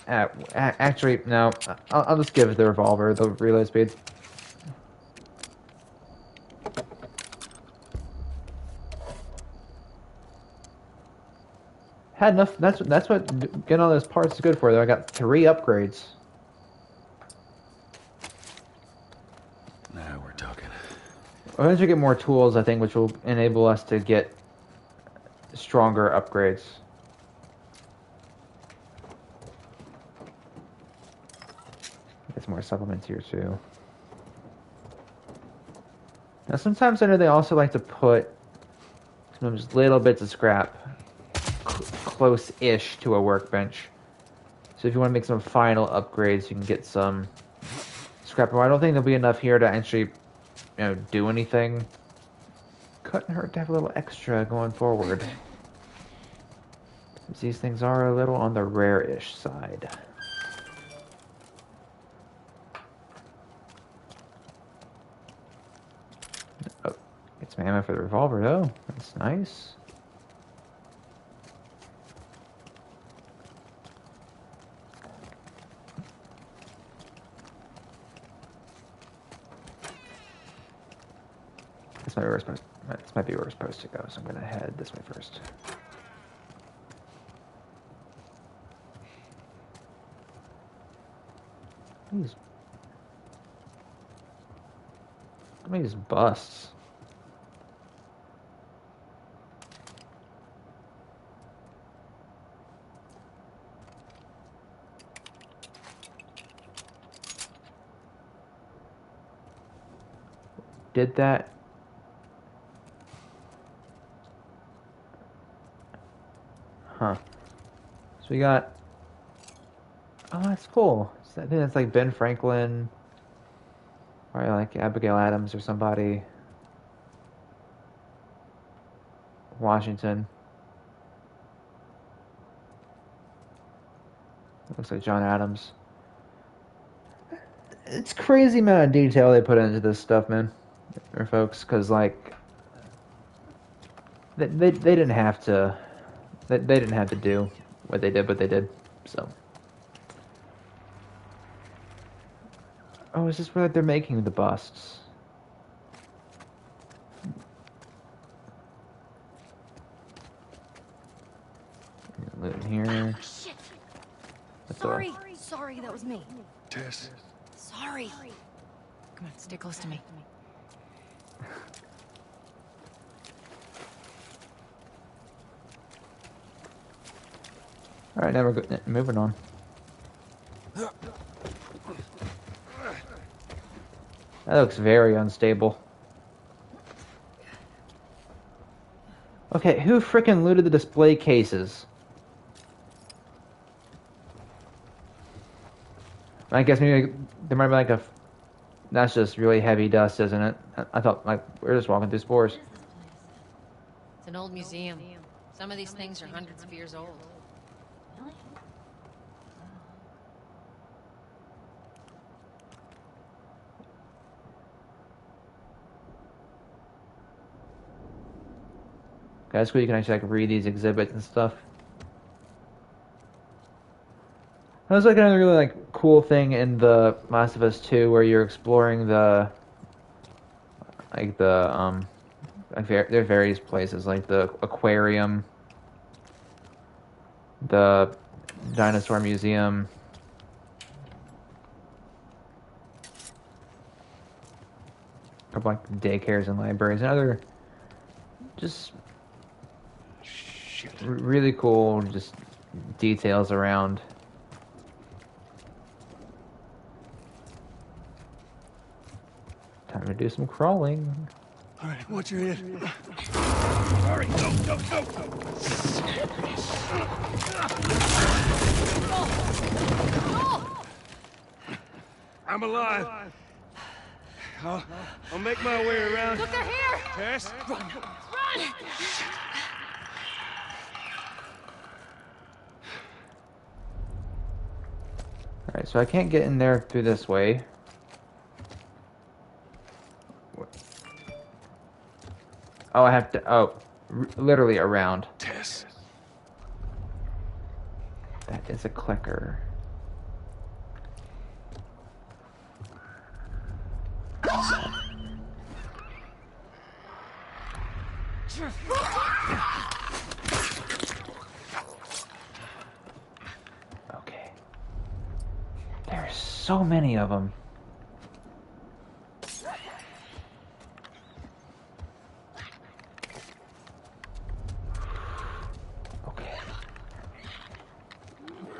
actually, no, I'll just give the revolver the reload speed. Had enough. That's what getting all those parts is good for. Though I got 3 upgrades. Now we're talking. We'll eventually get more tools, I think, which will enable us to get stronger upgrades. Get some more supplements here too. Now, sometimes I know they also like to put some just little bits of scrap close-ish to a workbench. So if you want to make some final upgrades, you can get some scrap. I don't think there'll be enough here to actually, do anything. Couldn't hurt to have a little extra going forward. Since these things are a little on the rare-ish side. Oh, get some ammo for the revolver though. That's nice. This might be where we're supposed to go, so I'm gonna head this way first. These busts. Did that? Huh. So we got. Oh, that's cool. I think that's like Ben Franklin, or like Abigail Adams or somebody. Washington. Looks like John Adams. It's crazy amount of detail they put into this stuff, man, or folks, because like they didn't have to they didn't have to do what they did, but they did. So, oh, is this where they're making the busts? Loot in here. Shit. What's Sorry, that was me. Tess. Sorry. Come on, stay close to me. All right, now we're moving on. That looks very unstable. Okay, who frickin' looted the display cases? I guess maybe there might be like a... That's just really heavy dust, isn't it? I thought, like, we're just walking through spores. It's an old museum. Some of these things are hundreds of years old. Okay, that's cool. You can actually like read these exhibits and stuff. That was like another really like cool thing in the Last of Us 2 where you're exploring the like there are various places like the aquarium, the dinosaur museum, or like daycares and libraries and other just really cool just details around. Time to do some crawling. All right, watch your head. Sorry, go. I'm alive. I'll make my way around. Look, they're here! Tess? Run! Alright, so I can't get in there through this way. Oh, I have to... Oh, literally around. Tess. That is a clicker. Okay. There's so many of them. Okay.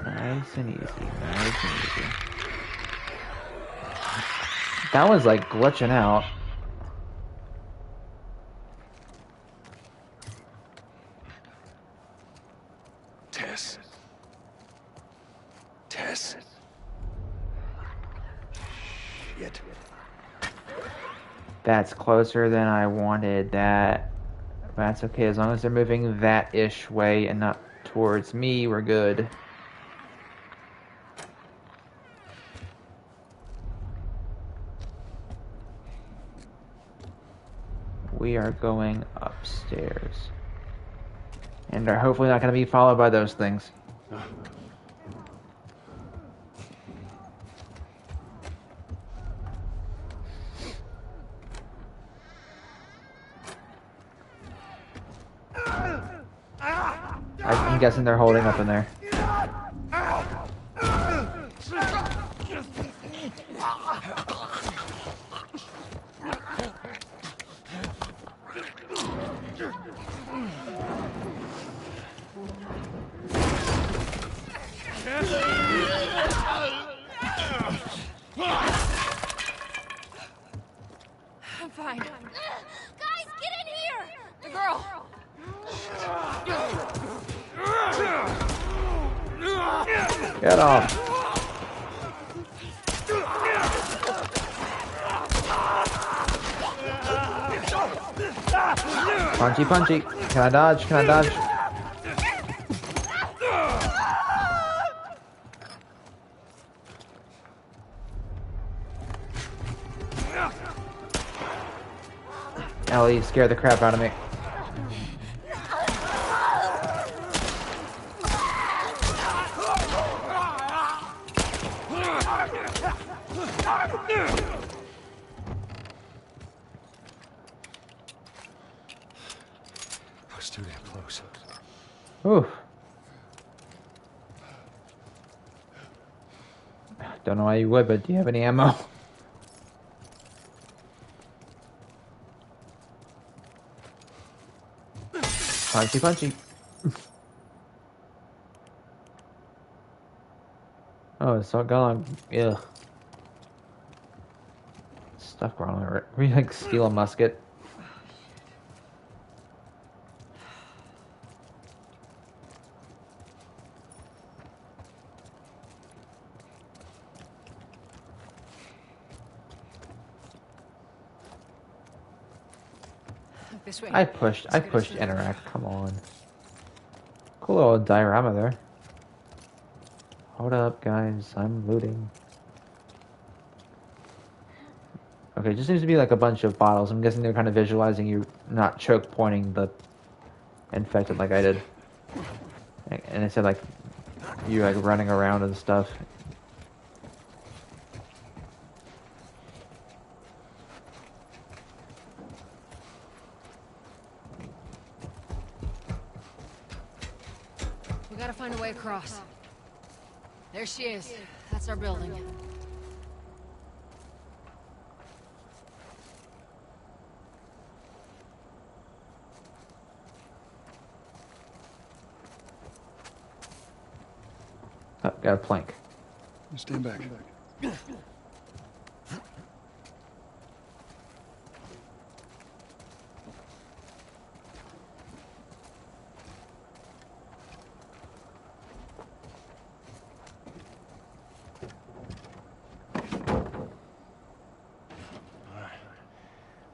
Nice and easy. Nice and easy. That one's like glitching out. Tess. Tess. Shit. That's closer than I wanted. That's okay. As long as they're moving that-ish way and not towards me, we're good. We are going upstairs. And are hopefully not going to be followed by those things. I'm guessing they're holding up in there. I'm fine. Guys, get in here! The girl! Get off. Punchy, punchy. Can I dodge? Can I dodge? Ellie scared the crap out of me. I was too damn close. Ooh. Don't know why you would, but do you have any ammo? Punchy, punchy. Oh, it's all gone. Ugh. Stuff wrong with it. We like steal a musket. This way. I pushed interact. Come on. Cool little diorama there. Hold up, guys. I'm looting. Okay, just seems to be like a bunch of bottles. I'm guessing they're kind of visualizing you not choke pointing the infected like I did. And it said like you like running around and stuff. We gotta find a way across. There she is. That's our building. Oh, got a plank. Stand back.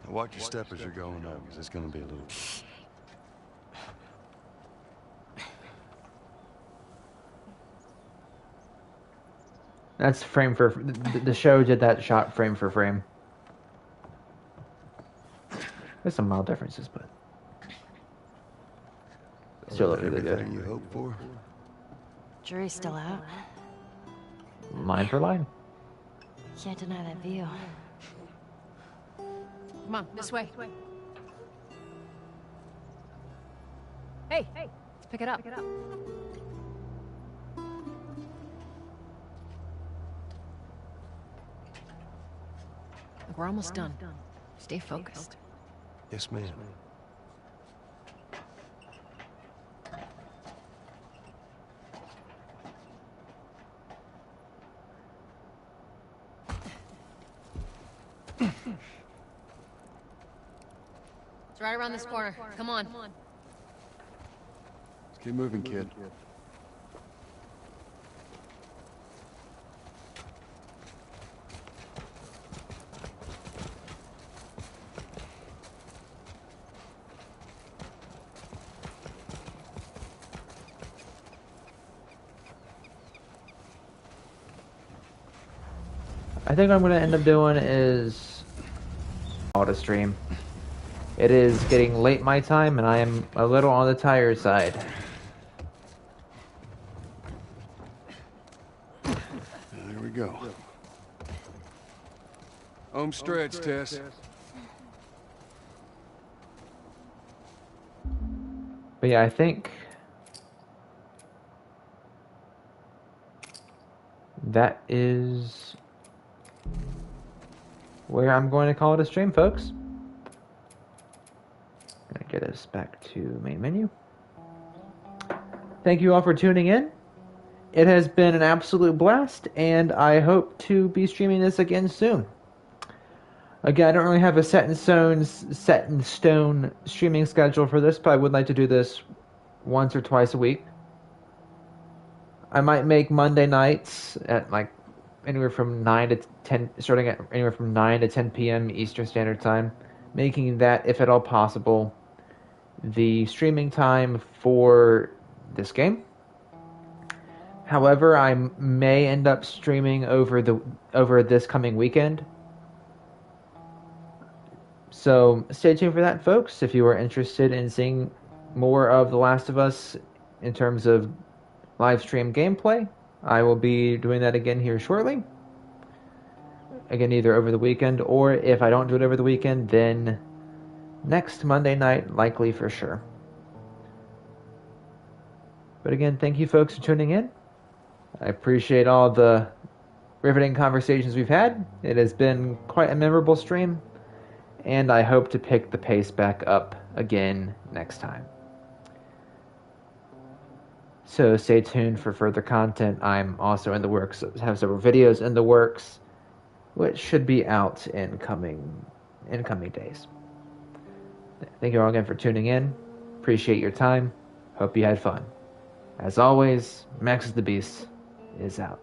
Watch your step as you're going up, because it's going to be a little... That's frame for... The show did that shot frame for frame. There's some mild differences, but... Still look really good. Everything you hope for? Jury's still out. Line for line. Can't deny that view. Come on, this way. Hey, let's pick it up. Look, we're almost done. Stay focused. Yes, ma'am. It's right around this corner. Come on. Let's keep moving, kid. I think what I'm going to end up doing is auto stream. It is getting late my time, and I am a little on the tired side. There we go. Home stretch, Tess. But yeah, I think that is where I'm going to call it a stream, folks. Gonna get us back to main menu. Thank you all for tuning in. It has been an absolute blast, and I hope to be streaming this again soon. Again, I don't really have a set in stone streaming schedule for this, but I would like to do this once or twice a week. I might make Monday nights at like anywhere from 9 to 10, starting at anywhere from 9 to 10 p.m. Eastern Standard Time, making that, if at all possible, the streaming time for this game. However, I may end up streaming over this coming weekend. So stay tuned for that, folks. If you are interested in seeing more of The Last of Us in terms of live stream gameplay, I will be doing that again here shortly. Again, either over the weekend, or if I don't do it over the weekend, then next Monday night, likely for sure. But again, thank you folks for tuning in. I appreciate all the riveting conversations we've had. It has been quite a memorable stream, and I hope to pick the pace back up again next time. So stay tuned for further content. I'm also in the works, have several videos in the works, which should be out in coming days. Thank you all again for tuning in. Appreciate your time. Hope you had fun. As always, Max the Beast is out.